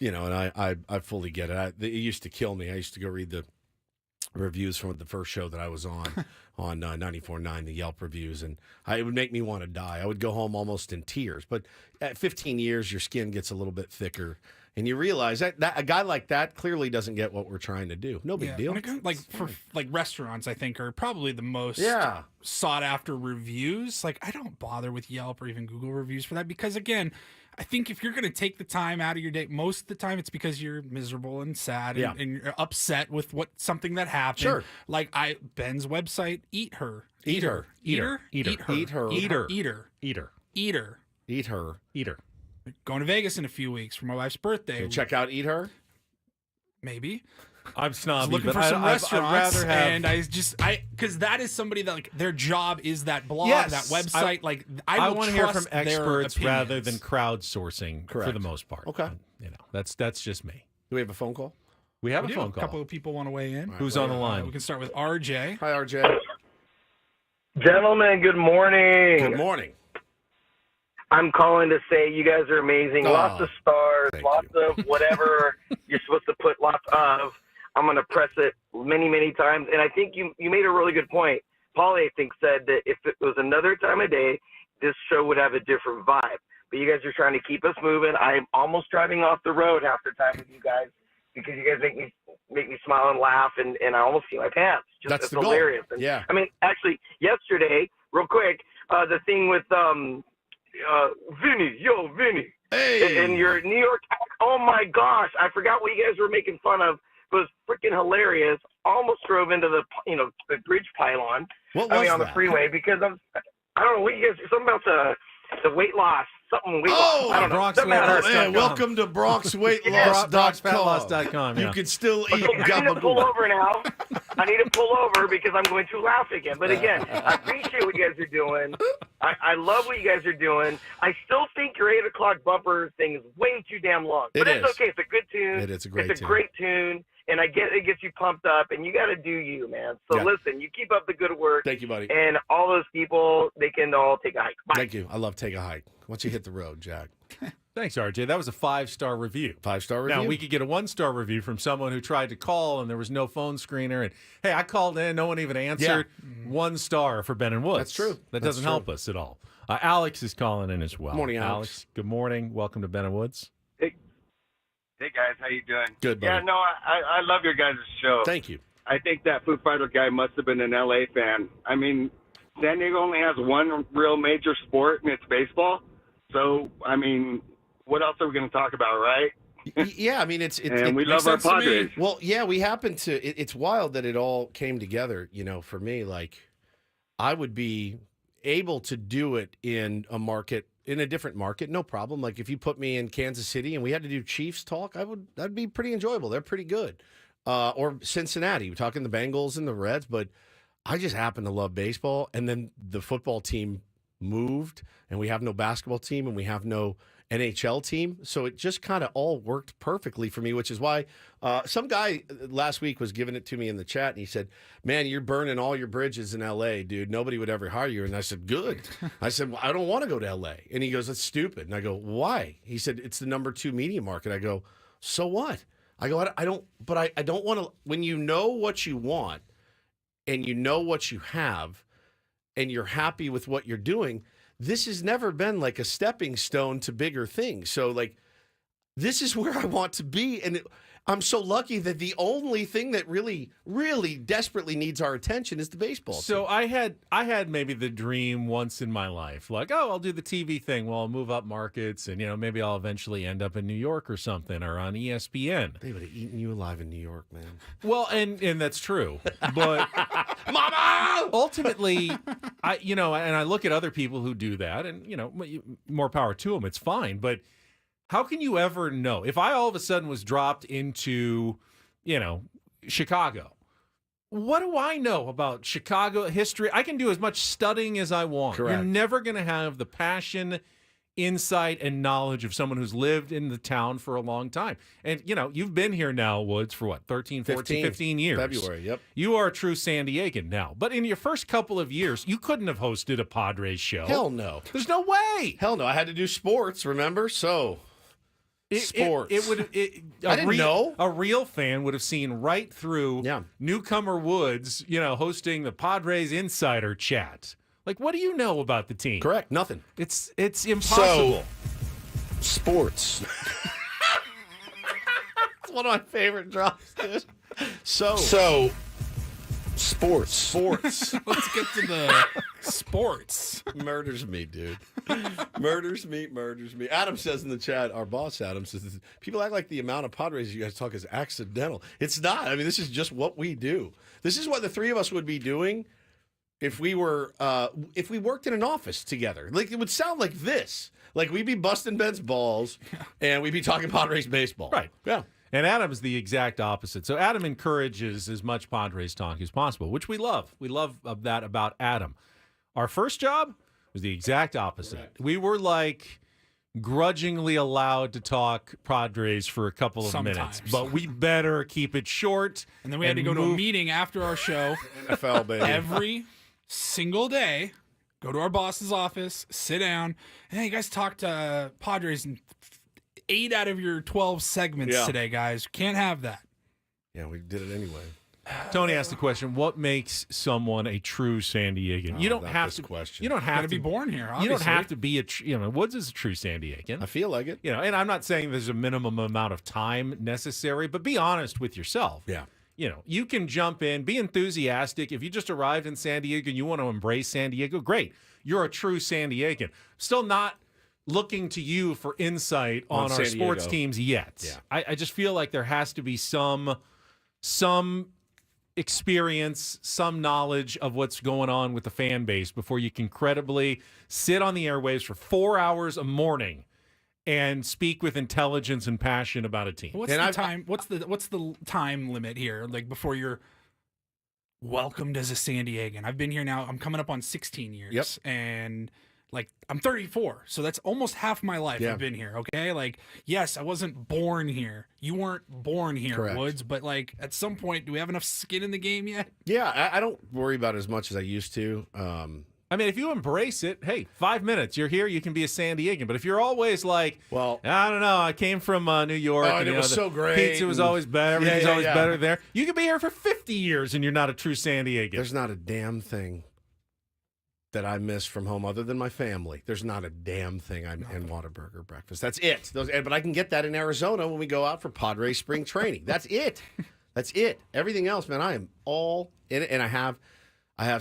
S1: and I fully get it. It used to kill me. I used to go read the reviews from the first show that I was on 94.9, the Yelp reviews, and it would make me want to die. I would go home almost in tears. But at 15 years, your skin gets a little bit thicker, and you realize that a guy like that clearly doesn't get what we're trying to do. No big deal.
S2: Like restaurants, I think are probably the most sought after reviews. Like I don't bother with Yelp or even Google reviews for that because again, I think if you're going to take the time out of your day, most of the time it's because you're miserable and sad and you're upset with something that happened. Sure. Like Ben's website, Eat Her. Going to Vegas in a few weeks for my wife's birthday.
S1: Check out Eat Her.
S2: Maybe.
S3: I'm snobby,
S2: looking
S3: but
S2: for some restaurants,
S3: I'd rather have...
S2: and because that is somebody that their job is that blog, that website. I
S3: want to hear from experts
S2: opinions.
S3: rather than crowdsourcing for the most part.
S1: Okay,
S3: that's just me.
S1: Do we have a phone call?
S3: We have a phone call.
S2: A couple of people want to weigh in.
S3: Who's on the line?
S2: We can start with RJ.
S1: Hi, RJ.
S14: Gentlemen, good morning.
S1: Good morning.
S14: I'm calling to say you guys are amazing. Lots of stars, lots of whatever you're supposed to put lots of. I'm going to press it many, many times. And I think you made a really good point. Paulie, I think, said that if it was another time of day, this show would have a different vibe. But you guys are trying to keep us moving. I'm almost driving off the road half the time with you guys because you guys make me smile and laugh, and I almost see my pants.
S1: That's
S14: it's
S1: the
S14: hilarious.
S1: goal.
S14: And,
S1: yeah.
S14: I mean, actually, yesterday, real quick, the thing with Vinny.
S1: Hey.
S14: And your New York, oh my gosh, I forgot what you guys were making fun of. It was freaking hilarious. Almost drove into the bridge pylon.
S1: What was
S14: on the freeway because I don't know what you guys, something about the weight loss, something weight loss. I don't know.
S1: Welcome to BronxWeightLoss.com. You can still eat.
S14: I need to pull over now. I need to pull over because I'm going to laugh again. But again, I appreciate what you guys are doing. I love what you guys are doing. I still think your 8 o'clock bumper thing is way too damn long. But it's okay. It's a good tune.
S1: It is a great tune.
S14: It's a great tune. And I get it gets you pumped up, and you got to do you, man. So listen, you keep up the good work.
S1: Thank you, buddy.
S14: And all those people, they can all take a hike. Bye.
S1: Thank you. I love Take a Hike. Once you hit the road, Jack.
S3: Thanks, RJ. That was a 5-star review.
S1: 5-star review.
S3: Now, we could get a 1-star review from someone who tried to call and there was no phone screener. And, hey, I called in. No one even answered. Yeah. 1 star for Ben and Woods.
S1: That's true.
S3: That doesn't help us at all. Alex is calling in as well.
S1: Good morning, Alex.
S3: Good morning. Welcome to Ben and Woods.
S15: Hey, guys. How you doing?
S1: Good, buddy.
S15: Yeah, no, I love your guys' show.
S1: Thank you.
S15: I think that Foo Fighter guy must have been an L.A. fan. I mean, San Diego only has one real major sport, and it's baseball. So, I mean, what else are we going to talk about, right?
S1: Yeah, I mean, it's
S15: and we love our Padres.
S1: Well, yeah, we happen to. It's wild that it all came together. For me, like I would be able to do it in a different market, no problem. Like if you put me in Kansas City and we had to do Chiefs talk, that'd be pretty enjoyable. They're pretty good. Or Cincinnati, we're talking the Bengals and the Reds, but I just happen to love baseball. And then the football team moved, and we have no basketball team, and we have no NHL team. So it just kind of all worked perfectly for me, which is why some guy last week was giving it to me in the chat, and he said, man, you're burning all your bridges in L.A., dude. Nobody would ever hire you. And I said, good. I said, well, I don't want to go to L.A. And he goes, that's stupid. And I go, why? He said, it's the number 2 media market. I go, so what? I go, I don't want to, when you know what you want and you know what you have and you're happy with what you're doing, this has never been like a stepping stone to bigger things. So like, this is where I want to be. And I'm so lucky that the only thing that really, really desperately needs our attention is the baseball team.
S3: So I had maybe the dream once in my life, like, oh, I'll do the TV thing. Well, I'll move up markets, and maybe I'll eventually end up in New York or something, or on ESPN.
S1: They would have eaten you alive in New York, man.
S3: Well, and that's true, but
S1: Mama!
S3: Ultimately, and I look at other people who do that, and more power to them. It's fine, but how can you ever know? If I all of a sudden was dropped into, Chicago, what do I know about Chicago history? I can do as much studying as I want.
S1: Correct.
S3: You're never going to have the passion, insight, and knowledge of someone who's lived in the town for a long time. And, you've been here now, Woods, for what, 13, 14, 15 years?
S1: February, yep.
S3: You are a true San Diegan now. But in your first couple of years, you couldn't have hosted a Padres show.
S1: Hell no.
S3: There's no way.
S1: Hell no. I had to do sports, remember? So... sports.
S3: I
S1: didn't know.
S3: A real fan would have seen right through newcomer Woods, hosting the Padres Insider Chat. Like, what do you know about the team?
S1: Correct. Nothing.
S3: It's impossible.
S1: So, sports. It's one of my favorite drops, dude. So sports.
S2: Let's get to the sports.
S1: Murders me, dude. Murders me. Adam says in the chat, our boss Adam says, people act like the amount of Padres you guys talk is accidental. It's not. I mean, this is just what we do. This is what the three of us would be doing if we were if we worked in an office together. Like, it would sound like this. Like, we'd be busting Ben's balls and we'd be talking Padres baseball.
S3: Right.
S1: Yeah.
S3: And Adam's the exact opposite. So Adam encourages as much Padres talk as possible, which we love. We love that about Adam. Our first job was the exact opposite. Correct. We were like grudgingly allowed to talk Padres for a couple of minutes, but we better keep it short.
S2: And then we had to go to a meeting after our show.
S1: NFL, baby.
S2: Every single day, go to our boss's office, sit down. Hey, you guys talked Padres in 8 out of your 12 segments today, guys. Can't have that.
S1: Yeah, we did it anyway.
S3: Tony asked the question: what makes someone a true San Diegan? You don't have to.
S1: Question.
S3: You don't have
S2: to be born here. Obviously.
S3: You don't have to be Woods is a true San Diegan.
S1: I feel like it.
S3: And I'm not saying there's a minimum amount of time necessary, but be honest with yourself.
S1: Yeah.
S3: You can jump in, be enthusiastic. If you just arrived in San Diego and you want to embrace San Diego, great. You're a true San Diegan. Still not looking to you for insight on our sports teams yet.
S1: Yeah.
S3: I just feel like there has to be some experience, some knowledge of what's going on with the fan base before you can credibly sit on the airwaves for 4 hours a morning and speak with intelligence and passion about a team.
S2: What's the time? What's the time limit here? Like, before you're welcomed as a San Diegan? I've been here now. I'm coming up on 16 years.
S1: Yep.
S2: And like, I'm 34, so that's almost half my life I've been here, okay? Like, yes, I wasn't born here. You weren't born here,
S1: Correct.
S2: Woods, but like, at some point, do we have enough skin in the game yet?
S1: Yeah, I don't worry about it as much as I used to.
S3: I mean, if you embrace it, hey, 5 minutes, you're here, you can be a San Diegan. But if you're always like, well, I don't know, I came from New York.
S1: And it was so great.
S3: Pizza was always better. Everything's always better there. You could be here for 50 years and you're not a true San Diegan.
S1: There's not a damn thing that I miss from home other than my family. There's not a damn thing and Whataburger breakfast. That's it. But I can get that in Arizona when we go out for Padres spring training. That's it. That's it. Everything else, man, I am all in it, and I have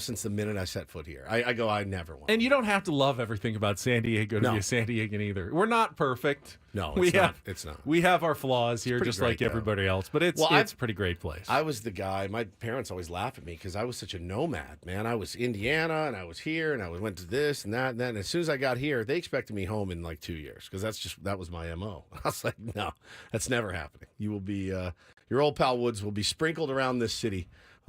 S1: since the minute I set foot here. I never want.
S3: And you don't have to love everything about San Diego to be a San Diegan either. We're not perfect.
S1: No, it's not.
S3: We have our flaws here, just like everybody else. But it's a pretty great place.
S1: I was the guy. My parents always laugh at me because I was such a nomad, man. I was Indiana, and I was here, and I went to this and that and that. And as soon as I got here, they expected me home in like 2 years because that was my MO. I was like, no, that's never happening. You will be your old pal Woods will be sprinkled around this city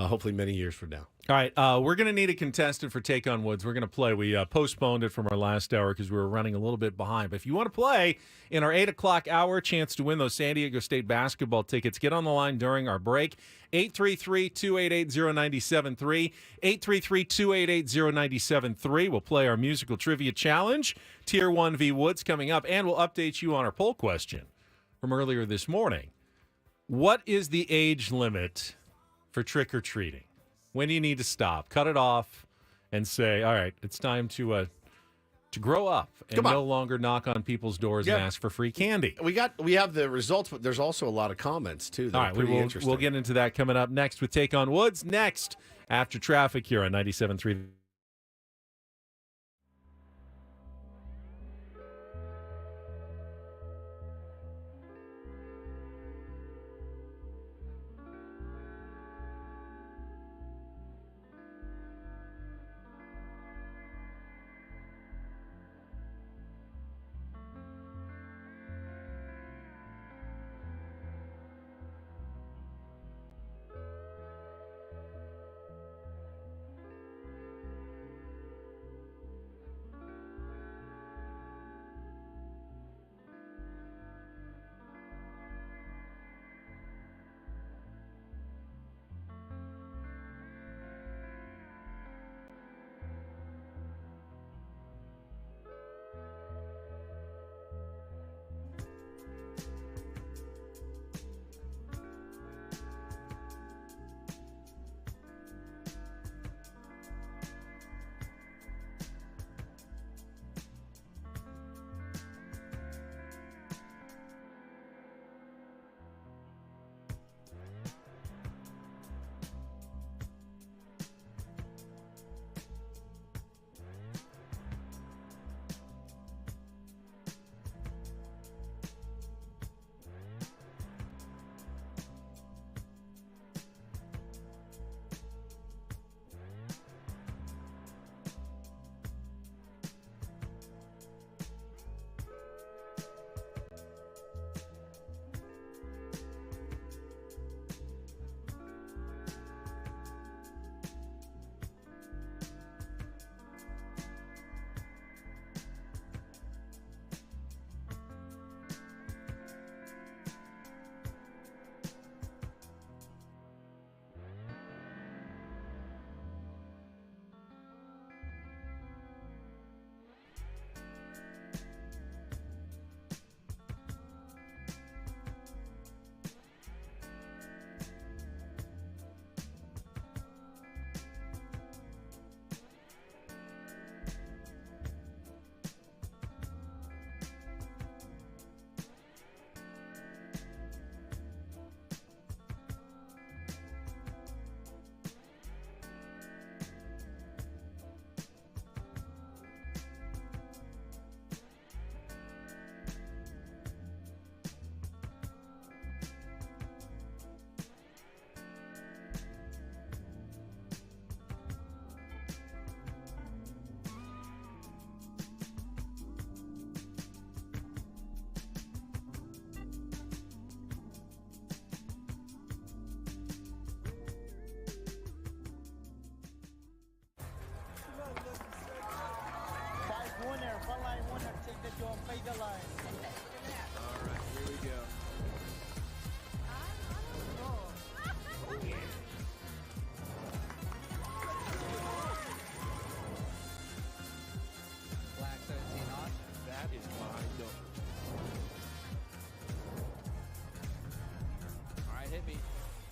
S1: hopefully many years from now.
S3: All right, we're going to need a contestant for Take on Woods. We're going to play. We postponed it from our last hour because we were running a little bit behind. But if you want to play in our 8 o'clock hour, chance to win those San Diego State basketball tickets, get on the line during our break. 833-288-0973. 833-288-0973. We'll play our musical trivia challenge. Tier 1 v. Woods coming up, and we'll update you on our poll question from earlier this morning. What is the age limit for trick-or-treating? When do you need to stop? Cut it off and say, all right, it's time to grow up and no longer knock on people's doors and ask for free candy.
S1: We have the results, but there's also a lot of comments, too.
S3: All right, we'll get into that coming up next with Take on Woods. Next, after traffic here on 97.3.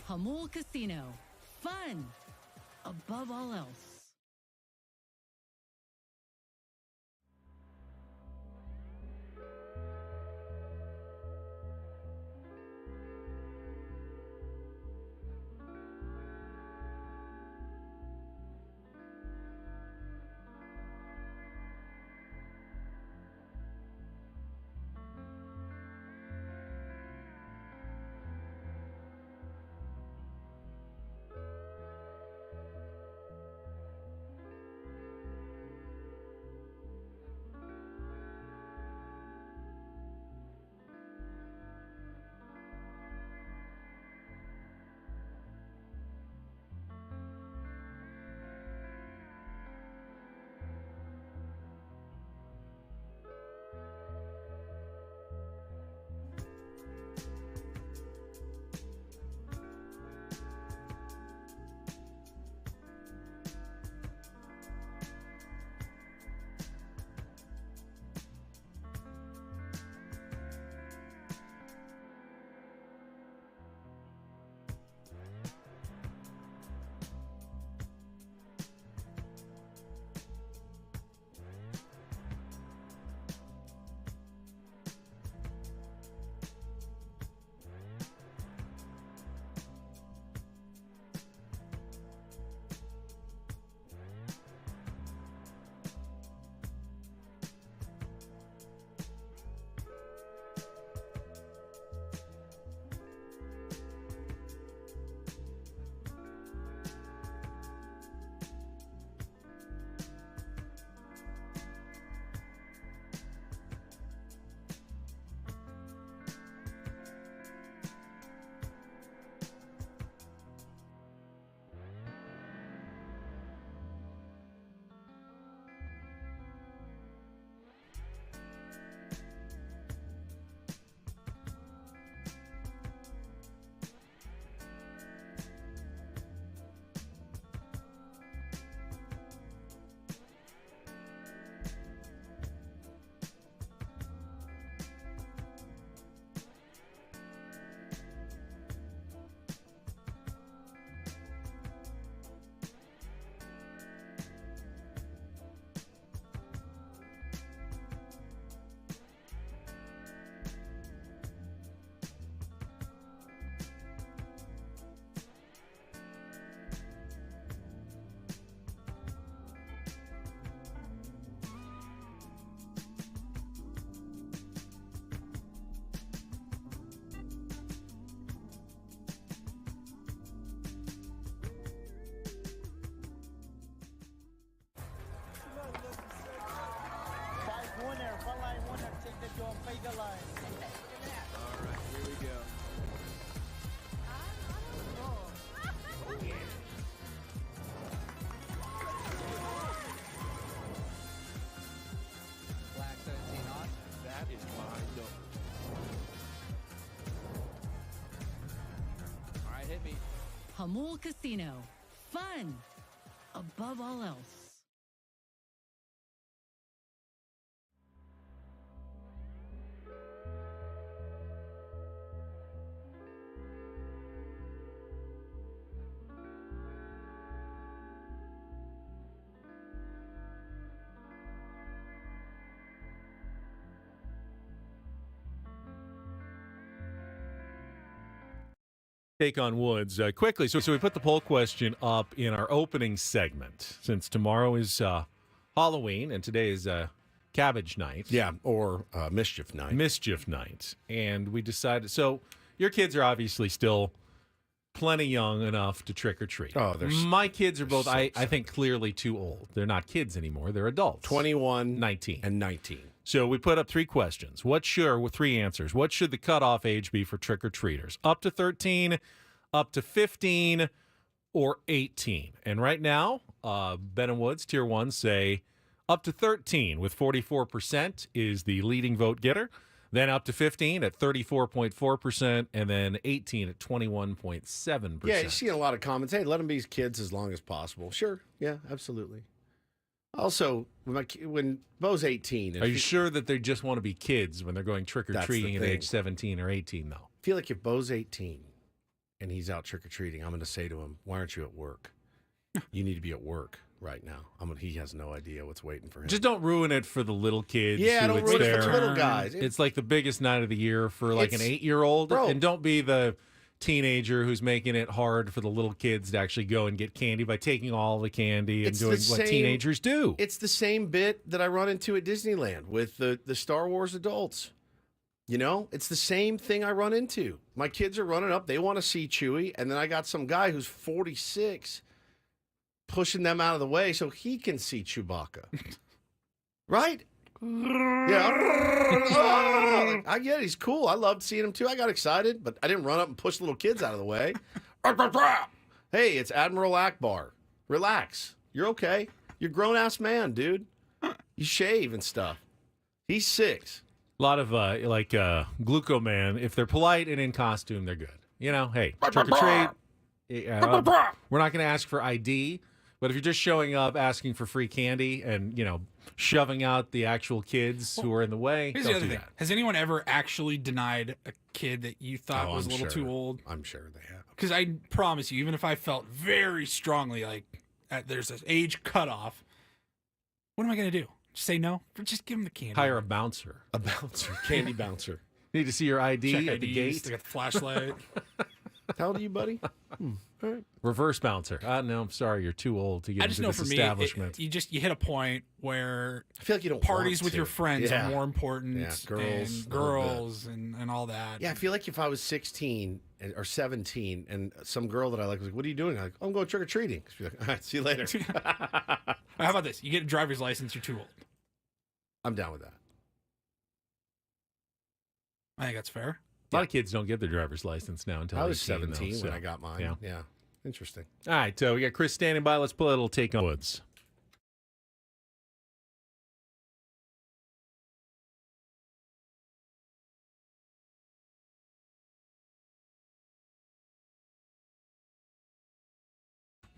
S4: Hamul Casino. Fun above all else. Hamul Casino. Fun above all else.
S3: Take on Woods quickly. So we put the poll question up in our opening segment since tomorrow is Halloween and today is Cabbage Night.
S1: Yeah, or Mischief Night.
S3: Mischief Night. And we decided, so your kids are obviously still plenty young enough to trick or treat.
S1: Oh,
S3: my kids are both, I think, clearly too old. They're not kids anymore. They're adults.
S1: 21,
S3: 19.
S1: and 19.
S3: So we put up 3 questions. With 3 answers. What should the cutoff age be for trick-or-treaters? Up to 13, up to 15, or 18? And right now, Ben and Woods, Tier 1, say up to 13 with 44% is the leading vote getter. Then up to 15 at 34.4%, and then 18 at 21.7%.
S1: Yeah, you're seeing a lot of comments. Hey, let them be kids as long as possible. Sure. Yeah, absolutely. Also, when Bo's 18.
S3: Are you sure that they just want to be kids when they're going trick-or-treating at age 17 or 18, though?
S1: I feel like if Bo's 18 and he's out trick-or-treating, I'm going to say to him, why aren't you at work? You need to be at work right now. He has no idea what's waiting for him.
S3: Just don't ruin it for the little kids.
S1: Yeah, don't ruin it for the little guys.
S3: It's like the biggest night of the year for like an 8-year-old.
S1: Bro.
S3: And don't be the teenager who's making it hard for the little kids to actually go and get candy by taking all the candy and doing what teenagers do.
S1: It's the same bit that I run into at Disneyland with the Star Wars adults. You know, it's the same thing I run into. My kids are running up. They want to see Chewie. And then I got some guy who's 46 pushing them out of the way so he can see Chewbacca. Right? Yeah. Like, I get it. He's cool. I loved seeing him too. I got excited, but I didn't run up and push little kids out of the way. Hey, it's Admiral Akbar. Relax. You're okay. You're a grown-ass man, dude. You shave and stuff. He's 6.
S3: A lot of Glucoman, if they're polite and in costume, they're good. You know, hey, trick or treat. We're not going to ask for ID, but if you're just showing up asking for free candy and, you know, shoving out the actual kids who are in the way,
S2: Here's the other thing. Has anyone ever actually denied a kid that you thought was a little too old?
S1: I'm sure they have.
S2: Because I promise you, even if I felt very strongly like there's an age cutoff, what am I going to do? Just say no? Just give them the candy.
S3: Hire a bouncer.
S1: A bouncer. Candy bouncer.
S3: Need to see your ID
S2: Check
S3: at the gate.
S2: They got the flashlight.
S1: How old are you, buddy?
S2: All right.
S3: Reverse bouncer. No, I'm sorry, you're too old to get into this establishment.
S2: You hit a point where
S1: I feel like you don't
S2: parties
S1: want
S2: with
S1: to.
S2: your friends are more important.
S1: Yeah,
S2: girls and all that.
S1: Yeah, I feel like if I was 16 or 17 and some girl that I like was like, "What are you doing?" I'm like, "I'm going trick or treating." She's like, "All right, see you later."
S2: How about this? You get a driver's license. You're too old.
S1: I'm down with that.
S2: I think that's fair.
S3: A lot of kids don't get their driver's license now until
S1: I was
S3: 18,
S1: 17
S3: though,
S1: when I got mine. Yeah. Interesting.
S3: All right, so we got Chris standing by. Let's play a little Take on Woods.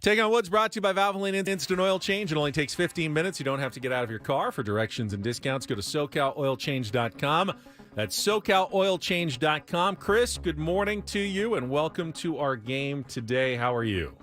S3: Take on Woods brought to you by Valvoline Instant Oil Change. It only takes 15 minutes. You don't have to get out of your car. For directions and discounts, go to SoCalOilChange.com. That's SoCalOilChange.com. Chris, good morning to you, and welcome to our game today. How are you?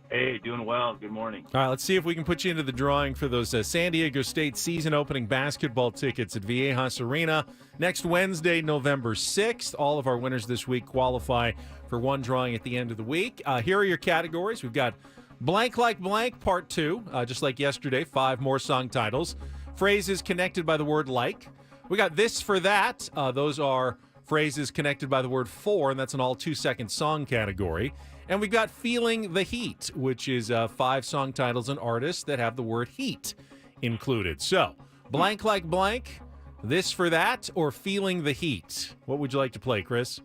S16: Hey, doing well. Good morning.
S3: All right, let's see if we can put you into the drawing for those San Diego State season-opening basketball tickets at Viejas Arena next Wednesday, November 6th. All of our winners this week qualify for one drawing at the end of the week. Here are your categories. We've got Blank Like Blank, Part 2, just like yesterday, 5 more song titles. Phrases connected by the word like. We got This for That. Those are phrases connected by the word for, and that's an all 2-second song category. And we've got Feeling the Heat, which is 5 song titles and artists that have the word heat included. So, Blank Like Blank, This for That, or Feeling the Heat? What would you like to play, Chris?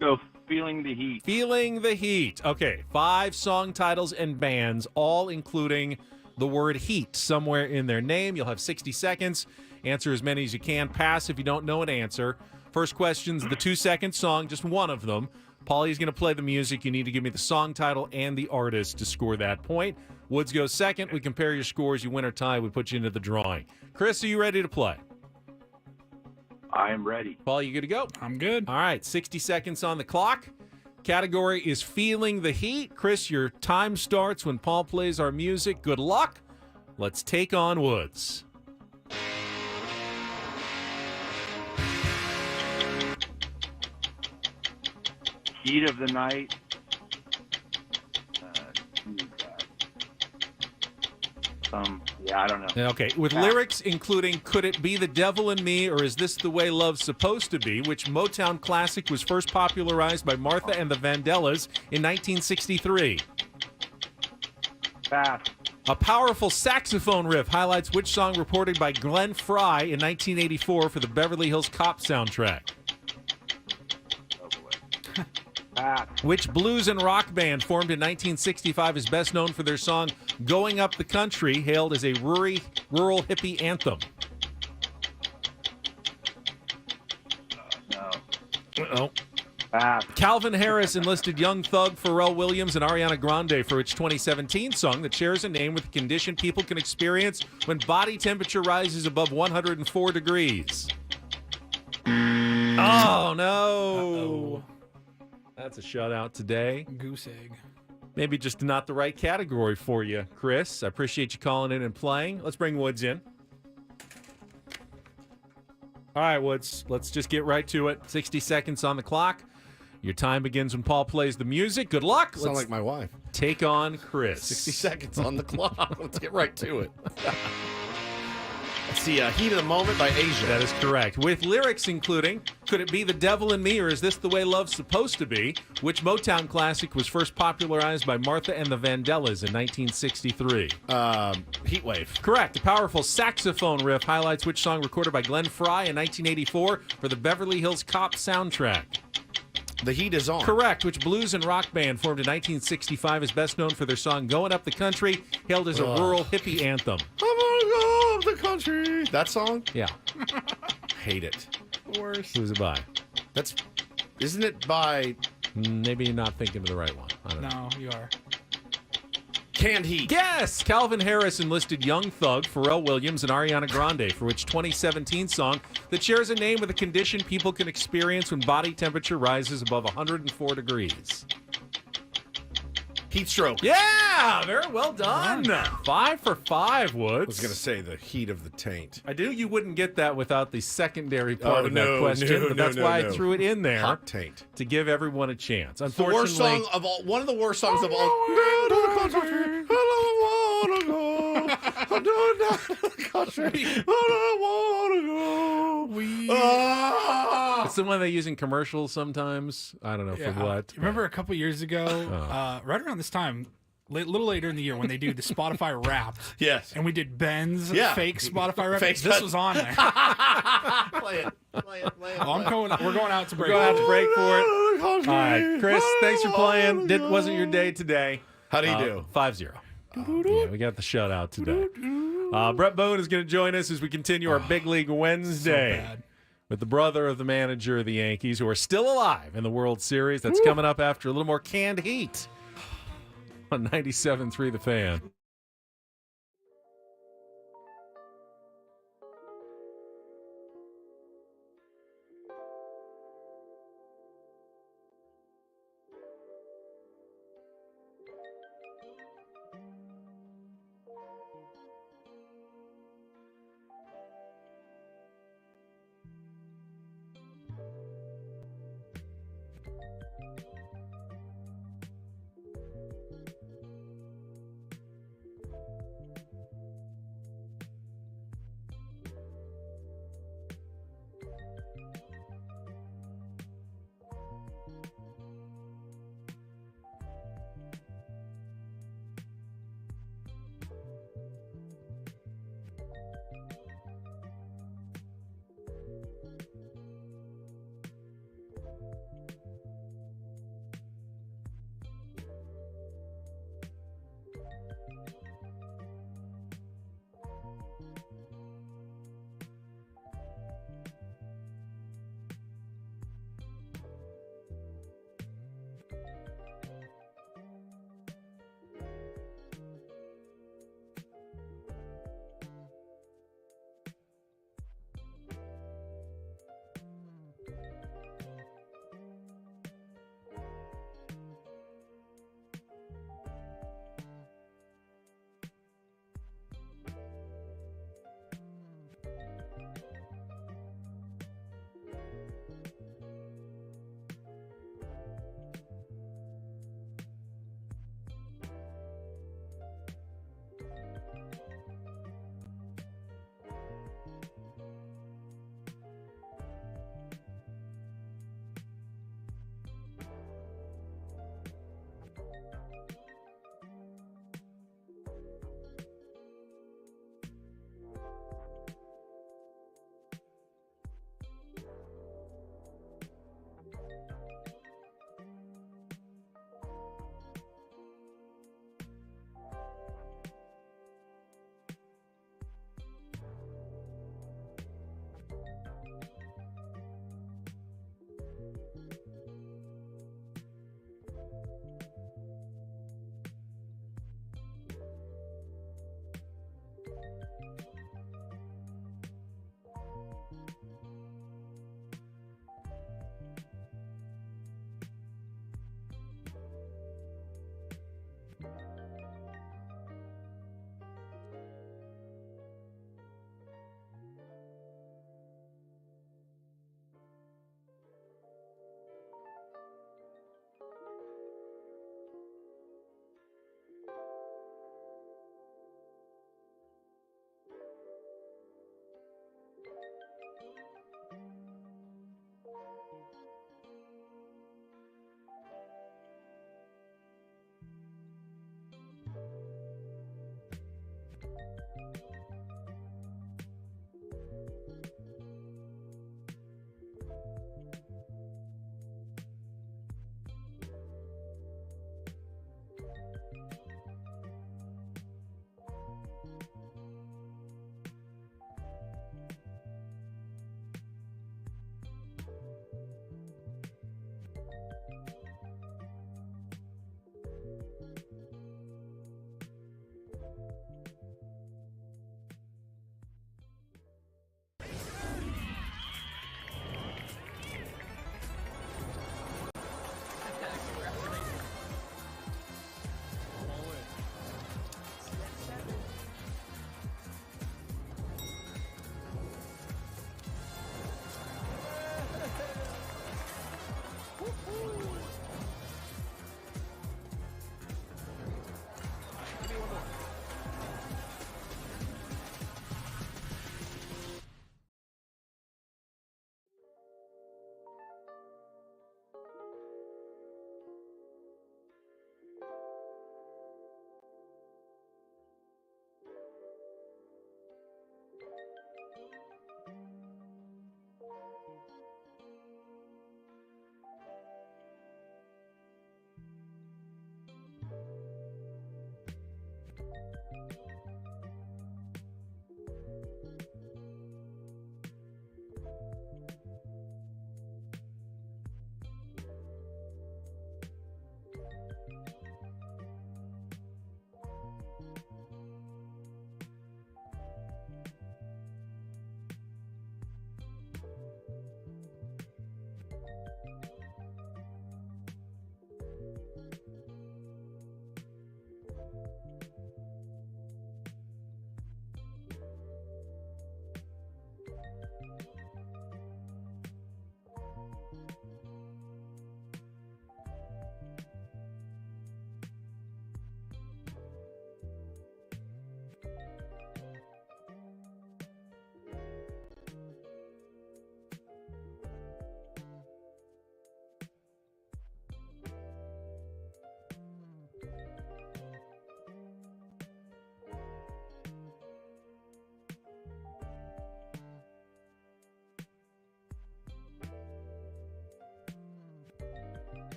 S16: Go Feeling the Heat.
S3: Feeling the Heat. Okay, 5 song titles and bands, all including the word heat somewhere in their name. You'll have 60 seconds. Answer as many as you can. Pass if you don't know an answer. First question's the 2-second song, just one of them. Paulie's going to play the music. You need to give me the song title and the artist to score that point. Woods goes second. We compare your scores. You win or tie. We put you into the drawing. Chris, are you ready to play?
S16: I am ready.
S3: Paul, you good to go?
S2: I'm good.
S3: All right, 60 seconds on the clock. Category is Feeling the Heat. Chris, your time starts when Paul plays our music. Good luck. Let's take on Woods.
S16: Heat of the night. Yeah, I don't know.
S3: Okay, with lyrics including Could It Be the Devil in Me or Is This the Way Love's Supposed to Be, which Motown classic was first popularized by Martha and the Vandellas in 1963.
S16: Pass.
S3: A powerful saxophone riff highlights which song reported by Glenn Frey in 1984 for the Beverly Hills Cop soundtrack. Which blues and rock band formed in 1965 is best known for their song Going Up the Country, hailed as a rural hippie anthem?
S16: No.
S3: Calvin Harris enlisted Young Thug, Pharrell Williams, and Ariana Grande for its 2017 song that shares a name with the condition people can experience when body temperature rises above 104 degrees. Oh, no. That's a shutout today.
S2: Goose egg.
S3: Maybe just not the right category for you, Chris. I appreciate you calling in and playing. Let's bring Woods in. All right, Woods, let's just get right to it. 60 seconds on the clock. Your time begins when Paul plays the music. Good luck.
S1: Sound like my wife.
S3: Take on Chris.
S1: 60 seconds on the clock. Let's get right to it. Let's see, Heat of the Moment by Asia.
S3: That is correct. With lyrics including Could It Be the Devil in Me or Is This the Way Love's Supposed to Be, which Motown classic was first popularized by Martha and the Vandellas in 1963.
S1: Heat Wave.
S3: Correct. A powerful saxophone riff highlights which song recorded by Glenn Frey in 1984 for the Beverly Hills Cop soundtrack.
S1: The Heat Is On.
S3: Correct. Which blues and rock band formed in 1965 is best known for their song Going Up the Country, hailed as a rural hippie anthem?
S1: I'm gonna go up the country. That song?
S3: Yeah.
S1: Hate it.
S2: Worse.
S3: Who's it by?
S1: Isn't it by...
S3: Maybe you're not thinking of the right one. I don't know.
S2: No, you are.
S1: Canned Heat.
S3: Yes! Calvin Harris enlisted Young Thug, Pharrell Williams, and Ariana Grande for which 2017 song that shares a name with a condition people can experience when body temperature rises above 104 degrees.
S1: Heat Stroke.
S3: Yeah! Very well done. 5 for 5, Woods.
S1: I was going to say the heat of the taint.
S3: I knew you wouldn't get that without the secondary part of that question, but that's why I threw it in there.
S1: Hot taint.
S3: To give everyone a chance.
S1: The worst song of all, one of the worst songs of all.
S3: It's the one they use in commercials sometimes. I don't know for what.
S2: Remember a couple years ago, right around this time, a little later in the year when they do the Spotify Wrapped.
S1: Yes.
S2: And we did Ben's fake Spotify Wrapped.
S1: Fake
S2: This was on there.
S1: Play it.
S2: Oh, we're going out to break.
S3: We're going out to break for it. All right, Chris, thanks for playing. Wasn't your day today.
S1: How do you do?
S3: 5-0. Yeah, we got the shutout today. Bret Boone is going to join us as we continue our Big League Wednesday with the brother of the manager of the Yankees, who are still alive in the World Series. That's coming up after a little more canned heat on 97.3 The Fan.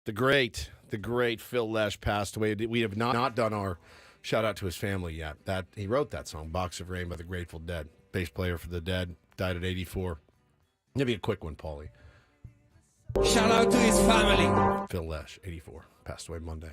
S1: The great Phil Lesh passed away. We have not done our shout out to his family yet. That he wrote that song, "Box of Rain" by the Grateful Dead. Bass player for the Dead, died at 84. Maybe a quick one, Paulie.
S17: Shout out to his family.
S1: Phil Lesh, 84, passed away Monday.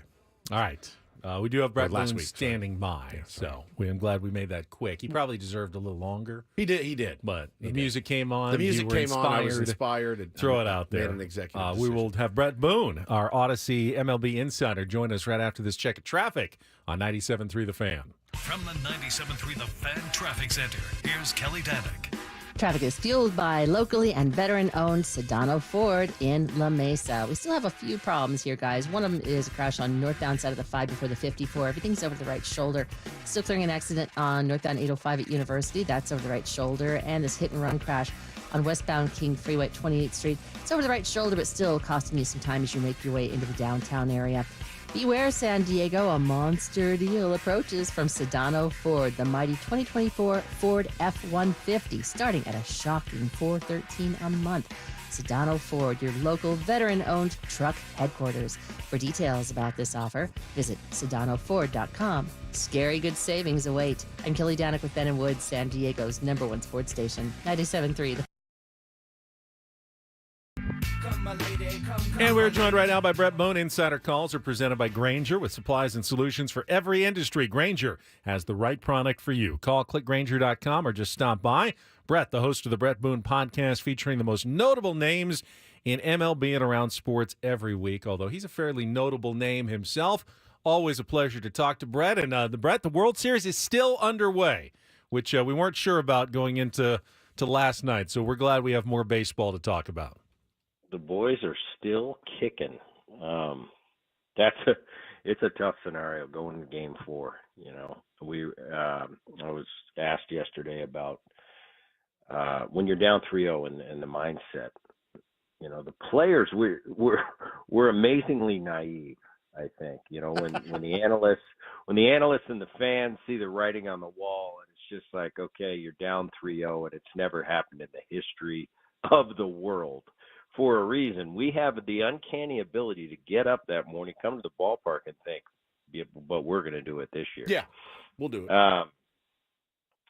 S3: All right. We do have Bret
S1: last
S3: Boone
S1: week,
S3: standing by, so I'm glad we made that quick. He probably deserved a little longer.
S1: He did.
S3: But the music came on.
S1: The music
S3: you were
S1: came on. I was
S3: inspired.
S1: inspired.
S3: Throw it out there.
S1: Made an executive
S3: we will have Bret Boone, our Odyssey MLB insider, join us right after this check of traffic on 97.3 The Fan.
S5: From the 97.3 The Fan Traffic Center, here's Kelly Danick.
S6: Traffic is fueled by locally and veteran-owned Sedano Ford in La Mesa. We still have a few problems here, guys. One of them is a crash on northbound side of the 5 before the 54. Everything's over the right shoulder. Still clearing an accident on northbound 805 at University. That's over the right shoulder. And this hit-and-run crash on westbound King Freeway at 28th Street. It's over the right shoulder, but still costing you some time as you make your way into the downtown area. Beware, San Diego, a monster deal approaches from Sedano Ford, the mighty 2024 Ford F-150, starting at a shocking $413 a month. Sedano Ford, your local veteran-owned truck headquarters. For details about this offer, visit sedanoford.com. Scary good savings await. I'm Kelly Danick with Ben & Woods, San Diego's #1 sports station, 97.3.
S3: And we're joined right now by Bret Boone. Insider calls are presented by Grainger with supplies and solutions for every industry. Grainger has the right product for you. Call clickgrainger.com or just stop by. Bret, the host of the Bret Boone podcast, featuring the most notable names in MLB and around sports every week, although he's a fairly notable name himself. Always a pleasure to talk to Bret. And Bret, the World Series is still underway, which we weren't sure about going into last night. So we're glad we have more baseball to talk about.
S18: The boys are still kicking. It's a tough scenario going to Game 4. You know, I was asked yesterday about when you're down 3-0 and the mindset. You know, the players we're amazingly naive. I think, you know, when the analysts and the fans see the writing on the wall, and it's just like, okay, you're down 3-0, and it's never happened in the history of the world. For a reason, we have the uncanny ability to get up that morning, come to the ballpark, and think, yeah, but we're going to do it this year.
S1: Yeah, we'll do it.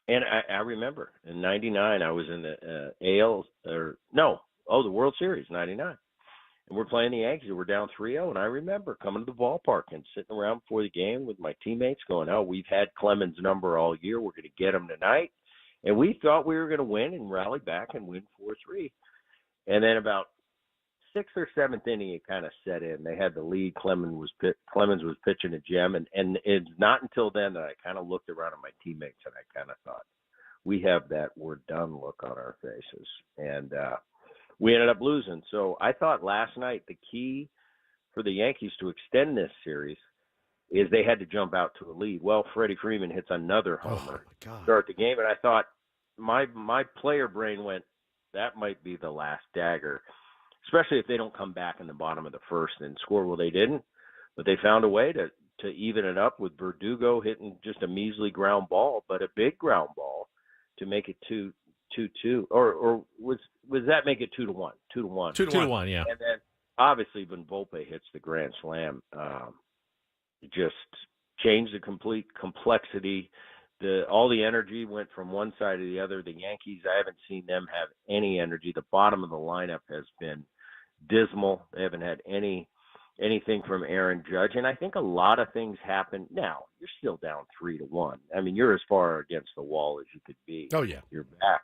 S18: And I remember in '99, I was in the the World Series '99, and we're playing the Yankees. We're down 3-0, and I remember coming to the ballpark and sitting around before the game with my teammates, going, "Oh, we've had Clemens' number all year. We're going to get him tonight," and we thought we were going to win and rally back and win 4-3. And then about 6th or 7th inning, it kind of set in. They had the lead. Clemens was pitching a gem, and it's not until then that I kind of looked around at my teammates and I kind of thought, we have that "we're done" look on our faces, and we ended up losing. So I thought last night the key for the Yankees to extend this series is they had to jump out to a lead. Well, Freddie Freeman hits another homer to start the game, and I thought my player brain went, that might be the last dagger, especially if they don't come back in the bottom of the first and score. Well, they didn't, but they found a way to even it up with Verdugo hitting just a measly ground ball, but a big ground ball to make it 2-2. Or was that make it 2-1? 2-1.
S3: 2-1, yeah.
S18: obviously when Volpe hits the grand slam, it just changed the complete complexity. All the energy went from one side to the other. The Yankees, I haven't seen them have any energy. The bottom of the lineup has been dismal. They haven't had anything from Aaron Judge, and I think a lot of things happen. Now, you're still down 3-1. I mean, you're as far against the wall as you could be.
S1: Oh, yeah.
S18: You're back.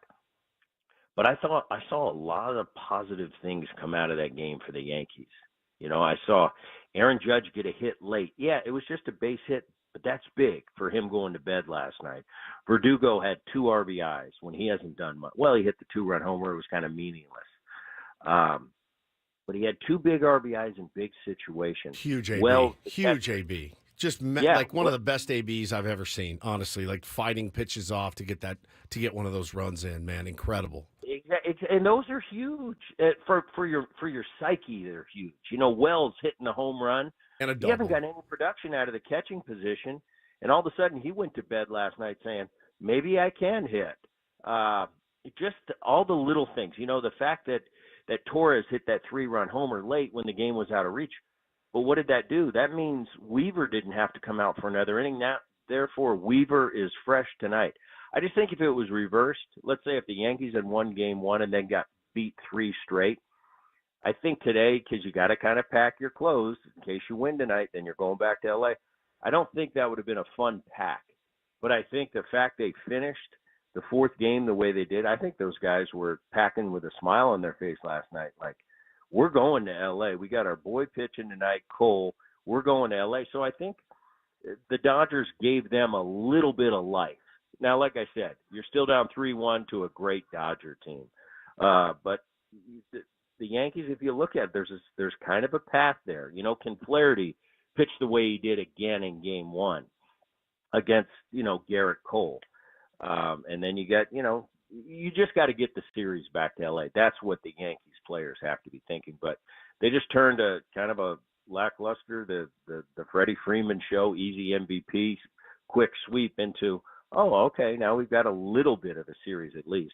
S18: But I saw a lot of positive things come out of that game for the Yankees. You know, I saw Aaron Judge get a hit late. Yeah, it was just a base hit, but that's big for him going to bed last night. Verdugo had 2 RBIs when he hasn't done much. Well, he hit the 2-run homer. It was kind of meaningless. But he had 2 big RBIs in big situations.
S1: Huge AB. Huge AB. Just like one of the best ABs I've ever seen, honestly. Like fighting pitches off to get one of those runs in, man. Incredible.
S18: And those are huge for your psyche. They're huge. You know, Wells hitting a home run.
S1: And a double.
S18: He hasn't got any production out of the catching position, and all of a sudden he went to bed last night saying, maybe I can hit. Just all the little things. You know, the fact that Torres hit that 3-run homer late when the game was out of reach. But what did that do? That means Weaver didn't have to come out for another inning. Now, therefore, Weaver is fresh tonight. I just think if it was reversed, let's say if the Yankees had won game 1 and then got beat 3 straight, I think today, because you got to kind of pack your clothes in case you win tonight, then you're going back to L.A. I don't think that would have been a fun pack. But I think the fact they finished the 4th game the way they did, I think those guys were packing with a smile on their face last night. Like, we're going to L.A. We got our boy pitching tonight, Cole. We're going to L.A. So I think the Dodgers gave them a little bit of life. Now, like I said, you're still down 3-1 to a great Dodger team. But the Yankees, if you look at it, there's kind of a path there. You know, can Flaherty pitch the way he did again in game 1 against, you know, Garrett Cole? And then you got, you know, you just got to get the series back to L.A. That's what the Yankees players have to be thinking. But they just turned a kind of a lackluster, the Freddie Freeman show, easy MVP, quick sweep into, oh, okay, now we've got a little bit of a series at least.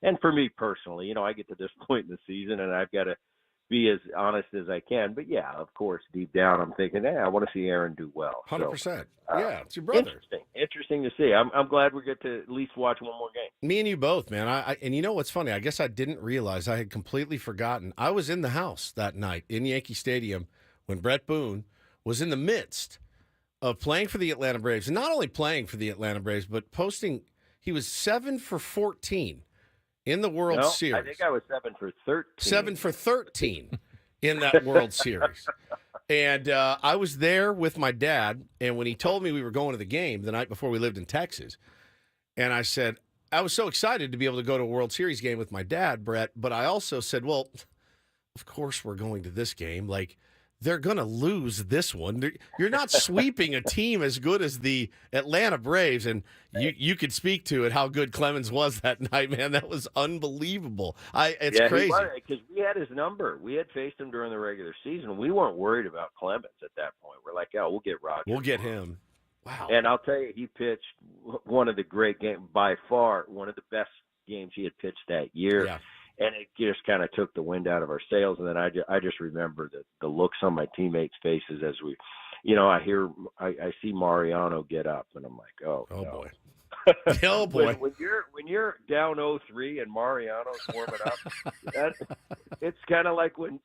S18: And for me personally, you know, I get to this point in the season and I've got to be as honest as I can. But yeah, of course, deep down, I'm thinking, hey, I want to see Aaron do well.
S1: 100%. Yeah, it's your brother.
S18: Interesting to see. I'm glad we get to at least watch one more game.
S1: Me and you both, man. And you know what's funny? I guess I didn't realize. I had completely forgotten. I was in the house that night in Yankee Stadium when Bret Boone was in the midst of playing for the Atlanta Braves. And not only playing for the Atlanta Braves, but posting. He was 7 for 14 in the World Series.
S18: I think I was 7 for 13.
S1: 7 for 13 in that World Series. And I was there with my dad, and when he told me we were going to the game the night before we lived in Texas, and I said, I was so excited to be able to go to a World Series game with my dad, Brett, but I also said, well, of course we're going to this game. Like, they're going to lose this one. You're not sweeping a team as good as the Atlanta Braves, and you could speak to it, how good Clemens was that night, man. That was unbelievable. It's crazy.
S18: Because we had his number. We had faced him during the regular season. We weren't worried about Clemens at that point. We're like, oh, we'll get Roger.
S1: We'll get him. Wow.
S18: And I'll tell you, he pitched one of the great games, by far, one of the best games he had pitched that year. Yeah. And it just kind of took the wind out of our sails. And then I just remember the looks on my teammates' faces as we, you know, I see Mariano get up, and I'm like, oh no.
S1: Boy. Oh boy.
S18: When you're down 0-3 and Mariano's warming up, it's kind of like when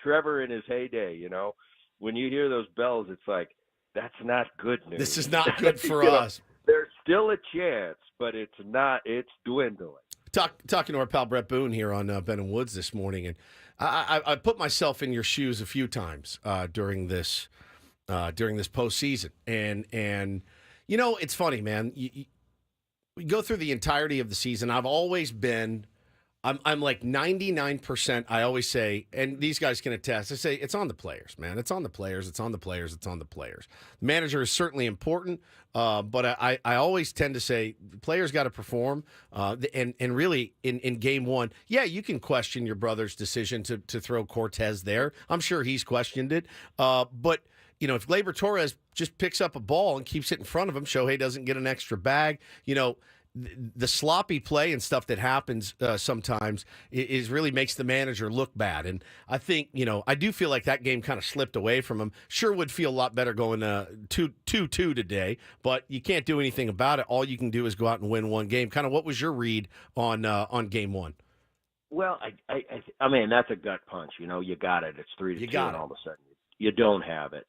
S18: Trevor in his heyday, you know, when you hear those bells, it's like, that's not good news.
S1: This is not good for us.
S18: There's still a chance, but it's dwindling.
S1: Talking to our pal Bret Boone here on Ben and Woods this morning, and I put myself in your shoes a few times during this postseason, and you know, it's funny, man. We go through the entirety of the season. I've always been, I'm like 99%. I always say, and these guys can attest, I say it's on the players, man. It's on the players. It's on the players. It's on the players. The manager is certainly important, but I always tend to say the players got to perform. And really in game 1, yeah, you can question your brother's decision to throw Cortez there. I'm sure he's questioned it. But you know, if Gleyber Torres just picks up a ball and keeps it in front of him, Shohei doesn't get an extra bag. You know, the sloppy play and stuff that happens sometimes is really makes the manager look bad. And I think, I do feel like that game kind of slipped away from him. Sure would feel a lot better going 2-2 today, but you can't do anything about it. All you can do is go out and win one game. Kind of what was your read on game one?
S18: Well, I mean, that's a gut punch. You got it. It's 3-2, and all of a sudden you don't have it.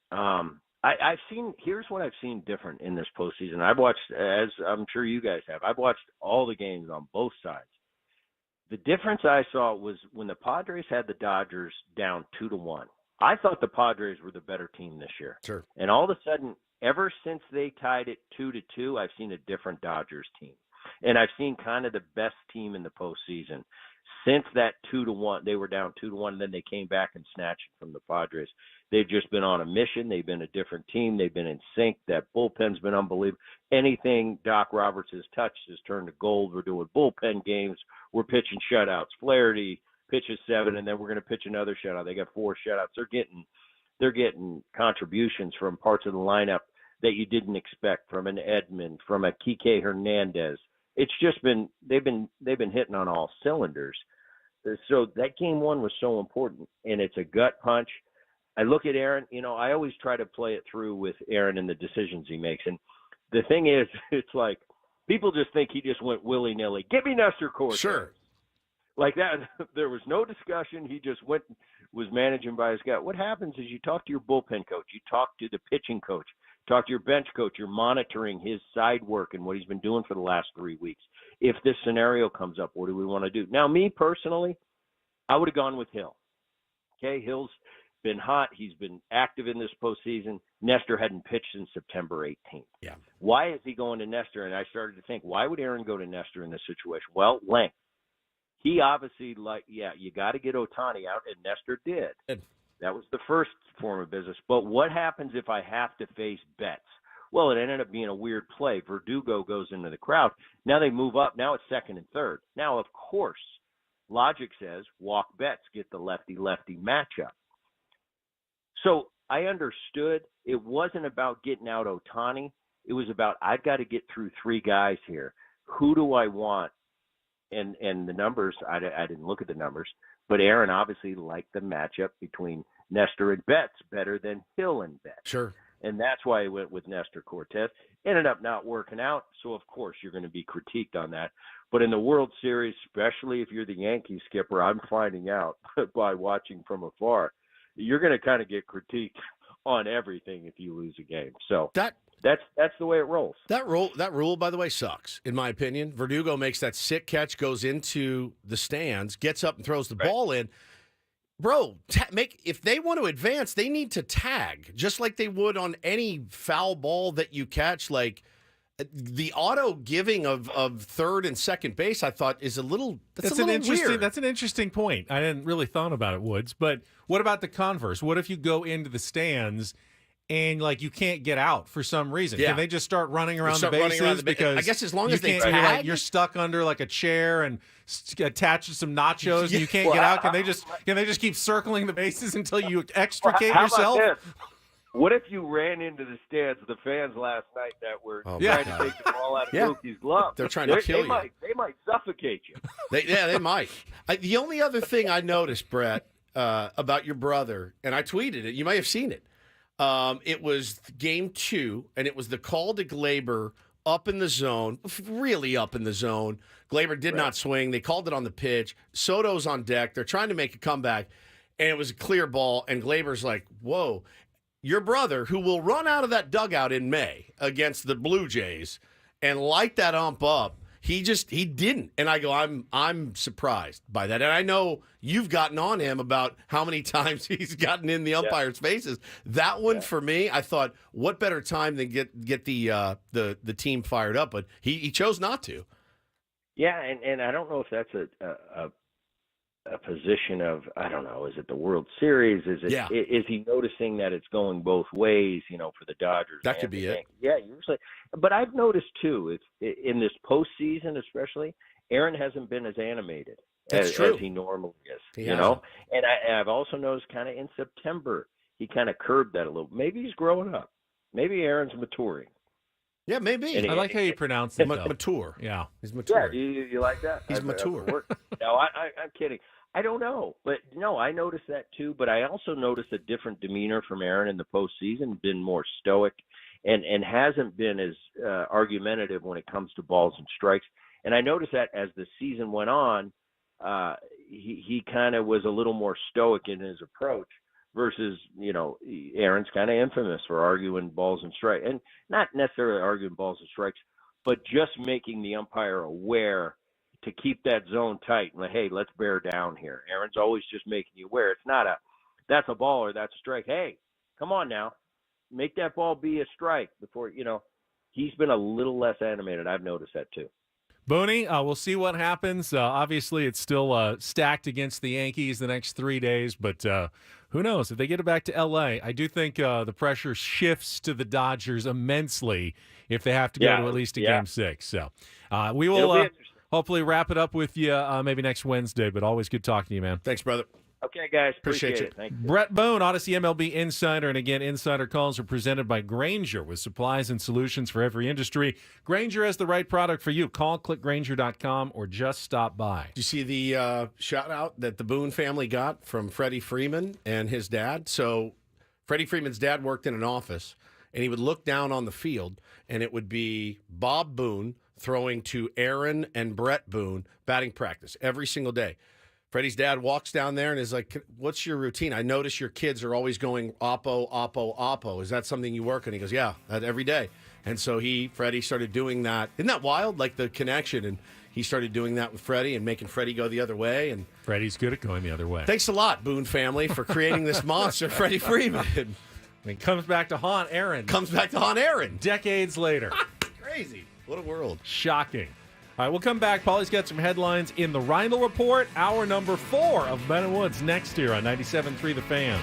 S18: Here's what I've seen different in this postseason. I've watched, as I'm sure you guys have, I've watched all the games on both sides. The difference I saw was when the Padres had the Dodgers down 2-1. I thought the Padres were the better team this year.
S1: Sure.
S18: And all of a sudden, ever since they tied it 2-2, I've seen a different Dodgers team. And I've seen kind of the best team in the postseason. Since that 2-1, they were down 2-1, and then they came back and snatched it from the Padres. They've just been on a mission. They've been a different team. They've been in sync. That bullpen's been unbelievable. Anything Doc Roberts has touched has turned to gold. We're doing bullpen games. We're pitching shutouts. Flaherty pitches 7, and then we're going to pitch another shutout. They got 4 shutouts. They're getting contributions from parts of the lineup that you didn't expect, from an Edman, from a Kike Hernandez. It's just been they've been hitting on all cylinders. So that game one was so important, and it's a gut punch. I look at Aaron, I always try to play it through with Aaron and the decisions he makes. And the thing is, it's like people just think he just went willy-nilly. Give me Nestor Cortez.
S1: Sure.
S18: Like that, there was no discussion. He just was managing by his gut. What happens is you talk to your bullpen coach. You talk to the pitching coach. Talk to your bench coach. You're monitoring his side work and what he's been doing for the last 3 weeks. If this scenario comes up, what do we want to do? Now, me personally, I would have gone with Hill. Okay, Hill's been hot. He's been active in this postseason. Nestor hadn't pitched since September 18th.
S1: Yeah.
S18: Why is he going to Nestor? And I started to think, why would Aaron go to Nestor in this situation? Well, length. He obviously, you got to get Ohtani out, and Nestor did. That was the first form of business. But what happens if I have to face Betts? Well, it ended up being a weird play. Verdugo goes into the crowd. Now they move up. Now it's second and third. Now, of course, logic says walk Betts, get the lefty-lefty matchup. So I understood it wasn't about getting out Ohtani. It was about I've got to get through 3 guys here. Who do I want? And the numbers, I didn't look at the numbers, but Aaron obviously liked the matchup between Nestor and Betts better than Hill and Betts.
S1: Sure.
S18: And that's why he went with Nestor Cortez. Ended up not working out, so of course you're going to be critiqued on that. But in the World Series, especially if you're the Yankees skipper, I'm finding out by watching from afar, you're going to kind of get critiqued on everything if you lose a game. So that's the way it rolls.
S1: That rule, by the way, sucks, in my opinion. Verdugo makes that sick catch, goes into the stands, gets up and throws the ball in. Bro, if they want to advance, they need to tag, just like they would on any foul ball that you catch. Like the auto giving of third and second base, I thought is a little weird.
S3: That's an interesting point. I hadn't really thought about it, Woods. But what about the converse? What if you go into the stands and you can't get out for some reason?
S1: Yeah.
S3: Can they just start running around the bases? Because
S1: I guess as long as they
S3: can't-
S1: tag,
S3: you're stuck under a chair and attached to some nachos, and you can't get out. Can they just keep circling the bases until you extricate yourself?
S18: About this? What if you ran into the stands, the fans last night that were trying to take the ball out of Mookie's glove?
S1: They're trying to kill you.
S18: They might suffocate you.
S1: They might. The only other thing I noticed, Brett, about your brother, and I tweeted it. You might have seen it. It was game 2, and it was the call to Glaber up in the zone, really up in the zone. Glaber did not swing. They called it on the pitch. Soto's on deck. They're trying to make a comeback, and it was a clear ball, and Glaber's like, whoa. Your brother, who will run out of that dugout in May against the Blue Jays and light that ump up, he didn't. And I go, I'm surprised by that. And I know you've gotten on him about how many times he's gotten in the umpires' faces. That one for me, I thought, what better time than get the team fired up? But he chose not to.
S18: Yeah, and I don't know if that's a position of, I don't know, is it the World Series? Is he noticing that it's going both ways, for the Dodgers?
S1: That could be it.
S18: Yeah, usually. But I've noticed too, in this postseason especially, Aaron hasn't been as animated as he normally is. And I've also noticed kind of in September he kind of curbed that a little. Maybe he's growing up. Maybe Aaron's maturing.
S1: Yeah, maybe.
S3: I like how you pronounce it, though.
S1: Mature.
S3: Yeah.
S1: He's mature.
S18: Yeah, you like that?
S1: He's
S18: That's
S1: mature.
S18: the word. No, I'm kidding. I don't know, but no, I noticed that too. But I also noticed a different demeanor from Aaron in the postseason. Been more stoic, and hasn't been as argumentative when it comes to balls and strikes. And I noticed that as the season went on, he kind of was a little more stoic in his approach. Versus, Aaron's kind of infamous for arguing balls and strikes, and not necessarily arguing balls and strikes, but just making the umpire aware to keep that zone tight. And hey, let's bear down here. Aaron's always just making you aware. It's not that's a ball or that's a strike. Hey, come on now, make that ball be a strike before He's been a little less animated. I've noticed that too.
S3: Booney, we'll see what happens. Obviously, it's still stacked against the Yankees the next 3 days, but who knows? If they get it back to L.A., I do think the pressure shifts to the Dodgers immensely if they have to go to at least a Game 6. So we will hopefully wrap it up with you maybe next Wednesday, but always good talking to you, man.
S1: Thanks, brother.
S18: Okay, guys.
S1: Appreciate
S18: it. Thank you.
S3: Bret Boone, Odyssey MLB Insider. And again, Insider calls are presented by Grainger with supplies and solutions for every industry. Grainger has the right product for you. Call clickgrainger.com or just stop by.
S1: Did you see the shout out that the Boone family got from Freddie Freeman and his dad? So Freddie Freeman's dad worked in an office, and he would look down on the field, and it would be Bob Boone throwing to Aaron and Bret Boone batting practice every single day. Freddie's dad walks down there and is like, what's your routine? I notice your kids are always going oppo, oppo, oppo. Is that something you work on? He goes, yeah, that every day. And so Freddie started doing that. Isn't that wild? Like the connection. And he started doing that with Freddie and making Freddie go the other way. And
S3: Freddie's good at going the other way.
S1: Thanks a lot, Boone family, for creating this monster, Freddie Freeman.
S3: And comes back to haunt Aaron.
S1: Decades later.
S3: Crazy.
S1: What a world.
S3: Shocking. All right, we'll come back. Paulie's got some headlines in the Reindl Report. Hour number 4 of Ben and Woods next year on 97.3 The Fan.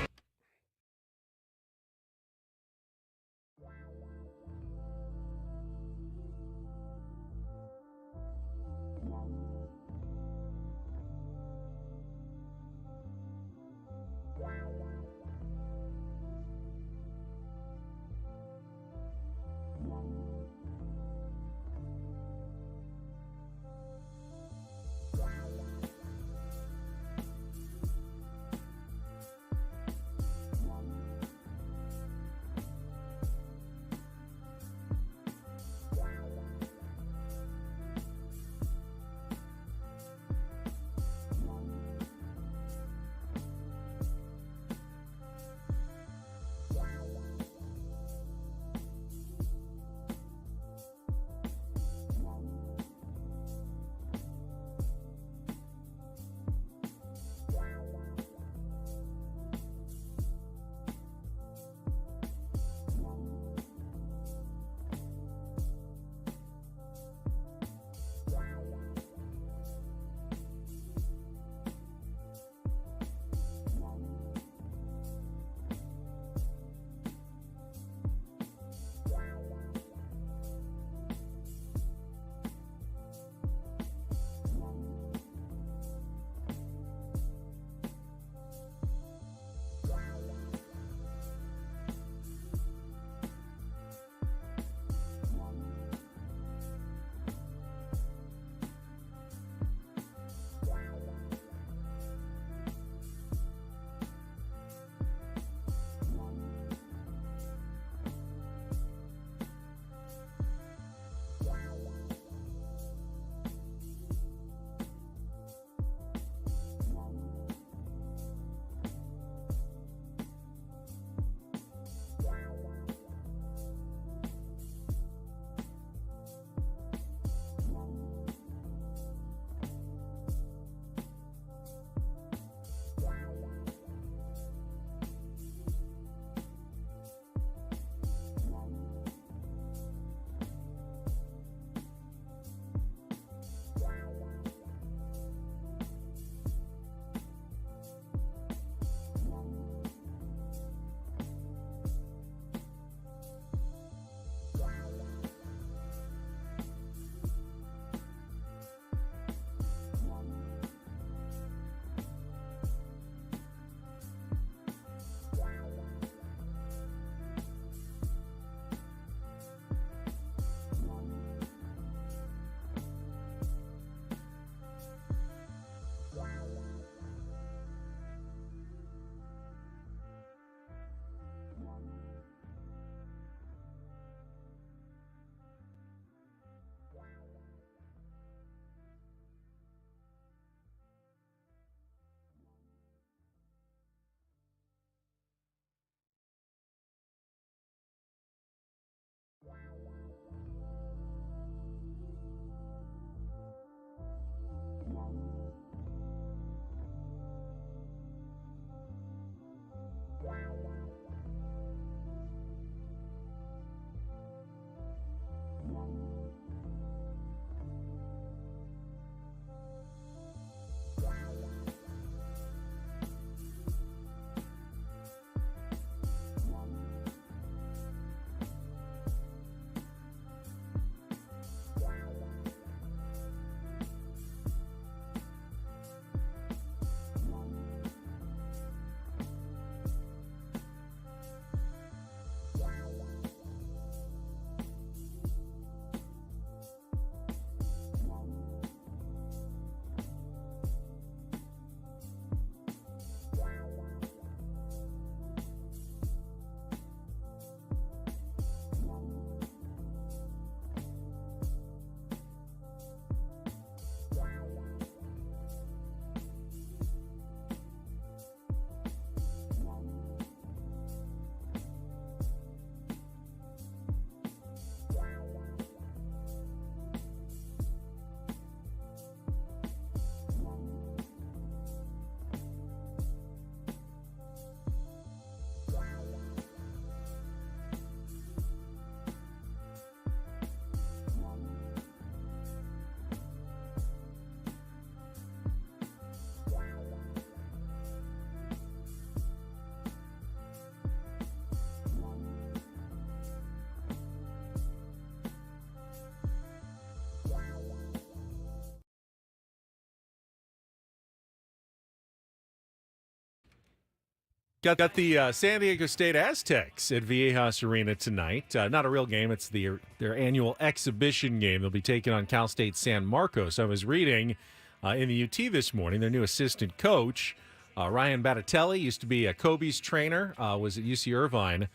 S3: Got the San Diego State Aztecs at Viejas Arena tonight. Not a real game. It's their annual exhibition game. They'll be taking on Cal State San Marcos. I was reading in the UT this morning, their new assistant coach, Ryan Battatelli, used to be a Kobe's trainer, was at UC Irvine,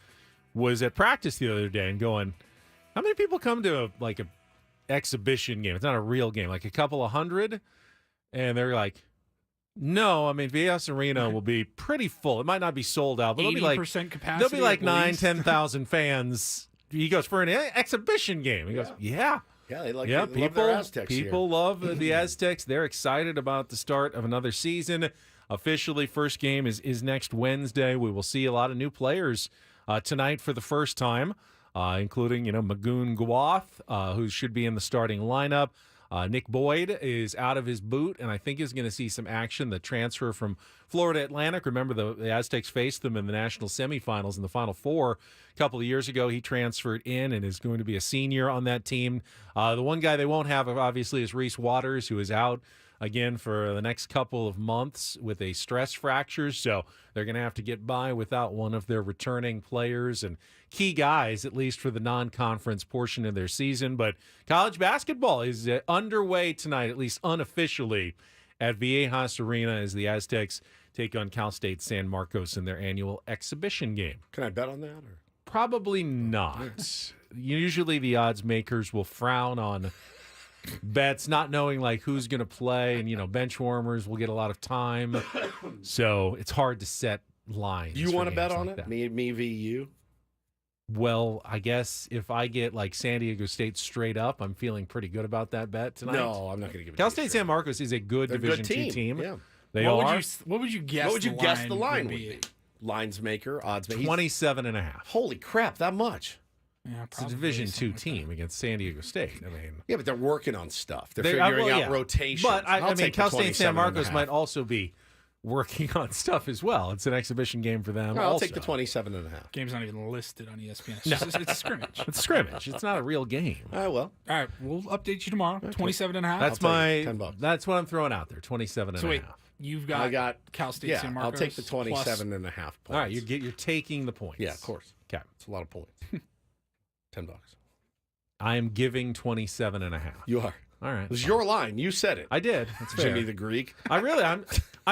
S3: was at practice the other day and going, how many people come to a exhibition game? It's not a real game, like a couple of hundred? And they're like, no, I mean, Viejas Arena will be pretty full. It might not be sold out, but there'll be like
S2: 80% capacity.
S3: There'll be like
S2: at
S3: 10,000 fans. He goes, for an exhibition game. He goes, yeah.
S1: Yeah, they love
S3: People,
S1: their Aztecs
S3: people
S1: here.
S3: love the Aztecs. They're excited about the start of another season. Officially, first game is next Wednesday. We will see a lot of new players tonight for the first time, including, Magoon Gwath, who should be in the starting lineup. Nick Boyd is out of his boot, and I think is going to see some action. The transfer from Florida Atlantic. Remember, the Aztecs faced them in the national semifinals in the Final Four a couple of years ago. He transferred in and is going to be a senior on that team. The one guy they won't have, obviously, is Reese Waters, who is out again for the next couple of months with a stress fracture. So they're going to have to get by without one of their returning players and key guys, at least for the non-conference portion of their season. But college basketball is underway tonight, at least unofficially, at Viejas Arena as the Aztecs take on Cal State San Marcos in their annual exhibition game.
S1: Can I bet on that? Or?
S3: Probably not. Usually the odds makers will frown on bets, not knowing who's going to play, and bench warmers will get a lot of time, so it's hard to set lines.
S1: You want to bet on
S3: like
S1: it?
S3: that.
S1: Me v. you?
S3: Well, I guess if I get San Diego State straight up, I'm feeling pretty good about that bet tonight.
S1: No, I'm not going to give it.
S3: Cal State San Marcos is a good Division II team.
S1: Yeah,
S3: they
S2: what
S3: are.
S2: What would you guess?
S1: What would you guess the line
S2: would
S1: would be? Lines maker, odds maker.
S3: 27.5.
S1: Holy crap, that much?
S2: Yeah,
S3: it's a Division II team against San Diego State. I mean,
S1: yeah, but they're working on stuff. They're figuring out rotations.
S3: But I mean, Cal State San Marcos
S1: 27.5.
S3: might also be working on stuff as well. It's an exhibition game for them.
S1: No, I'll
S3: also.
S1: take the 27.5.
S2: Game's not even listed on ESPN. It's a scrimmage.
S3: It's a scrimmage. It's not a real game.
S1: Well.
S2: All right, we'll update you tomorrow. 27.5.
S3: That's $10. That's what I'm throwing out there. 27.5.
S2: So wait, you've got
S1: I got
S2: Cal State
S1: yeah,
S2: San Marcos.
S1: I'll take the 27.5 points.
S3: All right, you're taking the points.
S1: Yeah, of course.
S3: Okay,
S1: it's a lot of points. $10.
S3: I am giving 27.5.
S1: You are.
S3: All right.
S1: It was your line. You said it.
S3: I did. That's fair.
S1: Jimmy the Greek.
S3: I'm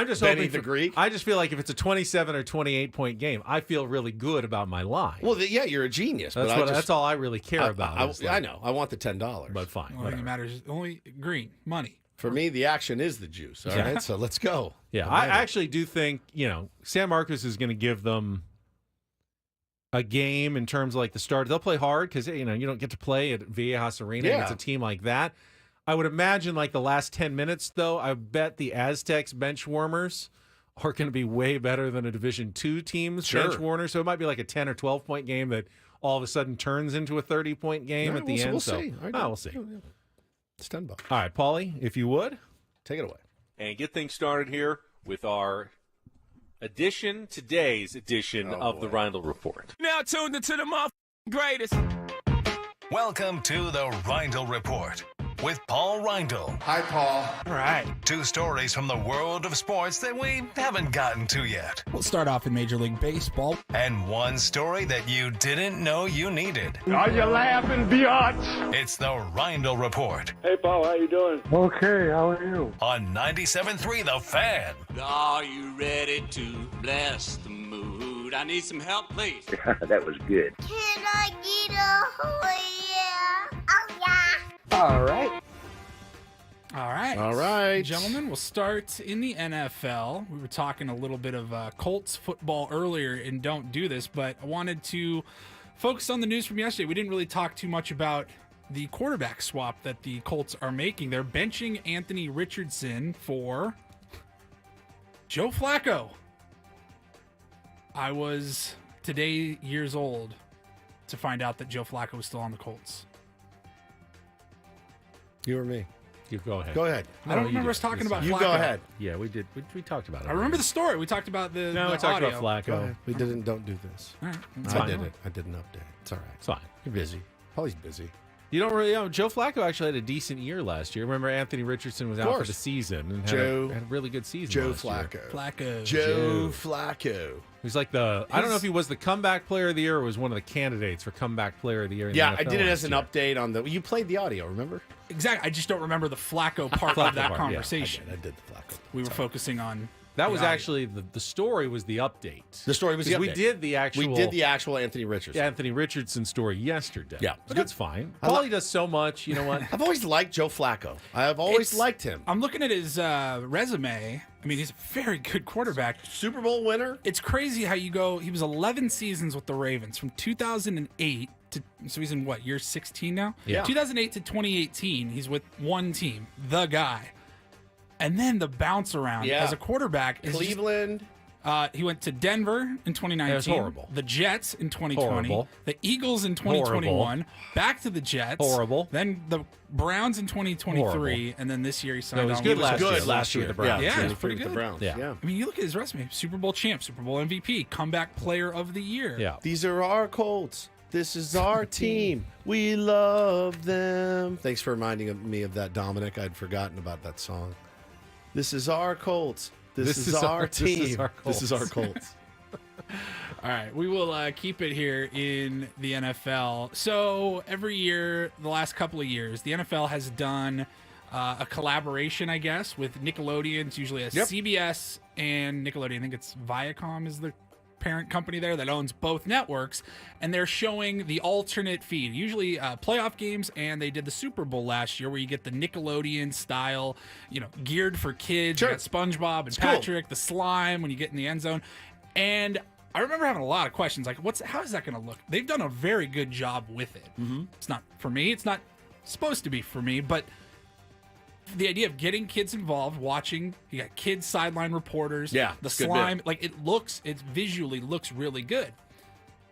S3: just
S1: Benny
S3: hoping
S1: the Greek.
S3: I just feel like if it's a 27 or 28 point game, I feel really good about my line.
S1: Well, yeah, you're a genius.
S3: That's all I really care about.
S1: I know. I want the $10.
S3: But fine.
S2: Only thing that matters is only green money.
S1: For me, the action is the juice. All right, so let's go.
S3: Yeah, I actually do think San Marcos is going to give them a game in terms of the start. They'll play hard because you don't get to play at Viejas Arena against a team like that. I would imagine the last 10 minutes, though, I bet the Aztecs bench warmers are going to be way better than a Division II team's bench warmers. So it might be like a 10 or 12 point game that all of a sudden turns into a 30-point game at the end.
S1: We'll see.
S3: We'll see.
S1: It's $10.
S3: All right, Paulie, if you would.
S1: Take it away.
S19: And get things started here with our today's edition of the Reindl Report.
S17: Now tuned into the greatest.
S5: Welcome to the Reindl Report with Paul Reindl.
S20: Hi, Paul.
S2: All right.
S5: 2 stories from the world of sports that we haven't gotten to yet.
S2: We'll start off in Major League Baseball.
S5: And 1 story that you didn't know you needed.
S10: Are you laughing, biatch?
S5: It's the Reindl Report.
S15: Hey, Paul, how you doing?
S12: Okay, how are you?
S5: On 97.3 The Fan.
S17: Are you ready to bless the mood? I need some help, please.
S18: That was good.
S9: Can I get a yeah? Oh, yeah.
S12: All right.
S2: All right. Gentlemen, we'll start in the NFL. We were talking a little bit of Colts football earlier and don't do this, but I wanted to focus on the news from yesterday. We didn't really talk too much about the quarterback swap that the Colts are making. They're benching Anthony Richardson for Joe Flacco. I was today years old to find out that Joe Flacco was still on the Colts.
S1: You or me?
S3: You go ahead.
S1: Go ahead.
S2: I don't remember us talking about Flacco.
S1: You go ahead.
S3: Yeah, we did. We talked about it.
S2: I remember the story. We talked about the
S3: No, we talked
S2: audio.
S3: about Flacco.
S1: We didn't. Don't do this.
S2: All right.
S1: I did it. I did an update. It's all right.
S3: It's fine.
S1: You're busy. Paulie's busy.
S3: You don't really know. Joe Flacco actually had a decent year last year. Remember, Anthony Richardson was out for the season and had a really good season.
S1: Joe
S3: last
S1: Flacco.
S3: year.
S1: Joe Flacco.
S3: He's like I don't know if he was the comeback player of the year or was one of the candidates for comeback player of the year. In
S1: Yeah,
S3: the
S1: I
S3: NFL
S1: did it as
S3: last
S1: an
S3: year.
S1: update on the. You played the audio, remember?
S2: Exactly. I just don't remember the Flacco part of that conversation.
S1: I did the Flacco.
S2: We were focusing on.
S3: That was actually the story was the update.
S1: The story was the update.
S3: We did the actual
S1: Anthony Richardson.
S3: Anthony Richardson story yesterday.
S1: Yeah.
S3: But that's fine. Paulie does so much. You know what?
S1: I've always liked Joe Flacco. I've always liked him.
S2: I'm looking at his resume. I mean, he's a very good quarterback.
S1: Super Bowl winner.
S2: It's crazy how you go. He was 11 seasons with the Ravens from 2008 to. So he's in what, year 16 now?
S3: Yeah.
S2: 2008 to 2018. He's with one team, the guy. And then the bounce around as a quarterback is
S1: Cleveland.
S2: He went to Denver in 2019.
S3: It was horrible.
S2: The Jets in 2020.
S3: Horrible.
S2: The Eagles in 2021. Back to the Jets.
S3: Horrible.
S2: Then the Browns in 2023.
S3: Horrible.
S2: And then this year he signed
S3: No, it was
S2: on
S3: good
S2: with
S3: last year.
S2: the
S3: with the Browns.
S2: Yeah, it was pretty good.
S1: The Browns.
S3: Yeah.
S2: I mean, you look at his resume: Super Bowl champ, Super Bowl MVP, comeback player of the year.
S3: Yeah.
S1: These are our Colts. This is our team. We love them. Thanks for reminding me of that, Dominic. I'd forgotten about that song. This is our Colts. This is our team. This is our Colts.
S2: All right, we will keep it here in the NFL. So every year, the last couple of years, the NFL has done a collaboration, I guess, with Nickelodeon. It's usually CBS and Nickelodeon. I think it's Viacom is the parent company there that owns both networks, and they're showing the alternate feed, usually playoff games, and they did the Super Bowl last year where you get the Nickelodeon style, geared for kids. You got SpongeBob and Patrick, the slime when you get in the end zone. And I remember having a lot of questions like, how is that going to look? They've done a very good job with it. Mm-hmm. It's not for me. It's not supposed to be for me, but the idea of getting kids involved, watching, you got kids sideline reporters, the slime, it visually looks really good.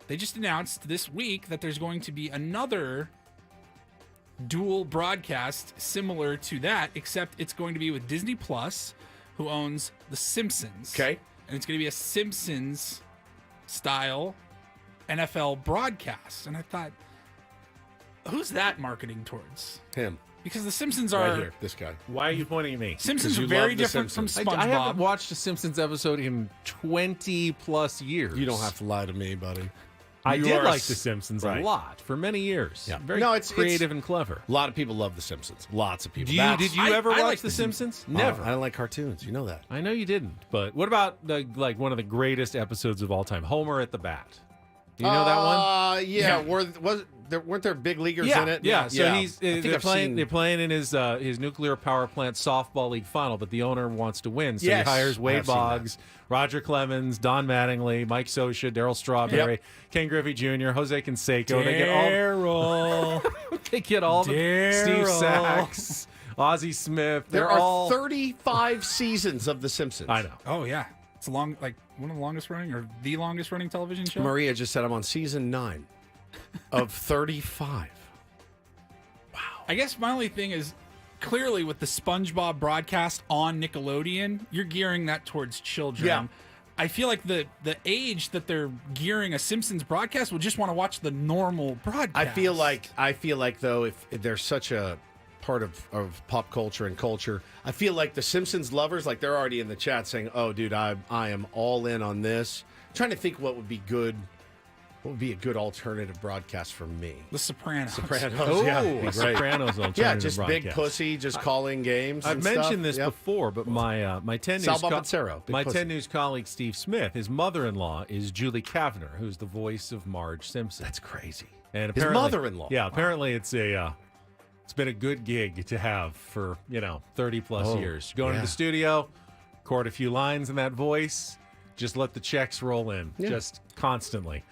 S2: They just announced this week that there's going to be another dual broadcast similar to that, except it's going to be with Disney Plus, who owns The Simpsons.
S1: Okay.
S2: And it's going to be a Simpsons style NFL broadcast. And I thought, who's that marketing towards?
S1: Him.
S2: Because The Simpsons are...
S1: Right here, this guy.
S3: Why are you pointing at me?
S2: Simpsons are very different from SpongeBob.
S3: I haven't watched a Simpsons episode in 20 plus years.
S1: You don't have to lie to me, buddy.
S3: I did like The Simpsons a lot for many years.
S1: Yeah.
S3: Very creative and clever.
S1: A lot of people love The Simpsons. Lots of people.
S3: Did you ever watch The Simpsons?
S1: Never. I don't like cartoons. You know that.
S3: I know you didn't. But what about one of the greatest episodes of all time, Homer at the Bat? Do you know that one?
S1: Yeah. Weren't there big leaguers in it?
S3: Yeah. So they're playing in his nuclear power plant softball league final, but the owner wants to win, so he hires Wade Boggs, Roger Clemens, Don Mattingly, Mike Scioscia, Darryl Strawberry, Ken Griffey Jr., Jose Canseco. They get all the Steve Sachs, Ozzie Smith.
S1: There are 35 seasons of The Simpsons.
S3: I know.
S2: Oh yeah, it's one of the longest running or the longest running television show.
S1: Maria just said I'm on season 9 of 35. Wow.
S2: I guess my only thing is clearly with the SpongeBob broadcast on Nickelodeon, you're gearing that towards children.
S1: Yeah.
S2: I feel like the age that they're gearing a Simpsons broadcast will just want to watch the normal broadcast.
S1: I feel like though, if there's such a part of pop culture and culture, I feel like the Simpsons lovers, they're already in the chat saying, "Oh, dude, I am all in on this." I'm trying to think what would be good. What would be a good alternative broadcast for me?
S2: The Sopranos.
S1: Yeah.
S3: Sopranos alternative
S1: Yeah, just
S3: broadcast.
S1: big pussy, just calling games.
S3: I've
S1: and
S3: mentioned
S1: stuff.
S3: this before, but my 10 News colleague Steve Smith, his mother-in-law is Julie Kavner, who's the voice of Marge Simpson.
S1: That's crazy.
S3: And
S1: his mother-in-law.
S3: Yeah, apparently it's been a good gig to have for 30 plus years. Go into the studio, record a few lines in that voice. Just let the checks roll in, just constantly.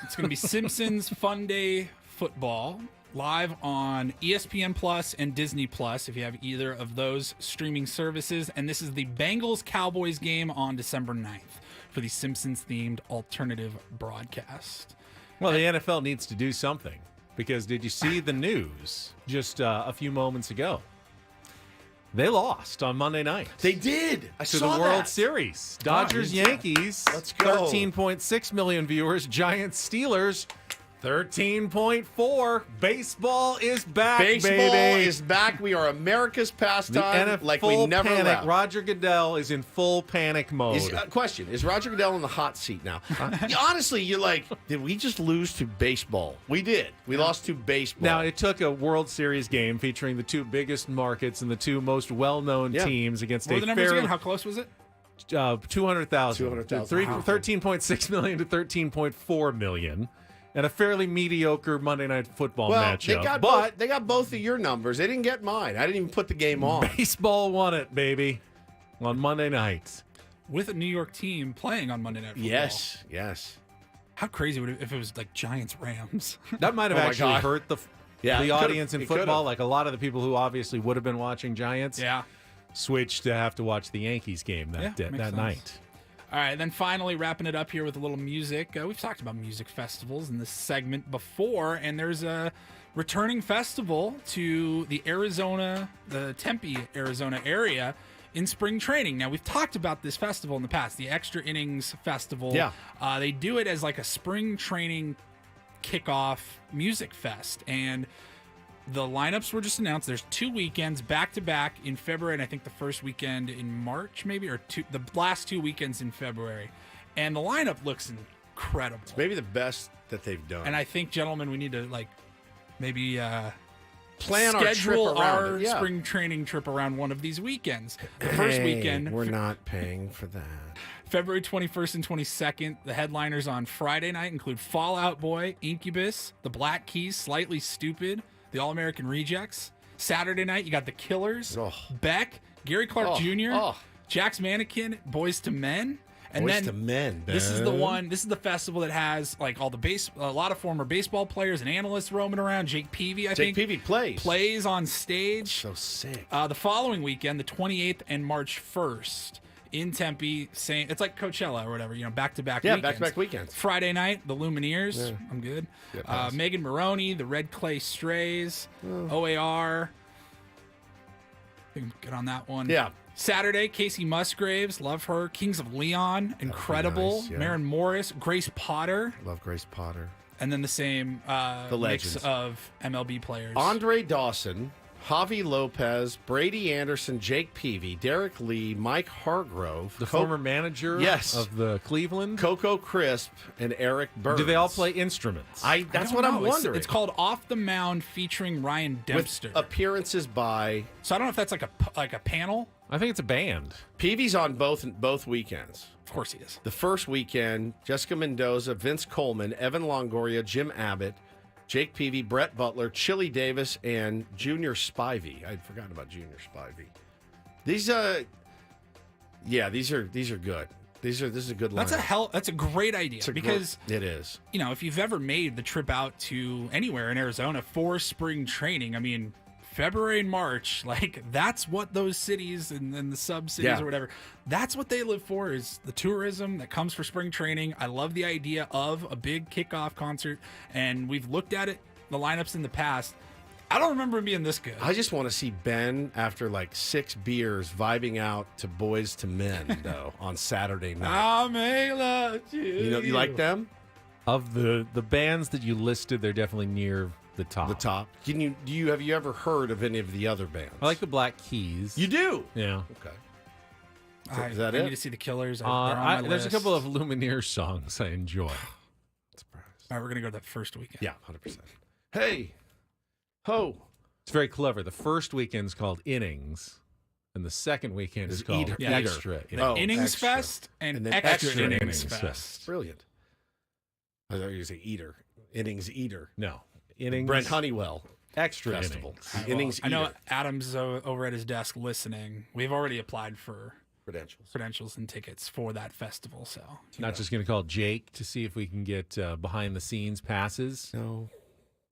S2: It's going to be Simpsons Fun Day Football live on ESPN Plus and Disney Plus if you have either of those streaming services. And this is the Bengals-Cowboys game on December 9th for the Simpsons-themed alternative broadcast.
S3: Well, the NFL needs to do something because did you see the news just a few moments ago? They lost on Monday night.
S1: They did. I
S3: to
S1: saw
S3: the World
S1: that.
S3: Series. Dodgers, Yankees.
S1: Let's go.
S3: 13.6 million viewers. Giants, Steelers. 13.4. Baseball is back,
S1: Baseball
S3: baby.
S1: is back. We are America's pastime
S3: The NFL
S1: like we never
S3: panic.
S1: left.
S3: Roger Goodell is in full panic mode.
S1: Question, is Roger Goodell in the hot seat now? Honestly, you're like, did we just lose to baseball? We did. We lost to baseball.
S3: Now, it took a World Series game featuring the two biggest markets and the two most well-known teams against
S2: What were
S3: a
S2: the numbers
S3: fairly...
S2: again? How close was it?
S3: 200,000.
S1: 200,000. Wow.
S3: 13.6 million to 13.4 million. And a fairly mediocre Monday Night Football matchup.
S1: They got both of your numbers. They didn't get mine. I didn't even put the game on.
S3: Baseball won it, baby, on Monday nights.
S2: With a New York team playing on Monday Night Football.
S1: Yes.
S2: How crazy would it if it was like Giants-Rams?
S3: That might have actually hurt the audience in
S1: It
S3: football.
S1: could've.
S3: Like a lot of the people who obviously would have been watching Giants switched to have to watch the Yankees game that
S2: makes sense.
S3: night.
S2: All right, then finally wrapping it up here with a little music. We've talked about music festivals in this segment before, and there's a returning festival to the Tempe, Arizona area in spring training. Now, we've talked about this festival in the past, the Extra Innings Festival.
S1: Yeah.
S2: They do it as like a spring training kickoff music fest, and the lineups were just announced. There's 2 weekends back-to-back in February, and I think the first weekend in March, maybe, or the last 2 weekends in February. And the lineup looks incredible.
S1: It's maybe the best that they've done.
S2: And I think, gentlemen, we need to, maybe
S1: plan our trip
S2: schedule
S1: around
S2: our
S1: it. Yeah.
S2: spring training trip around one of these weekends. The first weekend...
S1: We're not paying for that.
S2: February 21st and 22nd, the headliners on Friday night include Fall Out Boy, Incubus, The Black Keys, Slightly Stupid, the All-American Rejects. Saturday night, you got The Killers, Beck, Gary Clark Jr., Jack's Mannequin, Boys to Men. And
S1: Boys
S2: then
S1: to Men,
S2: this is the one. This is the festival that has like all the a lot of former baseball players and analysts roaming around. Jake Peavy, I think.
S1: Jake Peavy
S2: plays on stage.
S1: So sick.
S2: The following weekend, the 28th and March 1st. In Tempe, it's like Coachella or whatever, back-to-back weekends.
S1: Back-to-back weekends.
S2: Friday night, the Lumineers. Yeah. I'm good. Megan Maroney, the Red Clay Strays, OAR. I think I'm good on that one.
S1: Yeah.
S2: Saturday, Casey Musgraves, love her. Kings of Leon, incredible.
S1: Nice, yeah.
S2: Maren Morris, Grace Potter.
S1: Love Grace Potter.
S2: And then the same
S1: the
S2: mix of MLB players.
S1: Andre Dawson, Javi Lopez, Brady Anderson, Jake Peavy, Derek Lee, Mike Hargrove.
S3: The former manager of the Cleveland.
S1: Coco Crisp, and Eric Burns.
S3: Do they all play instruments?
S1: That's what I'm wondering.
S2: It's called Off the Mound featuring Ryan Dempster.
S1: With appearances by...
S2: So I don't know if that's like a panel.
S3: I think it's a band.
S1: Peavy's on both weekends.
S2: Of course he is.
S1: The first weekend, Jessica Mendoza, Vince Coleman, Evan Longoria, Jim Abbott, Jake Peavy, Brett Butler, Chili Davis, and Junior Spivey. I'd forgotten about Junior Spivey. These are good. This is a good lineup.
S2: That's a great idea because
S1: it is.
S2: If you've ever made the trip out to anywhere in Arizona for spring training, I mean, February and March, that's what those cities and the sub-cities or whatever, that's what they live for, is the tourism that comes for spring training. I love the idea of a big kickoff concert, and we've looked at it, the lineups in the past. I don't remember it being this good.
S1: I just want to see Ben, after 6 beers, vibing out to Boys to Men, though, on Saturday night.
S2: I may love you.
S1: You like them?
S3: Of the bands that you listed, they're definitely near the top.
S1: The top. Have you ever heard of any of the other bands?
S3: I like the Black Keys.
S1: You do?
S3: Yeah.
S1: Okay. Is that
S2: I
S1: it?
S2: need to see the Killers. They're on my
S3: there's
S2: list.
S3: a couple of Lumineers songs I enjoy.
S2: All right, we're gonna go to that first weekend.
S1: Yeah, 100%. Hey, ho!
S3: It's very clever. The first weekend's called Innings, and the second weekend is called Extra.
S2: Innings Fest and then Extra Innings Fest.
S1: Brilliant. I thought you were going to say Eater. Innings Eater.
S3: No. Innings.
S1: Brent Honeywell.
S3: Extra
S1: Festival.
S3: Innings.
S1: Innings
S2: I know Adam's over at his desk listening. We've already applied for credentials and tickets for that festival. So
S3: not just going to call Jake to see if we can get behind the scenes passes.
S1: No.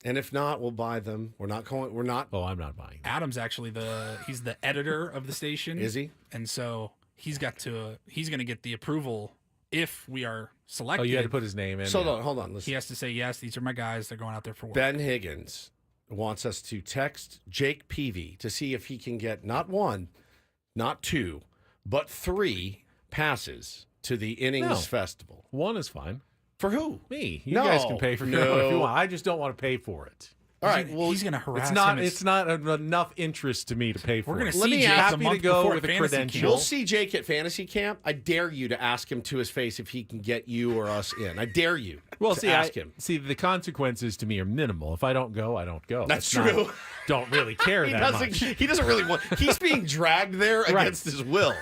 S1: And if not, we'll buy them. We're not.
S3: Oh, I'm not buying them.
S2: Adam's actually he's the editor of the station.
S1: Is he?
S2: And so he's going to get the approval if we are selected.
S3: Oh, you had to put his name in.
S1: So hold on. Listen.
S2: He has to say, yes, these are my guys. They're going out there for work.
S1: Ben Higgins wants us to text Jake Peavy to see if he can get not 1, not 2, but 3 passes to the Innings Festival.
S3: 1 is fine.
S1: For who?
S3: Me. You guys can pay for your own if you want. I just don't want to pay for it.
S1: All right. Well,
S2: he's going to harass him.
S3: It's not enough interest to me to pay for.
S2: We're going
S3: it.
S2: to see Jake
S3: happy
S2: the month
S3: to go
S2: before
S3: with a
S2: fantasy
S3: credential.
S2: camp.
S1: We'll see Jake at fantasy camp. I dare you to ask him to his face if he can get you or us in. I dare you.
S3: Well,
S1: to ask him.
S3: See, the consequences to me are minimal. If I don't go, I don't go.
S1: That's
S3: It's not-
S1: true.
S3: don't really care that much.
S1: He doesn't really want. He's being dragged there against his will.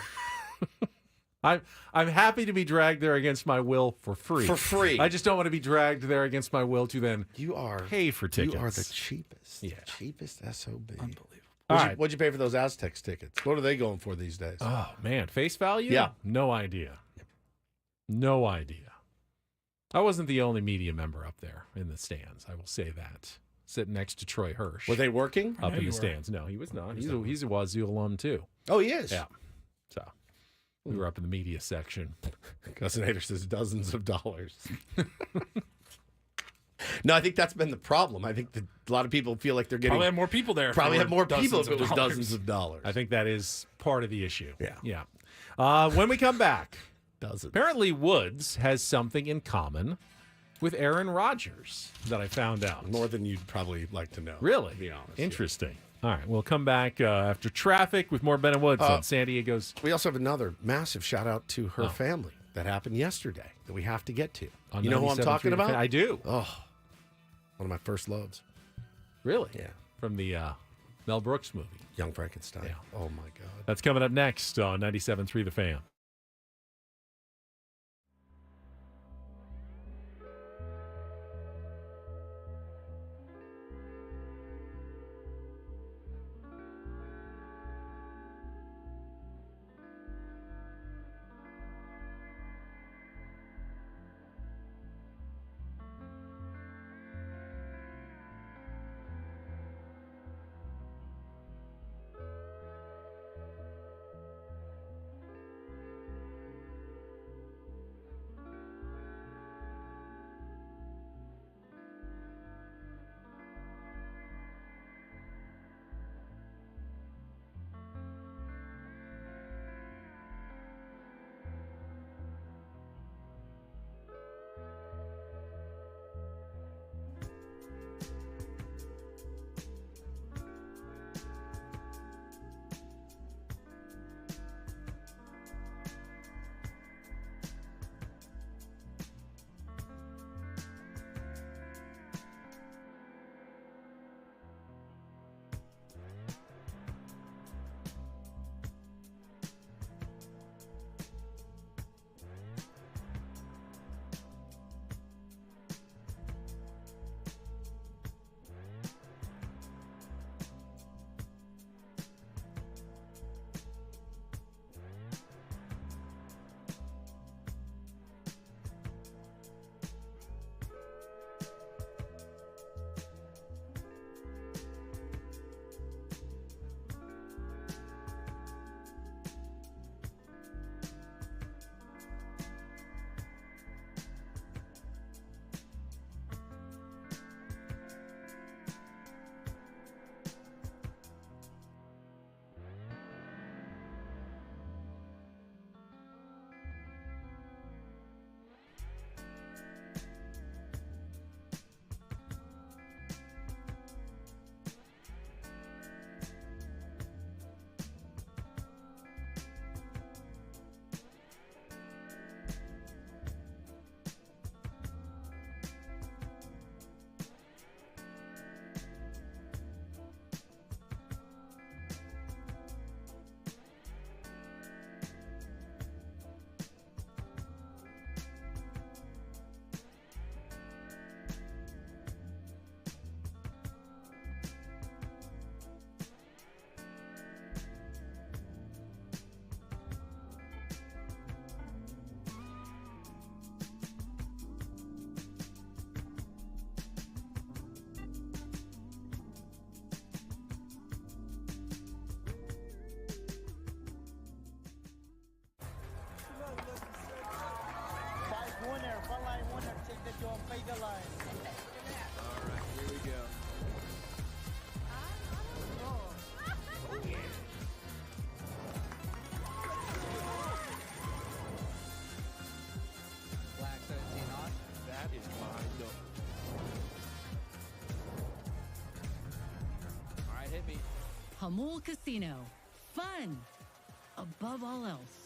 S3: I'm happy to be dragged there against my will for free.
S1: For free.
S3: I just don't want to be dragged there against my will to then pay for tickets.
S1: You are the cheapest.
S3: Yeah.
S1: The cheapest SOB.
S2: Unbelievable.
S1: What'd you pay for those Aztecs tickets? What are they going for these days?
S3: Oh, man. Face value?
S1: Yeah.
S3: No idea. No idea. I wasn't the only media member up there in the stands. I will say that. Sitting next to Troy Hirsch.
S1: Were they working?
S3: Up in the stands. No, he was not. He's a Wazoo alum, too.
S1: Oh, he is?
S3: Yeah. So we were up in the media section.
S1: Cousin Hader says dozens of dollars. No, I think that's been the problem. I think that a lot of people feel like they're getting...
S2: Probably have more people there.
S1: Probably have more people if
S2: dozens
S1: it
S2: of
S1: was
S2: dollars.
S1: dozens of dollars.
S3: I think that is part of the issue.
S1: Yeah.
S3: Yeah. When we come back,
S1: Dozens.
S3: apparently Woods has something in common with Aaron Rodgers that I found out.
S1: More than you'd probably like to know.
S3: Really?
S1: To be honest.
S3: Interesting. All right, we'll come back after traffic with more Ben and Woods on San Diego's.
S1: We also have another massive shout out to her family that happened yesterday that we have to get to.
S3: On
S1: You know who I'm
S3: 97.3
S1: talking about?
S3: I do.
S1: Oh, one of my first loves.
S3: Really?
S1: Yeah.
S3: From the Mel Brooks movie.
S1: Young Frankenstein.
S3: Yeah.
S1: Oh, my God.
S3: That's coming up next on 97.3 The Fan.
S4: Hamul Casino. Fun above all else.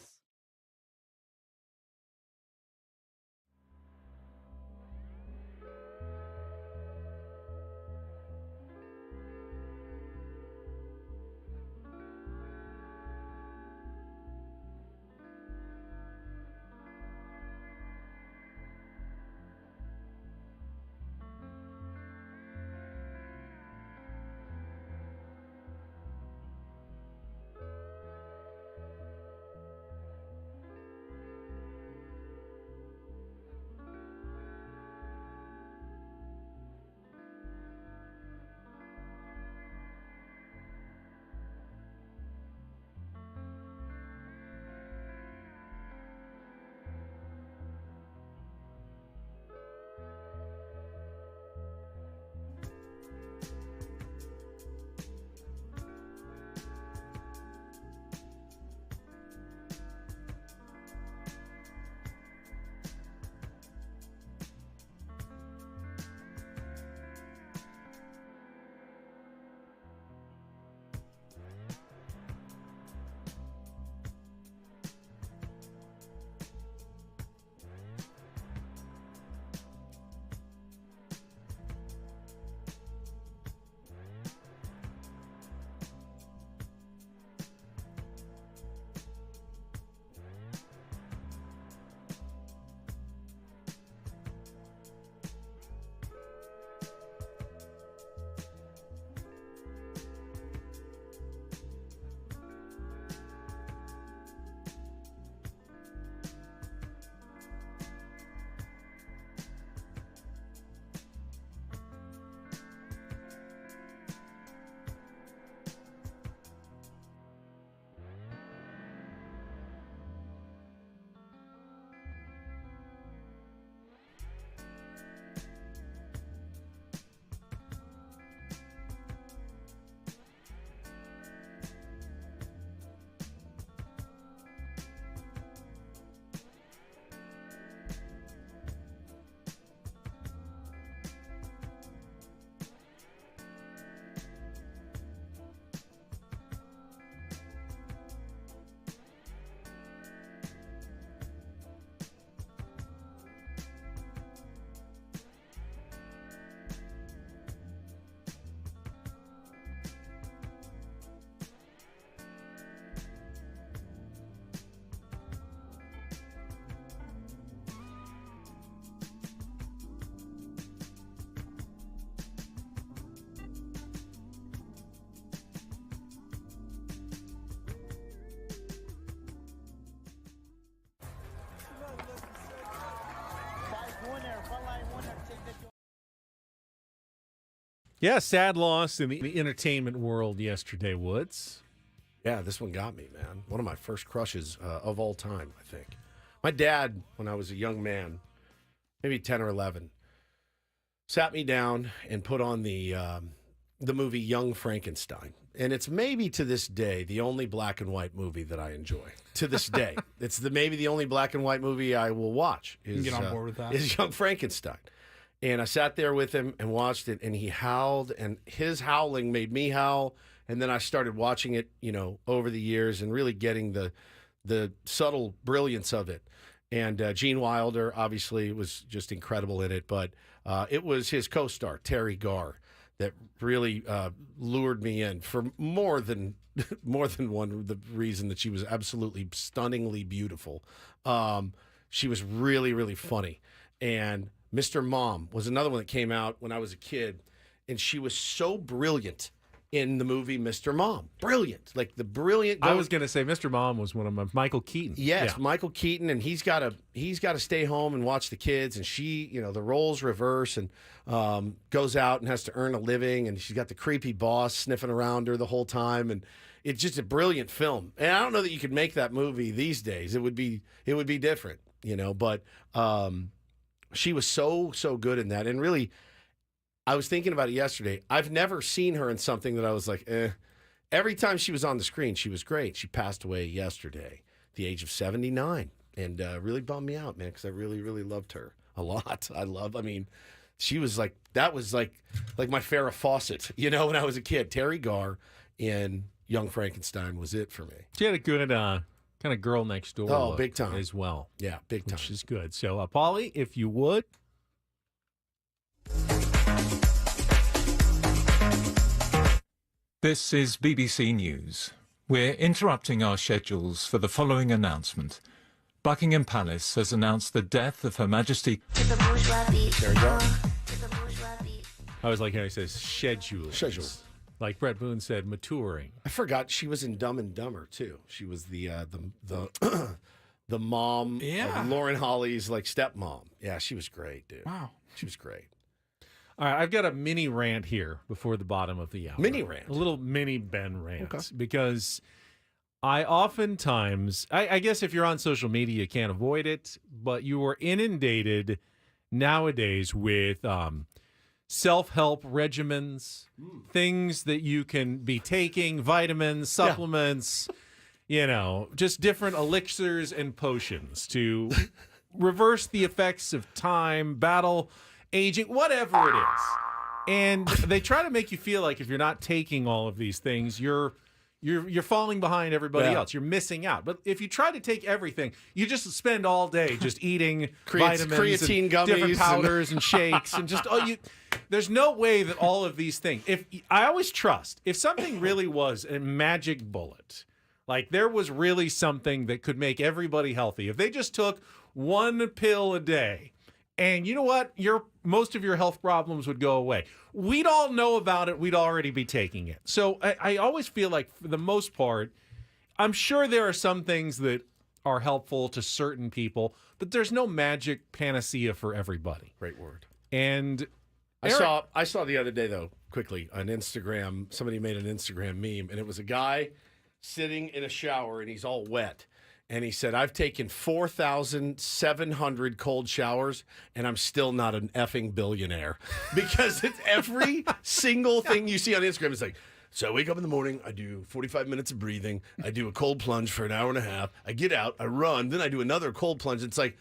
S3: Yeah, sad loss in the entertainment world yesterday, Woods.
S1: Yeah, this one got me, man. One of my first crushes of all time, I think. My dad, when I was a young man, maybe 10 or 11, sat me down and put on the movie Young Frankenstein. And it's maybe to this day the only black and white movie that I enjoy. To this day. It's maybe the only black and white movie I will watch.
S2: You can get on board with that.
S1: Is Young Frankenstein. And I sat there with him and watched it, and he howled, and his howling made me howl. And then I started watching it, over the years and really getting the subtle brilliance of it. And Gene Wilder, obviously, was just incredible in it. But it was his co-star, Terry Garr, that really lured me in for more than one the reason that she was absolutely stunningly beautiful. She was really, really funny. And Mr. Mom was another one that came out when I was a kid, and she was so brilliant in the movie Mr. Mom. Brilliant. Like the brilliant.
S3: I was going to say Mr. Mom was one of my Michael Keaton.
S1: Yes,
S3: Yeah.
S1: Michael Keaton, and he's got to stay home and watch the kids, and she, the roles reverse and goes out and has to earn a living, and she's got the creepy boss sniffing around her the whole time, and it's just a brilliant film. And I don't know that you could make that movie these days. It would be different, but she was so good in that. And really, I was thinking about it yesterday. I've never seen her in something that I was like, eh. Every time she was on the screen, she was great. She passed away yesterday at the age of 79, and really bummed me out, man, because I really, really loved her a lot. She was like, that was like my Farrah Fawcett, when I was a kid. Terry Garr in Young Frankenstein was it for me.
S3: She had a good kind of girl next door look
S1: big time.
S3: as well.
S1: Yeah, big time.
S3: Which is good. So, Paulie, if you would.
S20: This is BBC News. We're interrupting our schedules for the following announcement. Buckingham Palace has announced the death of Her Majesty.
S1: There you go.
S3: I always like how he says schedule.
S1: Schedule.
S3: Like Bret Boone said, maturing.
S1: I forgot she was in Dumb and Dumber too. She was the the mom of Lauren Holly's like stepmom. Yeah, she was great, dude.
S2: Wow.
S1: She was great.
S3: All right, I've got a mini rant here before the bottom of the hour.
S1: Mini rant?
S3: A little mini Ben rant.
S1: Okay.
S3: Because I oftentimes, I guess if you're on social media, you can't avoid it, but you are inundated nowadays with self-help regimens, things that you can be taking, vitamins, supplements, just different elixirs and potions to reverse the effects of time, battle, aging, whatever it is. And they try to make you feel like if you're not taking all of these things, you're falling behind everybody else. You're missing out. But if you try to take everything, you just spend all day just eating vitamins,
S1: creatine
S3: and
S1: gummies,
S3: different powders and shakes, and just there's no way that all of these things. If I always trust, if something really was a magic bullet, like there was really something that could make everybody healthy, if they just took one pill a day, and you know what, most of your health problems would go away. We'd all know about it. We'd already be taking it. So I always feel like, for the most part, I'm sure there are some things that are helpful to certain people, but there's no magic panacea for everybody.
S1: Great word.
S3: And
S1: I saw the other day, though, quickly on Instagram, somebody made an Instagram meme, and it was a guy sitting in a shower, and he's all wet. And he said, I've taken 4,700 cold showers, and I'm still not an effing billionaire. Because it's every single thing you see on Instagram is like, so I wake up in the morning, I do 45 minutes of breathing, I do a cold plunge for an hour and a half, I get out, I run, then I do another cold plunge. It's like,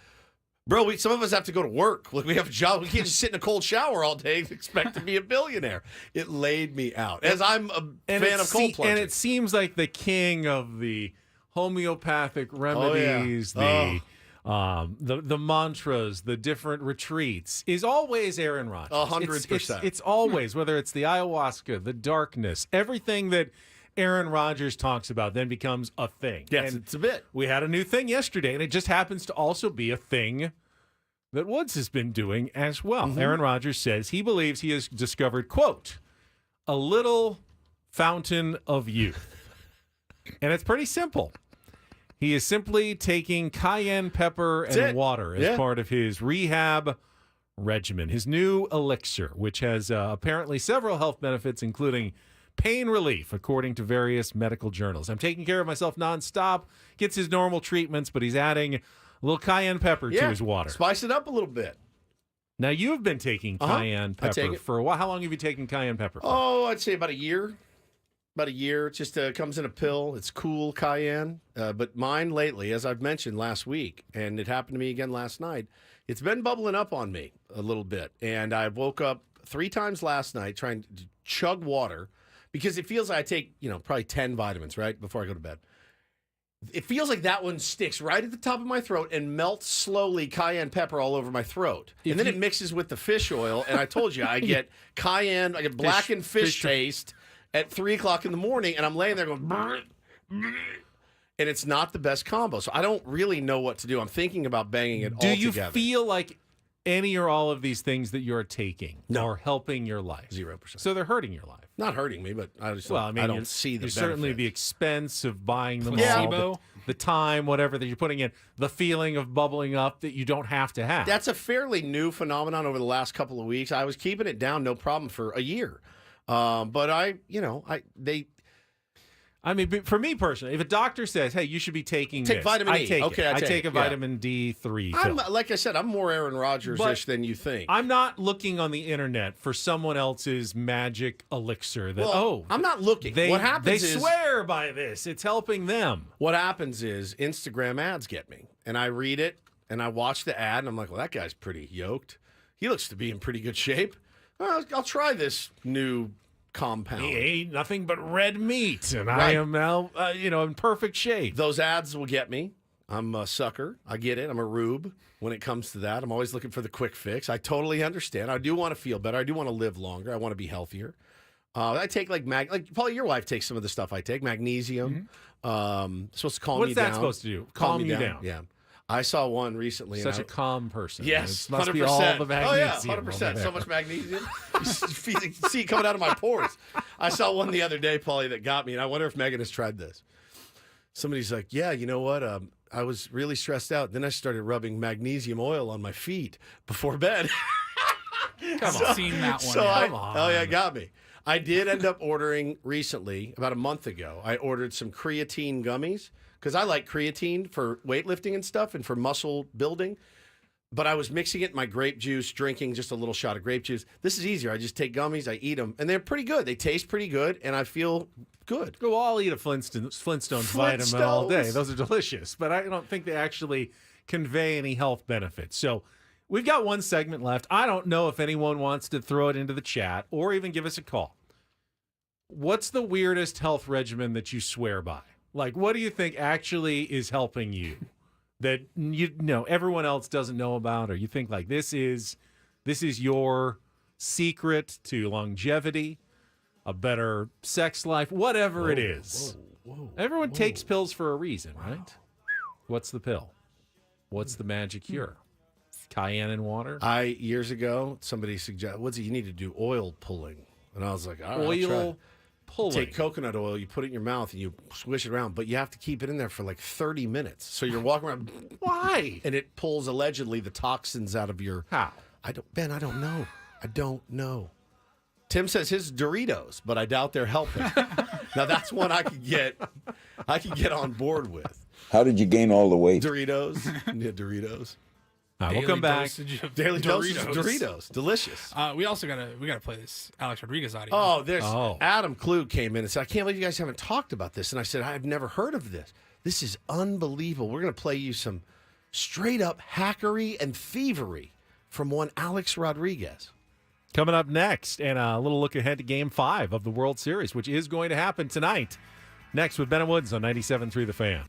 S1: bro, some of us have to go to work. Like, we have a job. We can't just sit in a cold shower all day and expect to be a billionaire. It laid me out. As I'm a fan of cold plunges.
S3: And it seems like the king of the homeopathic remedies, the mantras, the different retreats is always Aaron Rodgers.
S1: 100%.
S3: It's always, whether it's the ayahuasca, the darkness, everything that Aaron Rodgers talks about then becomes a thing.
S1: Yes,
S3: and
S1: it's a bit.
S3: We had a new thing yesterday, and it just happens to also be a thing that Woods has been doing as well.
S1: Mm-hmm.
S3: Aaron Rodgers says he believes he has discovered, quote, a little fountain of youth. And it's pretty simple. He is simply taking cayenne pepper and water as part of his rehab regimen, his new elixir, which has apparently several health benefits, including pain relief, according to various medical journals. I'm taking care of myself nonstop, gets his normal treatments, but he's adding a little cayenne pepper to his water.
S1: Spice it up a little bit.
S3: Now, you've been taking cayenne pepper for a while. How long have you taken cayenne pepper for?
S1: Oh, I'd say about a year. About a year. It just comes in a pill. It's cool cayenne. But mine lately, as I've mentioned last week, and it happened to me again last night, it's been bubbling up on me a little bit. And I woke up 3 times last night trying to chug water because it feels like I take, probably 10 vitamins, right, before I go to bed. It feels like that one sticks right at the top of my throat and melts slowly cayenne pepper all over my throat. And then it mixes with the fish oil. And I told you, I get cayenne, I get blackened fish taste at 3 o'clock in the morning, and I'm laying there going, and it's not the best combo. So I don't really know what to do. I'm thinking about banging it all together.
S3: Do you feel like any or all of these things that you're taking are helping your life?
S1: 0%.
S3: So they're hurting your life.
S1: Not hurting me, but I just
S3: I
S1: don't see the benefit.
S3: certainly the expense of buying them
S2: Placebo.
S3: all, the time, whatever that you're putting in, the feeling of bubbling up that you don't have to have.
S1: That's a fairly new phenomenon over the last couple of weeks. I was keeping it down, no problem, for a year. But
S3: for me personally, if a doctor says, "Hey, you should be taking this,"
S1: vitamin
S3: I
S1: E.
S3: take
S1: Okay,
S3: it.
S1: I
S3: take a
S1: it,
S3: vitamin D3 pill.
S1: Like I said, I'm more Aaron Rodgers-ish than you think.
S3: I'm not looking on the internet for someone else's magic elixir.
S1: I'm not looking. What happens
S3: they swear by this. It's helping them.
S1: What happens is Instagram ads get me, and I read it, and I watch the ad, and I'm like, well, that guy's pretty yoked. He looks to be in pretty good shape. I'll try this new compound.
S3: He ate nothing but red meat, and I
S1: Right.
S3: am now, in perfect shape.
S1: Those ads will get me. I'm a sucker. I get it. I'm a rube when it comes to that. I'm always looking for the quick fix. I totally understand. I do want to feel better. I do want to live longer. I want to be healthier. I take like probably your wife takes some of the stuff I take. Magnesium. Supposed to calm
S3: What's
S1: you
S3: that
S1: down.
S3: supposed to do? Calm you down.
S1: Yeah. I saw one recently.
S3: Such a calm person.
S1: Yes,
S3: It must
S1: 100%.
S3: be all the magnesium.
S1: Oh yeah, 100%. So much magnesium. You see it coming out of my pores. I saw one the other day, Paulie, that got me, and I wonder if Megan has tried this. Somebody's like, "Yeah, you know what? I was really stressed out. Then I started rubbing magnesium oil on my feet before bed."
S2: I've seen that one.
S1: Come on. Oh yeah, it got me. I did end up ordering recently, about a month ago. I ordered some creatine gummies because I like creatine for weightlifting and stuff and for muscle building. But I was mixing it in my grape juice, drinking just a little shot of grape juice. This is easier. I just take gummies, I eat them, and they're pretty good. They taste pretty good, and I feel good.
S3: Go all eat a Flintstones vitamin all day. Those are delicious, but I don't think they actually convey any health benefits. So we've got one segment left. I don't know if anyone wants to throw it into the chat or even give us a call. What's the weirdest health regimen that you swear by? Like, what do you think actually is helping you that everyone else doesn't know about, or you think like this is your secret to longevity, a better sex life, whatever it is. Everyone takes pills for a reason, right? What's the pill? What's the magic cure? Cayenne and water?
S1: Years ago, somebody suggested, you need to do oil pulling. And I was like, all right, I'll try.
S3: Oil pulling.
S1: Take coconut oil, you put it in your mouth, and you swish it around, but you have to keep it in there for like 30 minutes. So you're walking around.
S3: Why?
S1: And it pulls allegedly the toxins out of your.
S3: How?
S1: I don't know. I don't know. Tim says his Doritos, but I doubt they're helping. Now that's one I could get on board with.
S21: How did you gain all the weight?
S1: Doritos. Yeah, Doritos.
S3: All right, we'll come back.
S1: Daily doses of Doritos. Delicious.
S2: We also gotta play this Alex Rodriguez audio.
S1: Oh, there's Adam Klug came in and said, I can't believe you guys haven't talked about this. And I said, I've never heard of this. This is unbelievable. We're going to play you some straight up hackery and thievery from one Alex Rodriguez.
S3: Coming up next, and a little look ahead to Game 5 of the World Series, which is going to happen tonight. Next with Ben and Woods on 97.3 The Fan.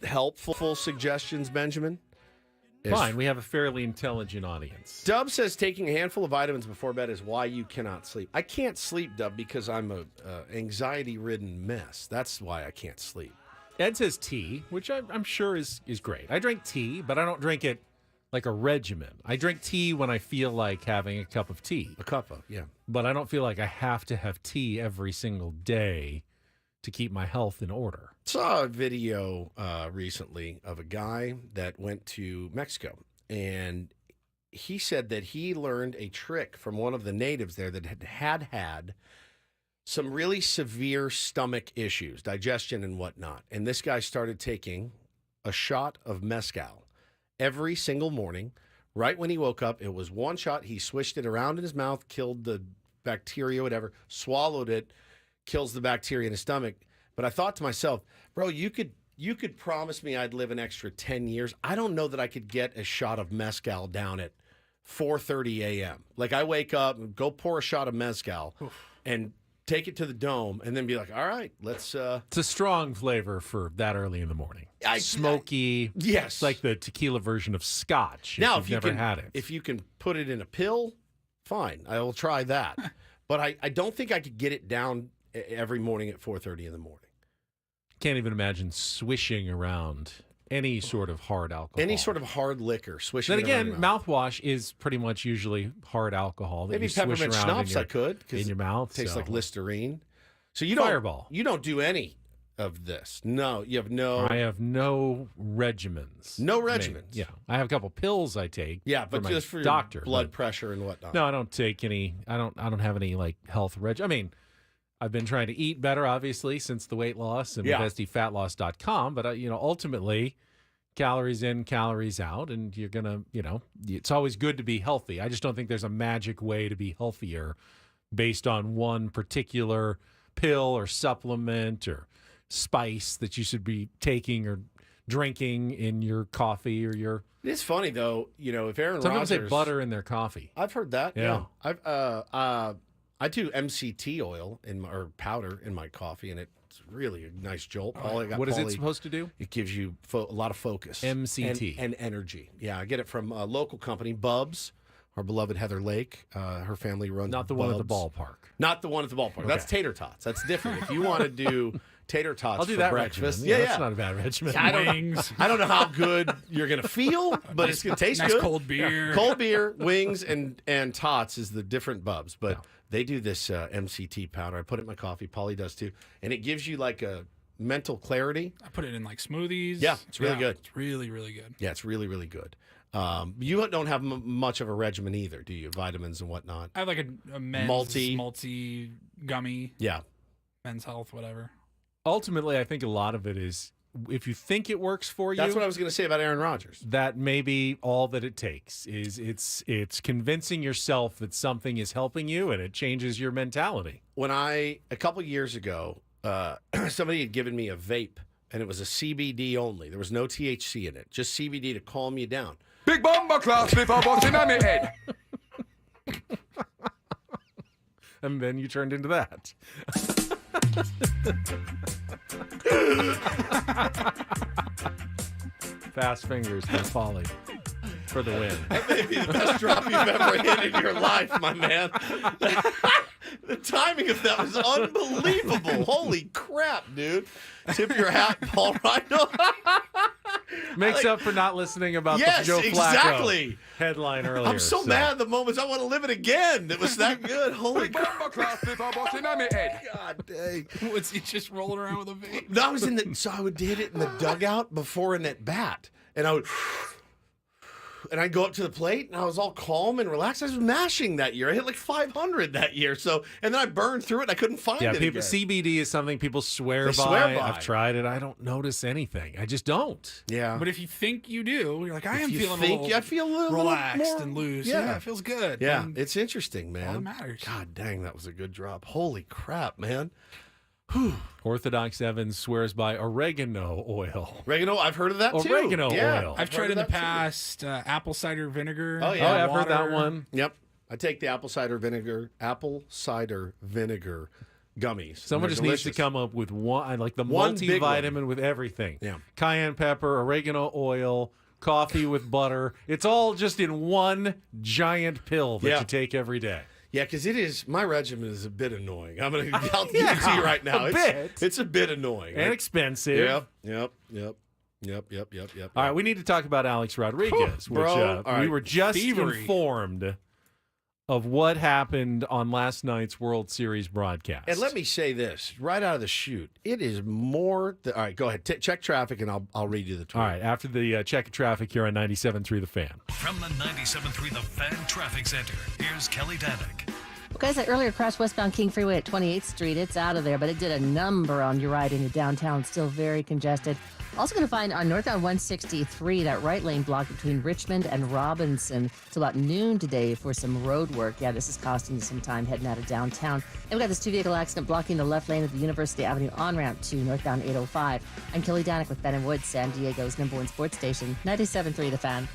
S1: Helpful suggestions, Benjamin.
S3: Fine, we have a fairly intelligent audience.
S1: Dub says taking a handful of vitamins before bed is why you cannot sleep. I can't sleep, Dub, because I'm a anxiety-ridden mess. That's why I can't sleep.
S3: Ed says tea, which I'm sure is great. I drink tea, but I don't drink it like a regimen. I drink tea when I feel like having a cup of tea.
S1: A cup of, yeah.
S3: But I don't feel like I have to have tea every single day to keep my health in order.
S1: Saw a video recently of a guy that went to Mexico, and he said that he learned a trick from one of the natives there that had some really severe stomach issues, digestion and whatnot. And this guy started taking a shot of mezcal every single morning. Right when he woke up, it was one shot. He swished it around in his mouth, killed the bacteria, whatever, swallowed it, kills the bacteria in his stomach. But I thought to myself, bro, you could promise me I'd live an extra 10 years. I don't know that I could get a shot of mezcal down at 4:30 a.m. Like, I wake up and go pour a shot of mezcal and take it to the dome and then be like, all right, let's...
S3: It's a strong flavor for that early in the morning. Smoky.
S1: Yes.
S3: It's like the tequila version of scotch.
S1: Now,
S3: if you've never had it.
S1: If you can put it in a pill, fine. I will try that. But I don't think I could get it down every morning at 4:30 in the morning.
S3: Can't even imagine swishing around any sort of hard alcohol.
S1: Any sort of hard liquor, swishing
S3: Then
S1: it around
S3: again,
S1: your mouth.
S3: mouthwash is pretty much usually hard alcohol. That
S1: Maybe
S3: you swish
S1: peppermint
S3: around
S1: schnapps
S3: in your,
S1: I could. 'cause
S3: in your mouth.
S1: It tastes
S3: so.
S1: like Listerine. So you don't...
S3: Fireball.
S1: You don't do any of this. No, you have no...
S3: I have no regimens.
S1: No
S3: I mean,
S1: regimens.
S3: yeah, I have a couple pills I take.
S1: Yeah, but
S3: for my
S1: just for your
S3: doctor
S1: blood
S3: but-
S1: pressure and whatnot.
S3: No, I don't take any. I don't have any like health I mean, I've been trying to eat better, obviously, since the weight loss and with SDFatLoss.com. But ultimately, calories in, calories out, and you're gonna, it's always good to be healthy. I just don't think there's a magic way to be healthier based on one particular pill or supplement or spice that you should be taking or drinking in your coffee or your.
S1: It's funny though, if Aaron
S3: Sometimes
S1: Rodgers...
S3: they butter in their coffee.
S1: I've heard that.
S3: Yeah.
S1: I do MCT oil or powder in my coffee, and it's really a nice jolt.
S3: What is it supposed to do?
S1: It gives you a lot of focus.
S3: MCT.
S1: And energy. Yeah, I get it from a local company, Bubs, our beloved Heather Lake. Her family runs
S3: Not the one at the ballpark.
S1: Not the one at the ballpark.
S3: Okay.
S1: That's tater tots. That's different. If you want to do tater tots
S3: I'll do
S1: for
S3: that
S1: breakfast.
S3: regimen.
S1: Yeah,
S3: That's not a bad regimen.
S1: I don't know how good you're going to feel, but it's going to taste
S2: Nice
S1: good.
S2: cold beer.
S1: Yeah. Cold beer, wings, and tots is the different Bubs. But they do this MCT powder. I put it in my coffee. Paulie does too. And it gives you like a mental clarity.
S2: I put it in like smoothies.
S1: Yeah, it's really good.
S2: It's really, really good.
S1: Yeah, it's really, really good. You don't have much of a regimen either, do you? Vitamins and whatnot.
S2: I have like a men's multi gummy.
S1: Yeah.
S2: Men's Health, whatever.
S3: Ultimately, I think a lot of it is if you think it works for you.
S1: That's what I was going to say about Aaron Rodgers.
S3: That may be all that it takes. It's convincing yourself that something is helping you, and it changes your mentality.
S1: When a couple years ago, somebody had given me a vape, and it was a CBD only. There was no THC in it, just CBD to calm you down.
S21: Big bomber class slip a bus in my head.
S3: And then you turned into that. Fast fingers by Folly for the win.
S1: That may be the best drop you've ever hit in your life, my man. The timing of that was unbelievable. Holy crap, dude. Tip your hat, Paul Reindl.
S3: Makes up for not listening about the
S1: Yes,
S3: Joe Flacco
S1: exactly.
S3: headline earlier.
S1: I'm so mad at the moments. I want to live it again. It was that good. Holy crap. God dang.
S2: Was he just rolling around with a vape?
S1: No, I was in the, so I would hit it in the dugout before in at bat. And I would, and I'd go up to the plate and I was all calm and relaxed. I was mashing that year. I hit like 500 that year. So, and then I burned through it and I couldn't find it again.
S3: CBD is something people swear
S1: They
S3: by.
S1: swear by.
S3: I've tried it. I don't notice anything. I just don't.
S1: Yeah.
S2: But if you think you do, you're like, I
S1: If
S2: am
S1: you
S2: feeling
S1: think-
S2: a little
S1: I feel a little
S2: relaxed
S1: more-
S2: and loose.
S1: yeah.
S2: Yeah, it feels good.
S1: Yeah,
S2: And
S1: it's interesting, man.
S2: all that matters.
S1: God dang, that was a good drop. Holy crap, man.
S3: Orthodox Evans swears by oregano oil.
S1: Oregano, I've heard of that too.
S3: Oregano oil.
S2: I've tried in the past apple cider vinegar.
S1: Oh yeah,
S3: I've heard that one.
S1: Yep. I take the apple cider vinegar gummies.
S3: Someone
S1: They're
S3: just needs to
S1: delicious.
S3: come up with one, like the
S1: One big
S3: multivitamin with everything.
S1: Yeah.
S3: Cayenne pepper, oregano oil, coffee with butter. It's all just in one giant pill that
S1: Yeah.
S3: you take every day.
S1: Yeah, because it is. My regimen is a bit annoying. I'll give it to you right now. It's a bit annoying
S3: And expensive.
S1: Yep.
S3: All right, we need to talk about Alex Rodriguez,
S1: Whew, bro.
S3: which
S1: All right.
S3: we were just
S2: Thievery.
S3: informed of what happened on last night's World Series broadcast.
S1: And let me say this right out of the chute: it is more. All right, go ahead. Check traffic, and I'll read you the tweet.
S3: All right, after the check of traffic here on 97.3 The Fan.
S5: From the 97.3 The Fan Traffic Center, here's Kelly Danick.
S6: Well, guys, that earlier crash westbound King Freeway at 28th Street, it's out of there, but it did a number on your ride into downtown, still very congested. Also going to find on northbound 163, that right lane blocked between Richmond and Robinson till about noon today for some road work. Yeah, this is costing you some time heading out of downtown. And we got this two-vehicle accident blocking the left lane of the University Avenue on-ramp to northbound 805. I'm Kelly Danick with Ben and Woods, San Diego's #1 sports station, 97.3 The Fan.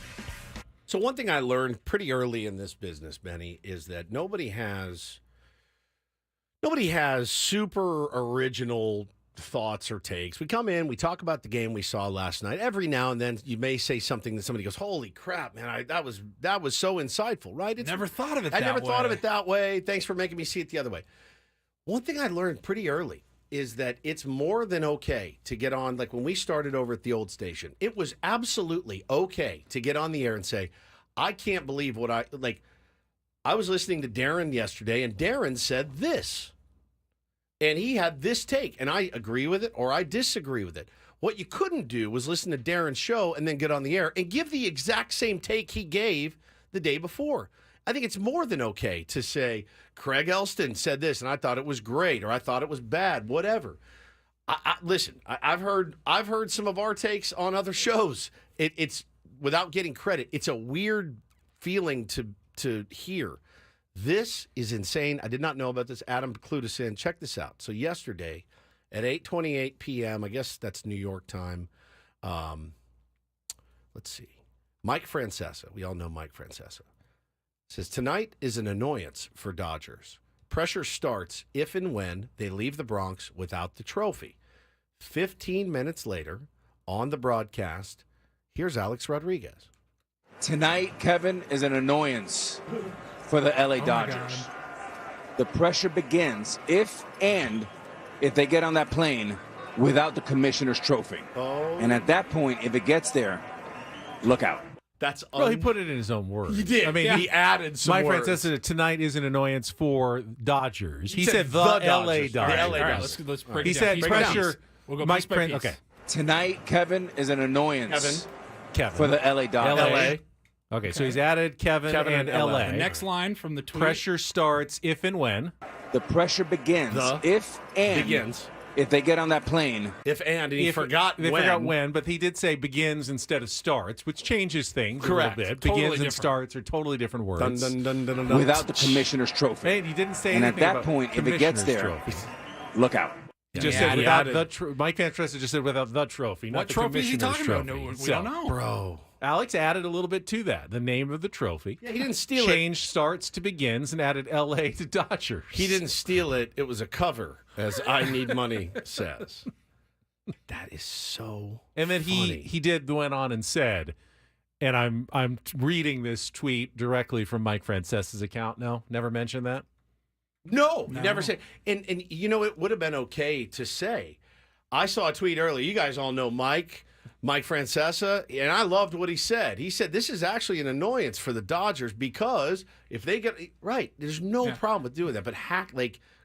S1: So one thing I learned pretty early in this business, Benny, is that nobody has super original thoughts or takes. We come in, we talk about the game we saw last night. Every now and then you may say something that somebody goes, "Holy crap, man, that was so insightful," right?
S2: Never thought of it
S1: I
S2: that
S1: never thought of
S2: way.
S1: it that way. Thanks for making me see it the other way. One thing I learned pretty early is that it's more than okay to get on, like when we started over at the old station, it was absolutely okay to get on the air and say, I can't believe what I was listening to Darren yesterday, and Darren said this. And he had this take, and I agree with it or I disagree with it. What you couldn't do was listen to Darren's show and then get on the air and give the exact same take he gave the day before. I think it's more than okay to say, Craig Elston said this, and I thought it was great, or I thought it was bad, whatever. Listen, I've heard some of our takes on other shows. It's without getting credit, it's a weird feeling to hear. This is insane. I did not know about this. Adam clued us in. Check this out. So yesterday at 8:28 p.m., I guess that's New York time. Let's see. Mike Francesa. We all know Mike Francesa. Says, tonight is an annoyance for Dodgers. Pressure starts if and when they leave the Bronx without the trophy. 15 minutes later, on the broadcast, here's Alex Rodriguez.
S7: Tonight, Kevin, is an annoyance for the LA Dodgers. The pressure begins if they get on that plane without the commissioner's trophy. And at that point, if it gets there, look out.
S1: That's
S3: Well, he put it in his own words.
S1: He did.
S3: I mean,
S1: He added some
S3: Mike
S1: words.
S3: Francesa said tonight is an annoyance for Dodgers. He
S1: said
S3: said
S1: the
S3: the LA
S1: Dodgers.
S3: Dodgers.
S1: The LA
S2: All right,
S1: Dodgers.
S2: let's break
S3: He
S2: it down.
S3: said
S2: Piece by piece.
S3: pressure.
S2: We'll go
S3: Mike
S2: piece by
S3: Fran-
S2: piece.
S3: Okay.
S7: Tonight, Kevin, is an annoyance
S3: Kevin.
S7: for the LA Dodgers.
S3: LA. Okay, so he's added Kevin and LA.
S2: The next line from the tweet.
S3: Pressure starts if and when.
S7: The pressure begins if they get on that plane.
S1: He forgot
S3: They
S1: when.
S3: forgot when, but he did say begins instead of starts, which changes things
S1: Correct.
S3: a little bit.
S1: Totally
S3: Begins and
S1: different.
S3: starts are totally different words.
S1: Dun, dun, dun, dun, dun.
S7: Without the commissioner's trophy.
S3: Hey, he didn't say
S7: And at
S3: anything
S7: that
S3: about
S7: point, if it gets
S3: commissioner's
S7: there,
S3: trophy.
S7: look out.
S3: He just said without the Mike Francesa just said without the trophy, not
S2: What
S3: the
S2: trophy is he
S3: commissioner's
S2: talking about?
S3: trophy.
S2: No, we
S3: So,
S2: don't know.
S1: Bro.
S3: Alex added a little bit to that. The name of the trophy.
S1: Yeah, he didn't steal
S3: Changed starts to begins and added LA to Dodgers.
S1: He didn't steal it. It was a cover, as I Need Money says. That is so
S3: And then
S1: funny.
S3: he went on and said, and I'm reading this tweet directly from Mike Francesa's account. No, never mentioned that.
S1: No, he never said. And it would have been okay to say. I saw a tweet earlier. You guys all know Mike Francesa, and I loved what he said. He said this is actually an annoyance for the Dodgers because if they get right, there's no problem with doing that. But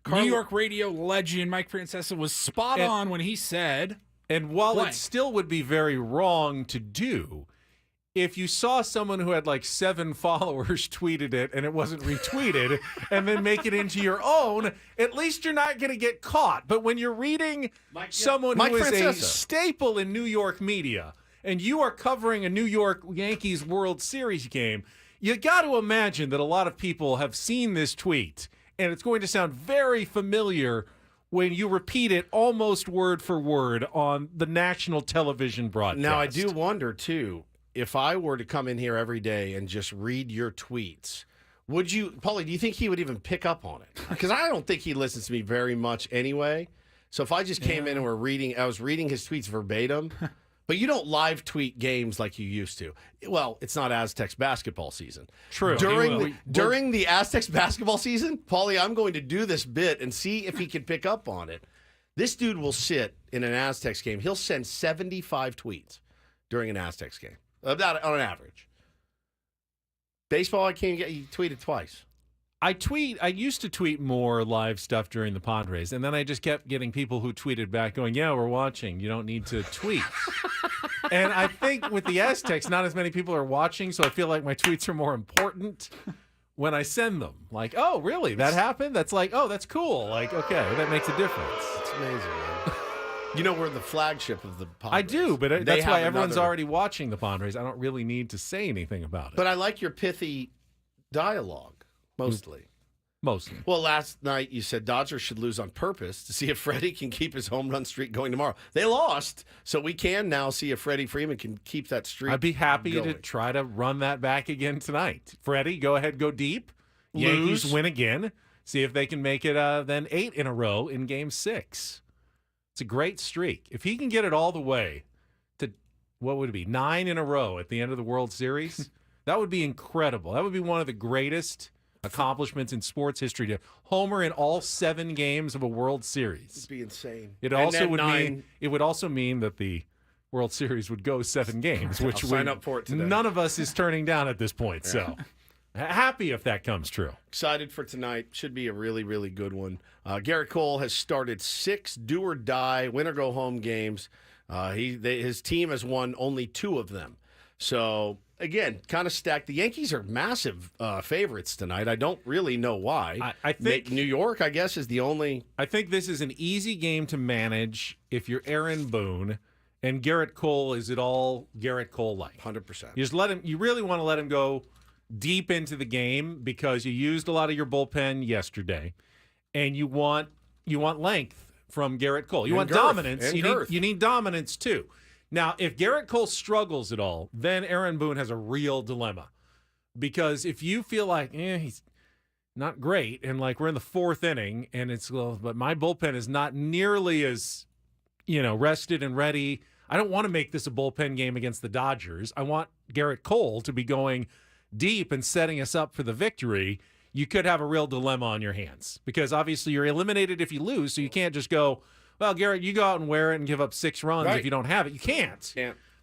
S2: New York radio legend Mike Francesa was spot on when he said.
S3: And while
S2: blank.
S3: it still would be very wrong to do, if you saw someone who had like 7 followers tweeted it and it wasn't retweeted and then make it into your own, at least you're not going to get caught. But when you're reading someone who is a staple in New York media and you are covering a New York Yankees World Series game, you got to imagine that a lot of people have seen this tweet and it's going to sound very familiar when you repeat it almost word for word on the national television broadcast.
S1: Now, I do wonder, too, if I were to come in here every day and just read your tweets, would you, Paulie, do you think he would even pick up on it? Because I don't think he listens to me very much anyway. So if I just came in and I was reading his tweets verbatim, but you don't live tweet games like you used to. Well, it's not Aztecs basketball season.
S3: True.
S1: During the Aztecs basketball season, Paulie, I'm going to do this bit and see if he can pick up on it. This dude will sit in an Aztecs game. He'll send 75 tweets during an Aztecs game. About on average. Baseball, I can't get. You tweeted twice.
S3: I used to tweet more live stuff during the Padres, and then I just kept getting people who tweeted back going, yeah, we're watching. You don't need to tweet. And I think with the Aztecs, not as many people are watching, so I feel like my tweets are more important when I send them. Like, oh, really? That happened? That's like, oh, that's cool. Like, okay, that makes a difference.
S1: It's amazing, man. You know, we're the flagship of the Padres.
S3: I do, but that's why everyone's already watching the Padres. I don't really need to say anything about it.
S1: But I like your pithy dialogue, mostly.
S3: Mostly.
S1: Well, last night you said Dodgers should lose on purpose to see if Freddie can keep his home run streak going tomorrow. They lost, so we can now see if Freddie Freeman can keep that streak
S3: I'd be happy
S1: going.
S3: to try to run that back again tonight. Freddie, go ahead, go deep.
S1: Lose.
S3: Yankees win again. See if they can make it then 8 in a row in Game 6. It's a great streak. If he can get it all the way to, what would it be, 9 in a row at the end of the World Series, that would be incredible. That would be one of the greatest accomplishments in sports history to homer in all 7 games of a World Series.
S1: It'd be insane.
S3: It would also mean that the World Series would go 7 games, which
S1: I'll sign up for it today.
S3: None of us is turning down at this point. Yeah. So happy if that comes true.
S1: Excited for tonight. Should be a really, really good one. Garrett Cole has started 6 do-or-die, win-or-go-home games. His team has won only 2 of them. So, again, kind of stacked. The Yankees are massive favorites tonight. I don't really know why.
S3: I think
S1: New York, I guess, is the only.
S3: I think this is an easy game to manage if you're Aaron Boone. And Garrett Cole, is it all Garrett Cole-like?
S1: 100%.
S3: You just let him. You really want to let him go deep into the game because you used a lot of your bullpen yesterday, and you want length from Garrett Cole. You want dominance. You need dominance too. Now, if Garrett Cole struggles at all, then Aaron Boone has a real dilemma. Because if you feel like, he's not great, and like we're in the 4th inning, and it's, well, but my bullpen is not nearly as, rested and ready. I don't want to make this a bullpen game against the Dodgers. I want Garrett Cole to be going deep and setting us up for the victory. You could have a real dilemma on your hands because obviously you're eliminated if you lose, so you can't just go, well, Garrett, you go out and wear it and give up 6 runs if you don't have it. You can't.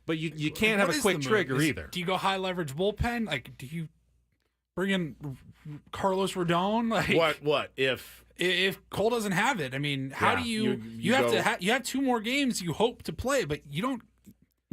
S3: But you can't have a quick trigger either.
S2: Do you go high leverage bullpen? Like, do you bring in Carlos Rodon? Like,
S1: what if
S2: Cole doesn't have it? I mean, how do you have 2 more games you hope to play, but you don't.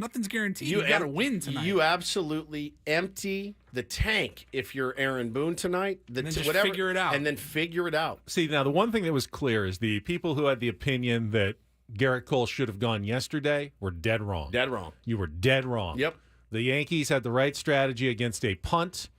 S2: Nothing's guaranteed. You got to win tonight.
S1: You absolutely empty the tank if you're Aaron Boone tonight.
S2: And then just figure it out.
S1: And then figure it out.
S3: See, now the one thing that was clear is the people who had the opinion that Garrett Cole should have gone yesterday were dead wrong.
S1: Dead wrong.
S3: You were dead wrong.
S1: Yep.
S3: The Yankees had the right strategy against a punt.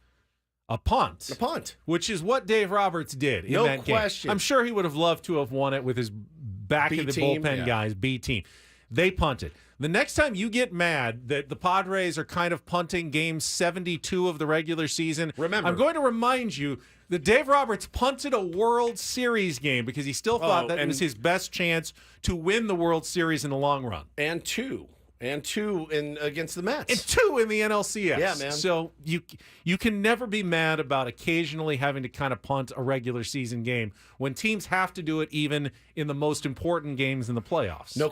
S3: A punt. Which is what Dave Roberts did in that
S1: question.
S3: game. I'm sure he would have loved to have won it with his back of the bullpen guys, B team. They punted. The next time you get mad that the Padres are kind of punting game 72 of the regular season,
S1: remember,
S3: I'm going to remind you that Dave Roberts punted a World Series game because he still thought that was his best chance to win the World Series in the long run.
S1: And 2. And 2 against the Mets.
S3: And 2 in the NLCS.
S1: Yeah, man.
S3: So you can never be mad about occasionally having to kind of punt a regular season game when teams have to do it even in the most important games in the playoffs.
S1: No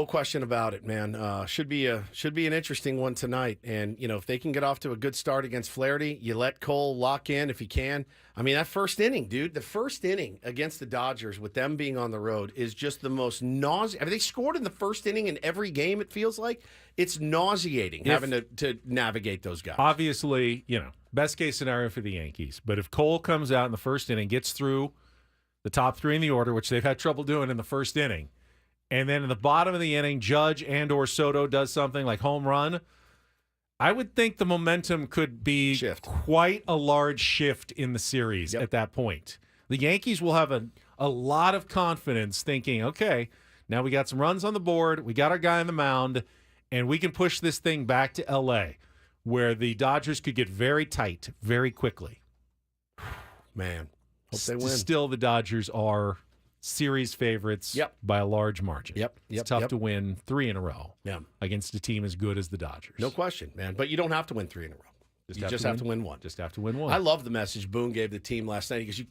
S1: question about it, man. Should be an interesting one tonight. And if they can get off to a good start against Flaherty, you let Cole lock in if he can. I mean, that first inning, dude. The first inning against the Dodgers with them being on the road is just the most nauseating. I mean, they scored in the first inning in every game. It feels like it's nauseating having to navigate those guys.
S3: Obviously, best case scenario for the Yankees. But if Cole comes out in the first inning, gets through the top 3 in the order, which they've had trouble doing in the first inning, and then in the bottom of the inning, Judge and/or Soto does something like home run, I would think the momentum could be quite a large shift in the series at that point. The Yankees will have a lot of confidence thinking, okay, now we got some runs on the board, we got our guy on the mound, and we can push this thing back to L.A., where the Dodgers could get very tight very quickly.
S1: Man, hope they win.
S3: Still, the Dodgers are series favorites by a large margin. It's tough to win 3 in a row against a team as good as the Dodgers.
S1: No question, man. But you don't have to win 3 in a row. You just have to win 1.
S3: Just have to win 1.
S1: I love the message Boone gave the team last night. He goes,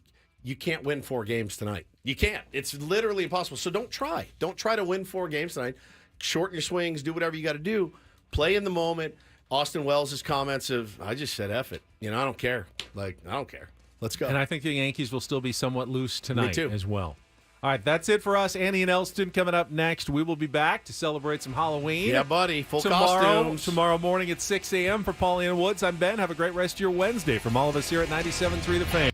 S1: you can't win 4 games tonight. You can't. It's literally impossible. So don't try. Don't try to win 4 games tonight. Shorten your swings. Do whatever you got to do. Play in the moment. Austin Wells' comments of, I just said F it. I don't care. I don't care. Let's go.
S3: And I think the Yankees will still be somewhat loose tonight
S1: too.
S3: as well. All right, that's it for us. Annie and Elston coming up next. We will be back to celebrate some Halloween.
S1: Yeah, buddy. Full costumes.
S3: Tomorrow morning at 6 a.m. for Paulie and Woods. I'm Ben. Have a great rest of your Wednesday from all of us here at 97.3 The Fan.